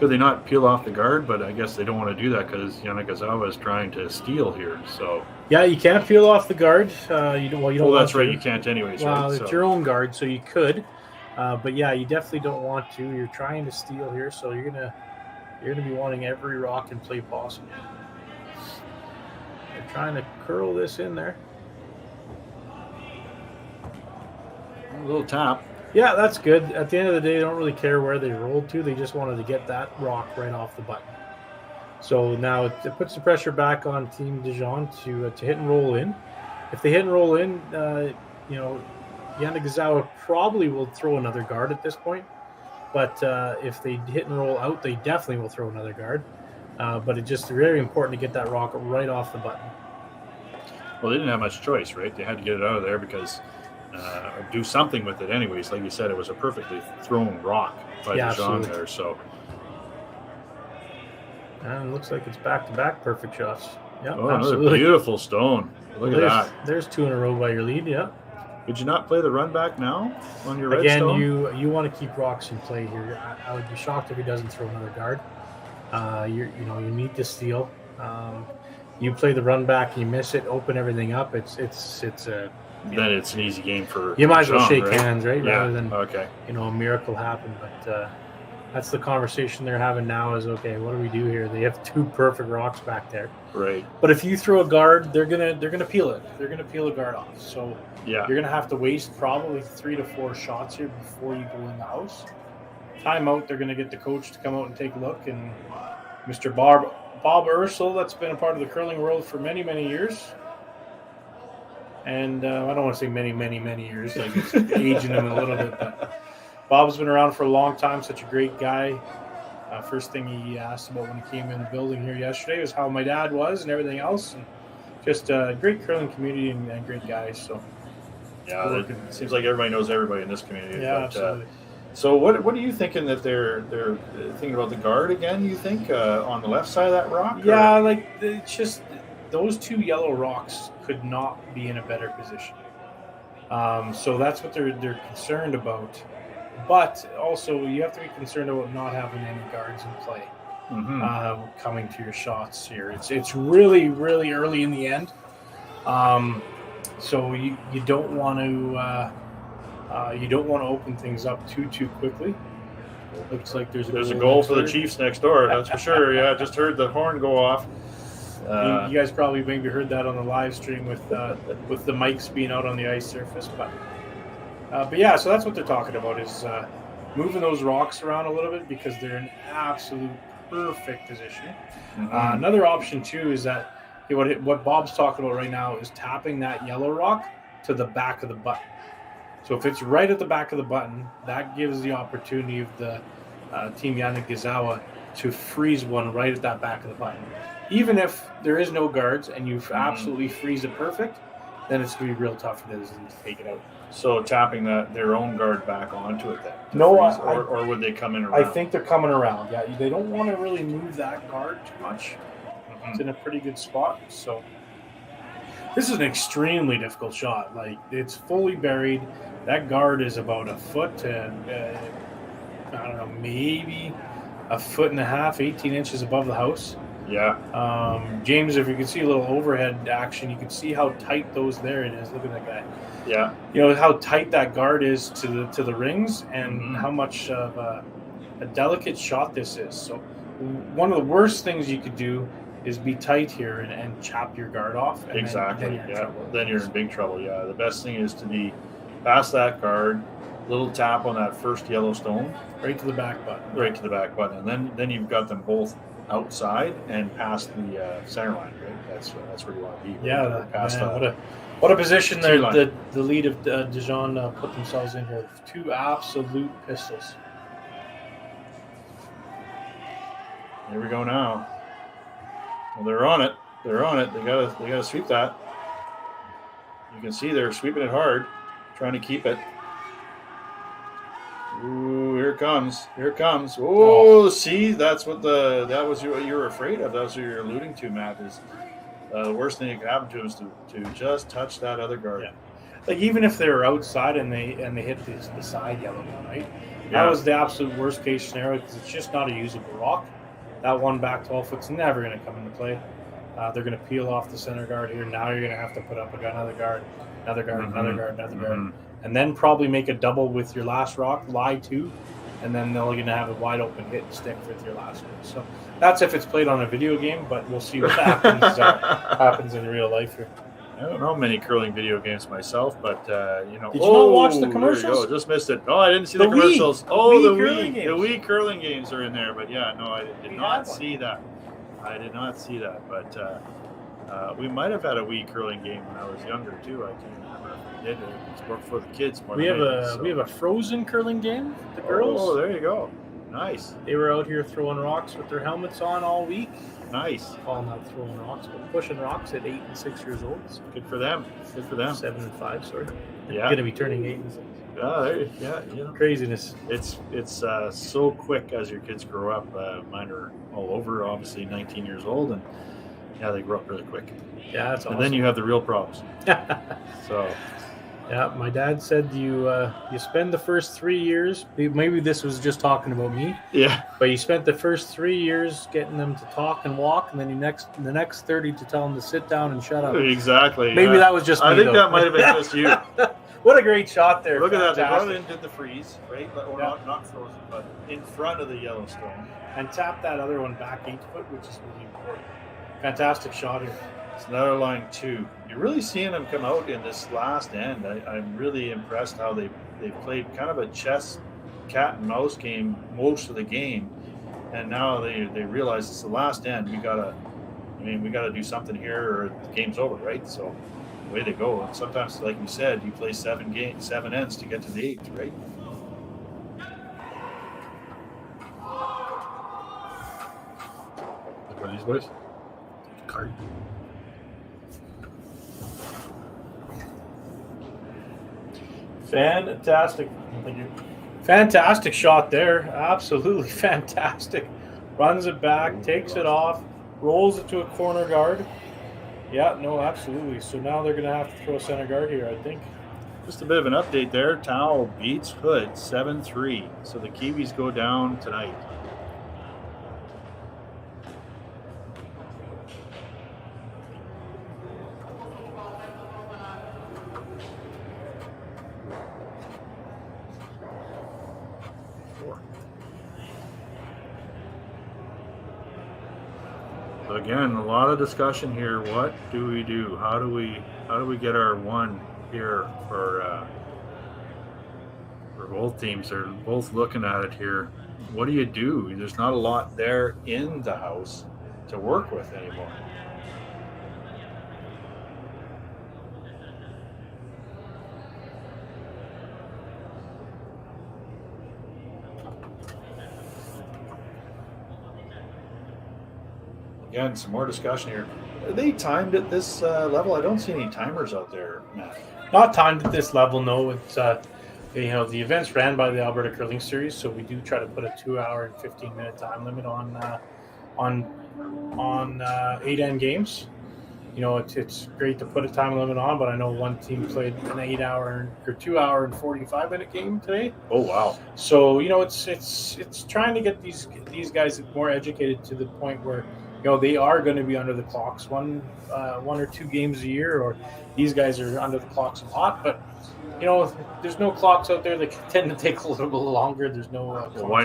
[SPEAKER 5] Could they not peel off the guard? But I guess they don't want to do that because Yanagisawa is trying to steal here. So
[SPEAKER 4] yeah, you can't peel off the guard. You don't.
[SPEAKER 5] Well, that's right. You can't anyways.
[SPEAKER 4] Well,
[SPEAKER 5] right?
[SPEAKER 4] It's your own guard, so you could. But yeah, you definitely don't want to. You're trying to steal here, so you're gonna be wanting every rock and play possible. They're trying to curl this in there.
[SPEAKER 5] A little tap.
[SPEAKER 4] Yeah, that's good. At the end of the day, they don't really care where they rolled to. They just wanted to get that rock right off the button. So now it puts the pressure back on Team Dijon to hit and roll in. If they hit and roll in, Yanagisawa probably will throw another guard at this point. But if they hit and roll out, they definitely will throw another guard. But it's just very important to get that rock right off the button.
[SPEAKER 5] Well, they didn't have much choice, right? They had to get it out of there because do something with it anyways. Like you said, it was a perfectly thrown rock by Dijon there. So,
[SPEAKER 4] and it looks like it's back-to-back perfect shots. Yeah,
[SPEAKER 5] oh,
[SPEAKER 4] absolutely.
[SPEAKER 5] Another beautiful stone. Look at that.
[SPEAKER 4] There's two in a row by your lead, yeah.
[SPEAKER 5] Would you not play the run back now on your
[SPEAKER 4] Again,
[SPEAKER 5] redstone?
[SPEAKER 4] you want to keep rocks in play here. I would be shocked if he doesn't throw another guard. You need to steal. You play the run back, you miss it, open everything up. It's a
[SPEAKER 5] then it's an easy game for
[SPEAKER 4] you might as well
[SPEAKER 5] Jong,
[SPEAKER 4] shake
[SPEAKER 5] right?
[SPEAKER 4] hands, right?
[SPEAKER 5] Yeah.
[SPEAKER 4] Rather than
[SPEAKER 5] Okay.
[SPEAKER 4] a miracle happen. But that's the conversation they're having now. Is okay. What do we do here? They have 2 perfect rocks back there.
[SPEAKER 5] Right.
[SPEAKER 4] But if you throw a guard, they're gonna peel it. They're gonna peel a guard off. So
[SPEAKER 5] Yeah.
[SPEAKER 4] you're gonna have to waste probably 3 to 4 shots here before you go in the house. Timeout. They're gonna get the coach to come out and take a look. And Mr. Bob Ursel, that's been a part of the curling world for many, many years. And I don't want to say many, many, many years, like it's aging him a little bit. But Bob's been around for a long time, such a great guy. First thing he asked about when he came in the building here yesterday was how my dad was and everything else. And just a great curling community and great guys. So
[SPEAKER 5] Yeah, it seems like everybody knows everybody in this community.
[SPEAKER 4] yeah,
[SPEAKER 5] but,
[SPEAKER 4] absolutely.
[SPEAKER 5] So what are you thinking that they're thinking about the guard again? You think on the left side of that rock?
[SPEAKER 4] Yeah,
[SPEAKER 5] or?
[SPEAKER 4] like it's just those 2 yellow rocks could not be in a better position. So that's what they're concerned about. But also you have to be concerned about not having any guards in play coming to your shots here. It's really, really early in the end. So you don't want to open things up too quickly. Looks like there's
[SPEAKER 5] a goal for the Chiefs next door. That's for sure. Yeah, just heard the horn go off.
[SPEAKER 4] You guys probably maybe heard that on the live stream with the mics being out on the ice surface, but yeah. So that's what they're talking about is moving those rocks around a little bit because they're in absolute perfect position. Another option too is that what Bob's talking about right now is tapping that yellow rock to the back of the button. So if it's right at the back of the button, that gives the opportunity of the Team Yanagisawa to freeze one right at that back of the button. Even if there is no guards and you absolutely freeze it perfect, then it's going to be real tough for them to take it out.
[SPEAKER 5] So tapping their own guard back onto it then?
[SPEAKER 4] No,
[SPEAKER 5] or would they come in around?
[SPEAKER 4] I think they're coming around. Yeah, they don't want to really move that guard too much. It's in a pretty good spot. So this is an extremely difficult shot. Like it's fully buried. That guard is about a foot to, I don't know, maybe a foot and a half, 18 inches above the house.
[SPEAKER 5] Yeah.
[SPEAKER 4] James, if you can see a little overhead action, you can see how tight there it is. Look at that guy.
[SPEAKER 5] Yeah.
[SPEAKER 4] You know how tight that guard is to the rings and how much of a delicate shot this is. So one of the worst things you could do is be tight here and chop your guard off. And
[SPEAKER 5] exactly. Then you're in big trouble. Yeah. The best thing is to be past that guard, little tap on that first yellow stone,
[SPEAKER 4] right to the back button.
[SPEAKER 5] Right to the back button, and then you've got them both outside and past the center line. Right. That's where you want to be. Right?
[SPEAKER 4] Yeah.
[SPEAKER 5] Past
[SPEAKER 4] what a position the lead of Dijon put themselves in here. 2 absolute pistols.
[SPEAKER 5] Here we go now. Well, they're on it. They gotta sweep that. You can see they're sweeping it hard, trying to keep it. Ooh, here it comes. Oh, see, that was what you were afraid of. That was what you were alluding to, Matt. Is the worst thing that could happen to him is to just touch that other guard.
[SPEAKER 4] Yeah. Like even if they were outside and they hit the side yellow one, right? Yeah. That was the absolute worst case scenario because it's just not a usable rock. That one back 12 foot's never going to come into play. They're going to peel off the center guard here. Now you're going to have to put up another guard, and then probably make a double with your last rock, lie 2, and then they're going to have a wide open hit and stick with your last one. So that's if it's played on a video game, but we'll see what happens in real life here.
[SPEAKER 5] I don't know many curling video games myself, but
[SPEAKER 4] Did you not watch the commercials?
[SPEAKER 5] There you go. Just missed it. Oh, I didn't see the commercials. The Wii curling games are in there, but yeah, no, I did not see that. I did not see that, but we might have had a Wii curling game when I was younger too. I can't remember if we did. It's more for the kids.
[SPEAKER 4] We have a Frozen curling game. The girls.
[SPEAKER 5] Oh, there you go. Nice.
[SPEAKER 4] They were out here throwing rocks with their helmets on all week.
[SPEAKER 5] Nice.
[SPEAKER 4] Well, not throwing rocks, but pushing rocks at 8 and 6 years old. So
[SPEAKER 5] good for them.
[SPEAKER 4] 7 and 5, sorry.
[SPEAKER 5] Yeah.
[SPEAKER 4] Going to be turning 8 and 6.
[SPEAKER 5] Craziness. It's so quick as your kids grow up. Mine are all over, obviously 19 years old, and they grow up really quick.
[SPEAKER 4] Yeah, that's awesome.
[SPEAKER 5] And then you have the real problems. So
[SPEAKER 4] Yeah, my dad said you spend the first 3 years. Maybe this was just talking about me.
[SPEAKER 5] Yeah.
[SPEAKER 4] But you spent the first 3 years getting them to talk and walk, and then the next 30 to tell them to sit down and shut up.
[SPEAKER 5] Exactly.
[SPEAKER 4] Maybe that was just me,
[SPEAKER 5] I think
[SPEAKER 4] though.
[SPEAKER 5] that might have been just you.
[SPEAKER 4] What a great shot there.
[SPEAKER 5] Look at that. They
[SPEAKER 4] Fantastic.
[SPEAKER 5] brought it in, did the freeze, right? Or not frozen, but in front of the Yellowstone.
[SPEAKER 4] And tap that other one back 8 foot, which is really important. Fantastic shot here.
[SPEAKER 5] It's another line 2. You're really seeing them come out in this last end. I'm really impressed how they played kind of a chess cat and mouse game most of the game, and now they realize it's the last end. We gotta do something here, or the game's over, right? So, way to go. And sometimes, like you said, you play 7 ends to get to the 8th, right?
[SPEAKER 4] Look at these boys. Card. Fantastic. Thank you. Fantastic shot there. Absolutely fantastic. Runs it back, takes it off, rolls it to a corner guard. Yeah, no, absolutely. So now they're going to have to throw center guard here, I think.
[SPEAKER 5] Just a bit of an update there. Tao beats Hood 7-3. So the Kiwis go down tonight. So again, a lot of discussion here. What do we do? How do we get our one here for both teams? They're both looking at it here. What do you do? There's not a lot there in the house to work with anymore. Again, some more discussion here. Are they timed at this level? I don't see any timers out there, Matt.
[SPEAKER 4] Not timed at this level, no. It's the event's ran by the Alberta Curling Series, so we do try to put a 2-hour and 15-minute time limit on 8-end games. You know, it's great to put a time limit on, but I know one team played an 8-hour or 2-hour and 45-minute game today.
[SPEAKER 5] Oh wow!
[SPEAKER 4] So you know, it's trying to get these guys more educated to the point where, you know, they are going to be under the clocks one or 2 games a year, or these guys are under the clocks a lot. But you know, there's no clocks out there that tend to take a little bit longer. There's no.
[SPEAKER 5] Why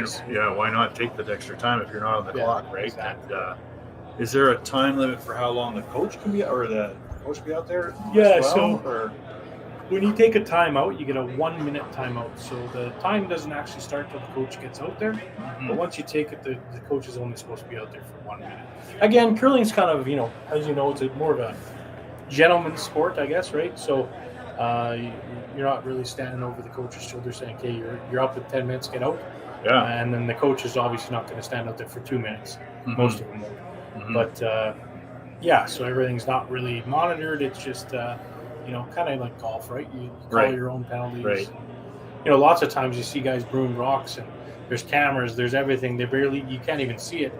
[SPEAKER 5] not take the extra time if you're not on the clock, right?
[SPEAKER 4] Exactly.
[SPEAKER 5] And, is there a time limit for how long the coach can be, or the coach be out there?
[SPEAKER 4] Yeah.
[SPEAKER 5] As well,
[SPEAKER 4] so when you take a timeout, you get a 1-minute timeout. So the time doesn't actually start till the coach gets out there. Mm-hmm. But once you take it, the coach is only supposed to be out there for 1 minute. Again, curling's kind of, you know, as you know, it's more of a gentleman's sport, I guess, right? So you're not really standing over the coach's shoulder saying, "Okay, you're up at 10 minutes, get out."
[SPEAKER 5] Yeah.
[SPEAKER 4] And then the coach is obviously not going to stand out there for 2 minutes. Mm-hmm. Most of them won't. Mm-hmm. But yeah, so everything's not really monitored. It's just you know, kind of like golf, right? You call your own penalties.
[SPEAKER 5] Right.
[SPEAKER 4] You know, lots of times you see guys broom rocks, and there's cameras, there's everything. You can't even see it.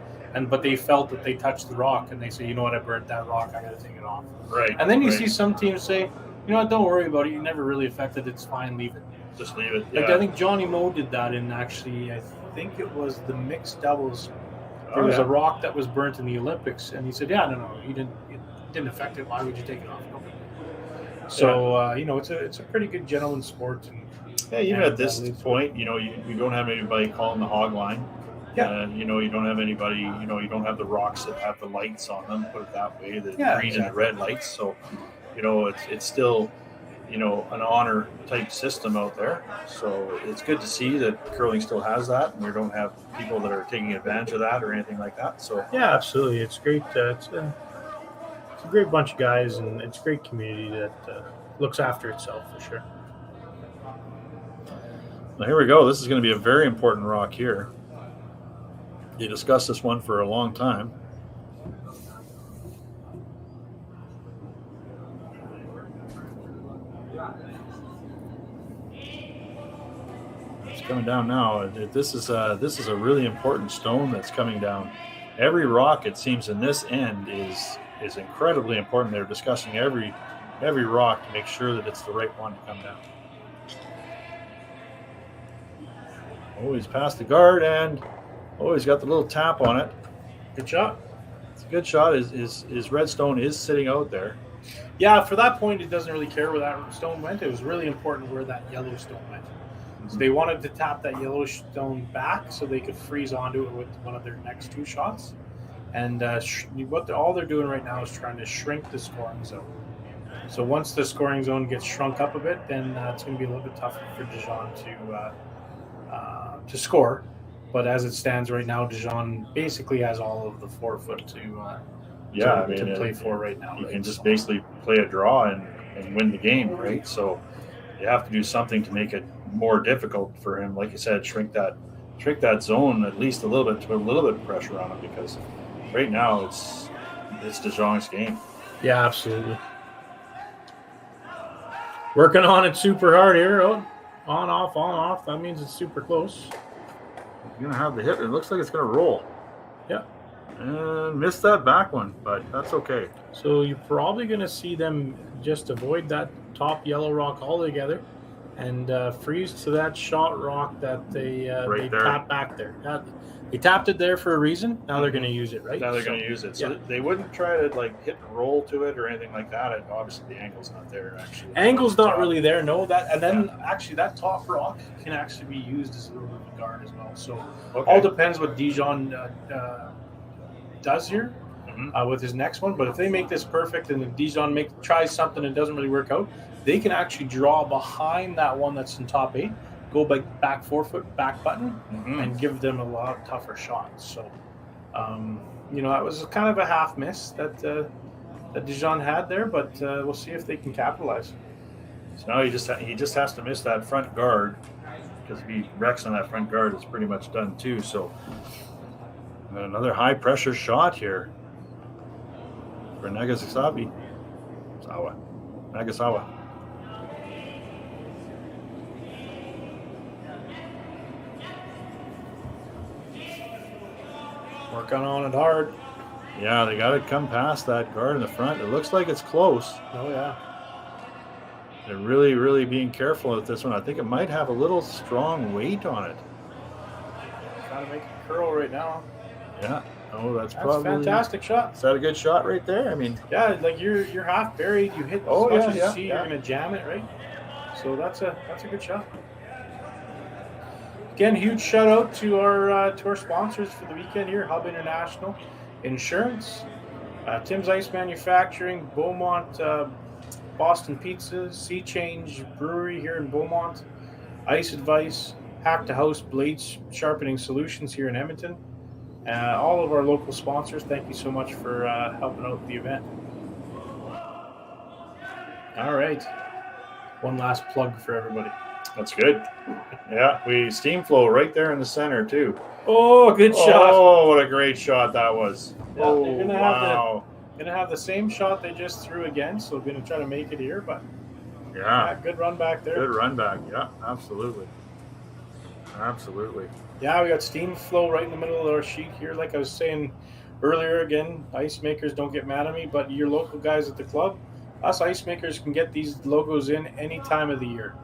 [SPEAKER 4] But they felt that they touched the rock, and they say, "You know what? I burnt that rock. I got to take it off."
[SPEAKER 5] Right.
[SPEAKER 4] And then you see some teams say, "You know what? Don't worry about it. You never really affected. It's fine. Leave it.
[SPEAKER 5] Just leave it."
[SPEAKER 4] Like
[SPEAKER 5] yeah.
[SPEAKER 4] I think Johnny Moe did that in I think it was the mixed doubles. There was a rock that was burnt in the Olympics, and he said, "Yeah, no, it didn't affect it. Why would you take it off?" So you know, it's a pretty good gentleman's sport. And
[SPEAKER 5] yeah, even at this point, you know, you don't have anybody calling the hog line.
[SPEAKER 4] Yeah.
[SPEAKER 5] You know, you don't have anybody. You know, you don't have the rocks that have the lights on them. Put it that way, the green and the red lights. So, you know, it's still, you know, an honor type system out there. So it's good to see that curling still has that, and we don't have people that are taking advantage of that or anything like that. So
[SPEAKER 4] yeah, absolutely, it's great. It's a great bunch of guys, and it's a great community that looks after itself for sure.
[SPEAKER 5] Now here we go. This is going to be a very important rock here. You discussed this one for a long time. It's coming down now. This is a really important stone that's coming down. Every rock, it seems, in this end is incredibly important. They're discussing every every rock to make sure that it's the right one to come down. Oh, he's past the guard, and he's got the little tap on it.
[SPEAKER 4] Good shot.
[SPEAKER 5] It's a good shot. His red stone is sitting out there.
[SPEAKER 4] Yeah, for that point, it doesn't really care where that stone went. It was really important where that yellow stone went. So they wanted to tap that yellow stone back so they could freeze onto it with one of their next two shots. And all they're doing right now is trying to shrink the scoring zone. So once the scoring zone gets shrunk up a bit, then it's going to be a little bit tougher for Dijon to score. But as it stands right now, Dijon basically has all of the forefoot to play for right now.
[SPEAKER 5] You can just basically play a draw and win the game, right? So you have to do something to make it more difficult for him. Like you said, shrink that zone at least a little bit, to put a little bit of pressure on him, because right now it's Dijon's game.
[SPEAKER 4] Yeah, absolutely. Working on it super hard here. Oh, on, off. That means it's super close.
[SPEAKER 5] He's going to have the hit. It looks like it's going to roll.
[SPEAKER 4] Yeah.
[SPEAKER 5] And missed that back one, but that's okay.
[SPEAKER 4] So you're probably going to see them just avoid that top yellow rock altogether and freeze to that shot rock that they tapped back there. They tapped it there for a reason. Now they're going to use it, right?
[SPEAKER 5] Now they're going to use it. So they wouldn't try to hit and roll to it or anything like that. And obviously the angle's not there. Actually,
[SPEAKER 4] angle's not really there. No, actually that top rock can actually be used as a little bit of a guard as well. So all depends what Dijon does here with his next one. But if they make this perfect and if Dijon tries something that doesn't really work out, they can actually draw behind that one that's in top 8. Go back forefoot, back button, and give them a lot tougher shots. So, that was kind of a half miss that Dijon had there, but we'll see if they can capitalize.
[SPEAKER 5] So now he just has to miss that front guard, because if he wrecks on that front guard, it's pretty much done too. So another high pressure shot here for Nagasawa.
[SPEAKER 4] Working on it hard.
[SPEAKER 5] Yeah, they got to come past that guard in the front. It looks like it's close.
[SPEAKER 4] Oh, yeah.
[SPEAKER 5] They're really, really being careful with this one. I think it might have a little strong weight on it.
[SPEAKER 4] Trying to make it curl right now.
[SPEAKER 5] Yeah. Oh, that's
[SPEAKER 4] a fantastic shot.
[SPEAKER 5] Is that a good shot right there? I mean,
[SPEAKER 4] yeah, you're half buried. You hit as much as you see, you're going to jam it, right? So that's a good shot. Again, huge shout out to our sponsors for the weekend here: Hub International Insurance, Tim's Ice Manufacturing, Beaumont, Boston Pizzas, Sea Change Brewery here in Beaumont, Ice Advice, Hack to House Blades Sharpening Solutions here in Edmonton. All of our local sponsors, thank you so much for helping out with the event. All right, one last plug for everybody.
[SPEAKER 5] That's good. Yeah, we steam flow right there in the center too.
[SPEAKER 4] Oh, good shot.
[SPEAKER 5] Oh, what a great shot that was.
[SPEAKER 4] Yeah, they're gonna have the same shot they just threw again, so we're gonna try to make it here, but yeah, good run back there.
[SPEAKER 5] Good run back, yeah, absolutely.
[SPEAKER 4] Yeah, we got steam flow right in the middle of our sheet here. Like I was saying earlier, again, ice makers, don't get mad at me, but your local guys at the club, us ice makers can get these logos in any time of the year.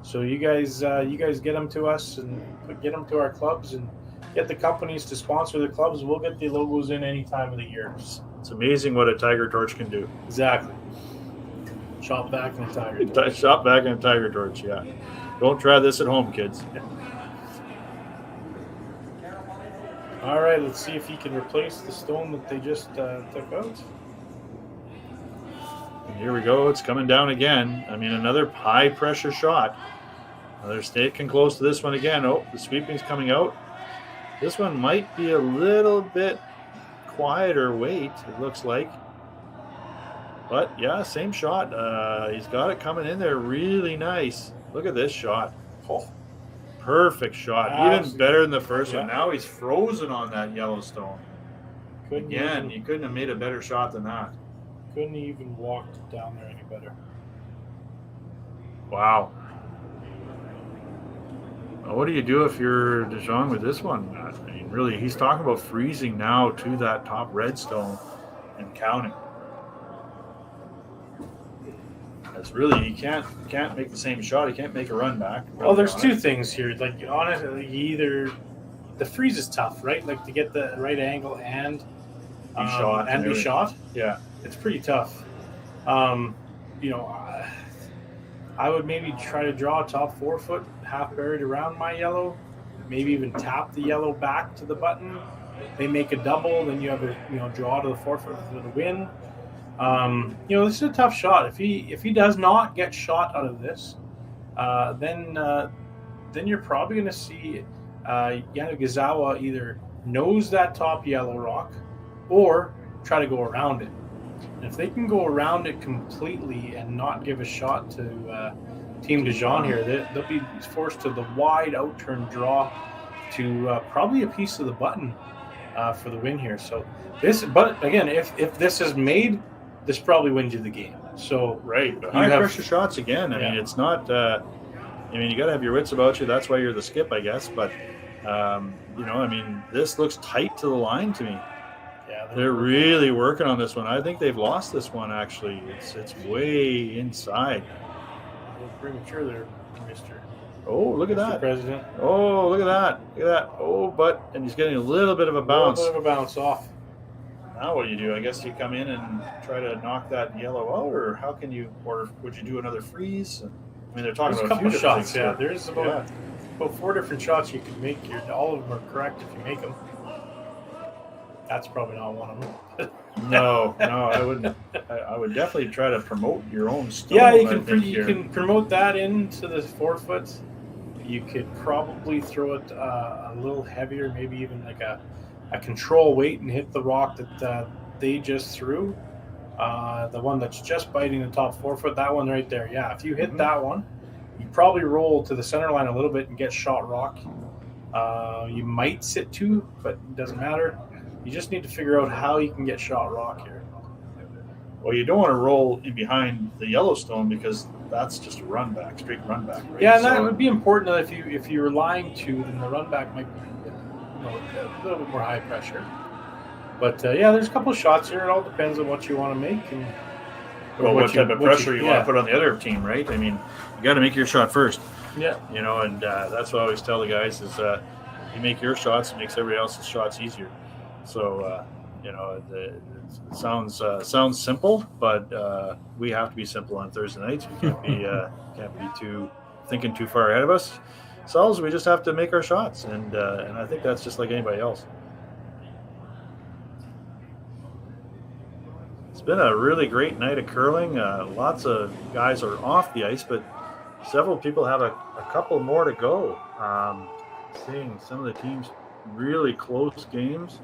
[SPEAKER 4] So you guys get them to us and get them to our clubs and get the companies to sponsor the clubs. We'll get the logos in any time of the year.
[SPEAKER 5] It's amazing what a Tiger Torch can do.
[SPEAKER 4] Exactly. Shop back in a Tiger Torch.
[SPEAKER 5] Shop back in a Tiger Torch, yeah. Don't try this at home, kids.
[SPEAKER 4] All right, let's see if he can replace the stone that they just took out.
[SPEAKER 5] And here we go. It's coming down again. I mean, another high-pressure shot. They're sticking close to this one again. Oh, the sweeping's coming out. This one might be a little bit quieter weight, it looks like. But, yeah, same shot. He's got it coming in there really nice. Look at this shot. Oh, perfect shot. Even better than the first one. Now he's frozen on that Yellowstone. Again, you couldn't have made a better shot than that.
[SPEAKER 4] Couldn't even walk down there any better.
[SPEAKER 5] Wow. What do you do if you're Dijon with this one? I mean, really, he's talking about freezing now to that top redstone and counting. It's really, you can't make the same shot. You can't make a run back.
[SPEAKER 4] Well, there's two things here. Like, honestly, either the freeze is tough, right? Like, to get the right angle and be shot.
[SPEAKER 5] Yeah,
[SPEAKER 4] it's pretty tough. I would maybe try to draw a top 4 foot, half buried around my yellow. Maybe even tap the yellow back to the button. They make a double, then you have a draw to the 4 foot for the win. This is a tough shot. If he does not get shot out of this, then you're probably going to see Yanagisawa either nose that top yellow rock or try to go around it. And if they can go around it completely and not give a shot to Team DeJean here, they'll be forced to the wide out-turn draw to probably a piece of the button for the win here. So but again, if this is made, this probably wins you the game. So
[SPEAKER 5] right, high pressure shots again. I mean, it's not. You got to have your wits about you. That's why you're the skip, I guess. But this looks tight to the line to me.
[SPEAKER 4] Yeah,
[SPEAKER 5] they're really working on this one. I think they've lost this one. Actually, it's way inside.
[SPEAKER 4] A little premature there, Mister.
[SPEAKER 5] Oh, look at that,
[SPEAKER 4] President.
[SPEAKER 5] Oh, look at that. Look at that. Oh, and he's getting a little bit of a bounce.
[SPEAKER 4] A little bit of a bounce off.
[SPEAKER 5] Now what do you do? I guess you come in and try to knock that yellow out, or how can you? Or would you do another freeze? I mean, they're talking about a few
[SPEAKER 4] shots.
[SPEAKER 5] Things,
[SPEAKER 4] yeah, there's about 4 different shots you can make here. All of them are correct if you make them. That's probably not one of them.
[SPEAKER 5] No, I wouldn't. I would definitely try to promote your own stone.
[SPEAKER 4] Yeah, you can promote that into the 4 foot. You could probably throw it a little heavier, maybe even like a control weight and hit the rock that they just threw. The one that's just biting the top 4 foot, that one right there. Yeah, if you hit that one, you probably roll to the center line a little bit and get shot rock. You might sit 2, but it doesn't matter. You just need to figure out how you can get shot rock here.
[SPEAKER 5] Well, you don't want to roll in behind the Yellowstone because that's just a run back, straight run back. Right?
[SPEAKER 4] Yeah, and that would be important that if you're relying to, then the run back might be a little bit more high pressure. But there's a couple of shots here. It all depends on what you want to make and
[SPEAKER 5] what type of pressure you want to put on the other team, right? I mean, you got to make your shot first.
[SPEAKER 4] Yeah.
[SPEAKER 5] And that's what I always tell the guys is you make your shots, it makes everybody else's shots easier. So it sounds simple, but we have to be simple on Thursday nights. We can't be too thinking too far ahead of us. So we just have to make our shots, and I think that's just like anybody else. It's been a really great night of curling. Lots of guys are off the ice, but several people have a couple more to go. Seeing some of the teams really close games.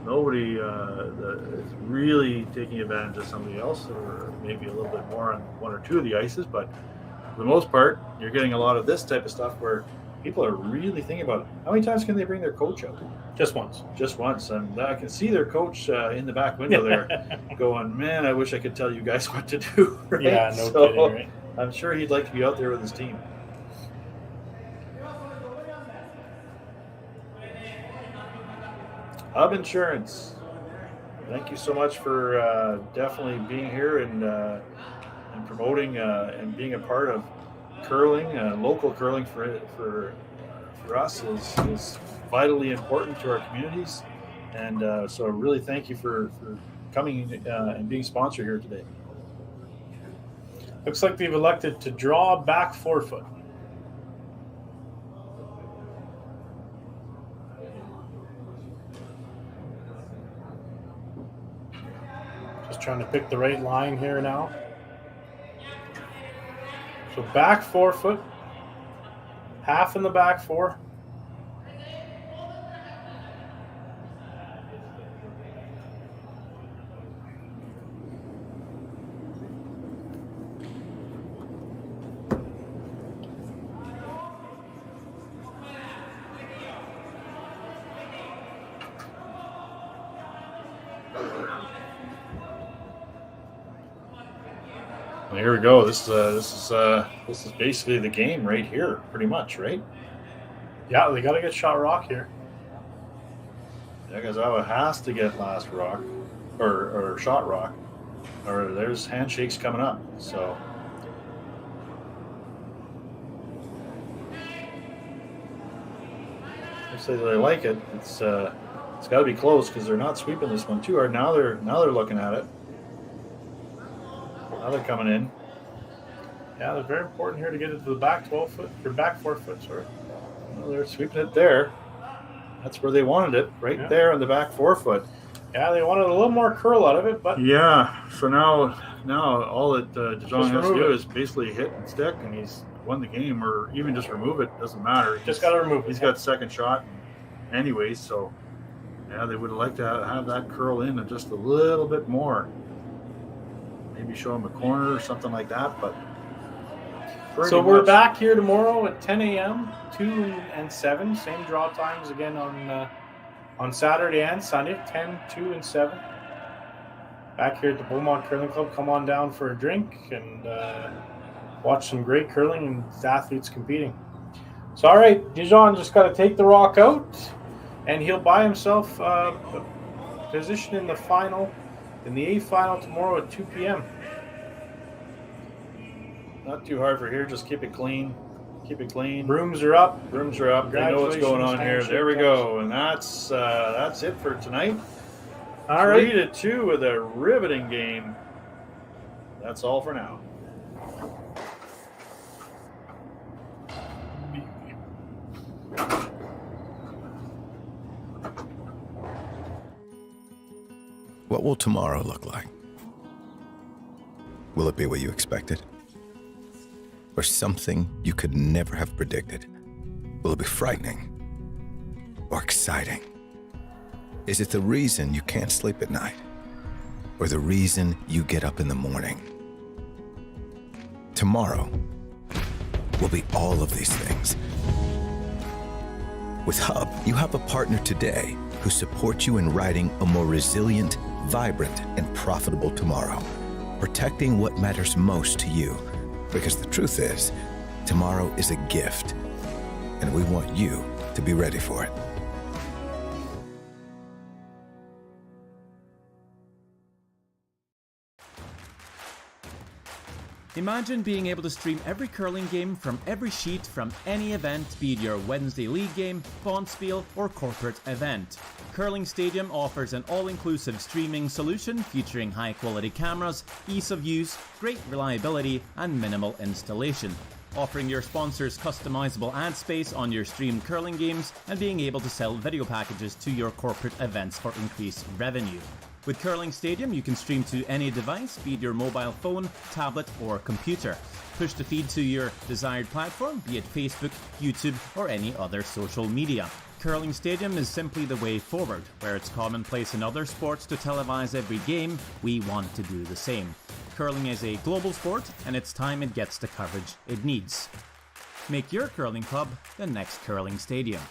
[SPEAKER 5] Nobody is really taking advantage of somebody else, or maybe a little bit more on 1 or 2 of the ices. But for the most part, you're getting a lot of this type of stuff where people are really thinking about it. How many times can they bring their coach out?
[SPEAKER 4] Just once.
[SPEAKER 5] Just once. And I can see their coach in the back window there going, man, I wish I could tell you guys what to do. Right?
[SPEAKER 4] Yeah, no kidding, right?
[SPEAKER 5] I'm sure he'd like to be out there with his team. Hub Insurance, thank you so much for definitely being here and promoting and being a part of curling. Local curling for us is vitally important to our communities, and so really thank you for coming and being sponsor here today.
[SPEAKER 4] Looks like they've elected to draw back 4 foot. Just trying to pick the right line here now. So back 4 foot, half in the back 4.
[SPEAKER 5] Here we go. This is basically the game right here, pretty much, right?
[SPEAKER 4] Yeah, they got to get shot rock here.
[SPEAKER 5] Yanagisawa has to get last rock or shot rock. or there's handshakes coming up. So I say that I like it. It's got to be close because they're not sweeping this one too hard. Now they're looking at it. Now they're coming in.
[SPEAKER 4] Yeah, they're very important here to get it to the back 12 foot, or back 4 foot, sorry.
[SPEAKER 5] Well, they're sweeping it there. That's where they wanted it, right there on the back 4 foot.
[SPEAKER 4] Yeah, they wanted a little more curl out of it, but
[SPEAKER 5] yeah. So now all that Jong has to do is basically hit and stick, and he's won the game, or even just remove it. Doesn't matter.
[SPEAKER 4] Just got to remove it.
[SPEAKER 5] He's got second shot, anyways. So yeah, they would like to have that curl in just a little bit more. Maybe show him a corner or something like that, but.
[SPEAKER 4] So we're back here tomorrow at 10 a.m., 2 and 7. Same draw times again on Saturday and Sunday, 10, 2, and 7. Back here at the Beaumont Curling Club. Come on down for a drink and watch some great curling and athletes competing. So, all right, Dijon just got to take the rock out, and he'll buy himself a position in the final, in the A final tomorrow at 2 p.m.
[SPEAKER 5] Not too hard for here. Just keep it clean. Keep it clean.
[SPEAKER 4] Brooms are up.
[SPEAKER 5] Brooms are up. They know what's going on here. There we go. And that's it for tonight.
[SPEAKER 4] All right.
[SPEAKER 5] 3-2 with a riveting game. That's all for now.
[SPEAKER 2] What will tomorrow look like? Will it be what you expected? Or something you could never have predicted? Will it be frightening or exciting? Is it the reason you can't sleep at night? Or the reason you get up in the morning? Tomorrow will be all of these things. With Hub, you have a partner today who supports you in writing a more resilient, vibrant, and profitable tomorrow, protecting what matters most to you. Because the truth is, tomorrow is a gift, and we want you to be ready for it.
[SPEAKER 1] Imagine being able to stream every curling game from every sheet from any event, be it your Wednesday league game, bonspiel, or corporate event. Curling Stadium offers an all-inclusive streaming solution featuring high-quality cameras, ease of use, great reliability, and minimal installation. Offering your sponsors customizable ad space on your streamed curling games and being able to sell video packages to your corporate events for increased revenue. With Curling Stadium, you can stream to any device, be it your mobile phone, tablet, or computer. Push the feed to your desired platform, be it Facebook, YouTube, or any other social media. Curling Stadium is simply the way forward. Where it's commonplace in other sports to televise every game, we want to do the same. Curling is a global sport, and it's time it gets the coverage it needs. Make your curling club the next Curling Stadium.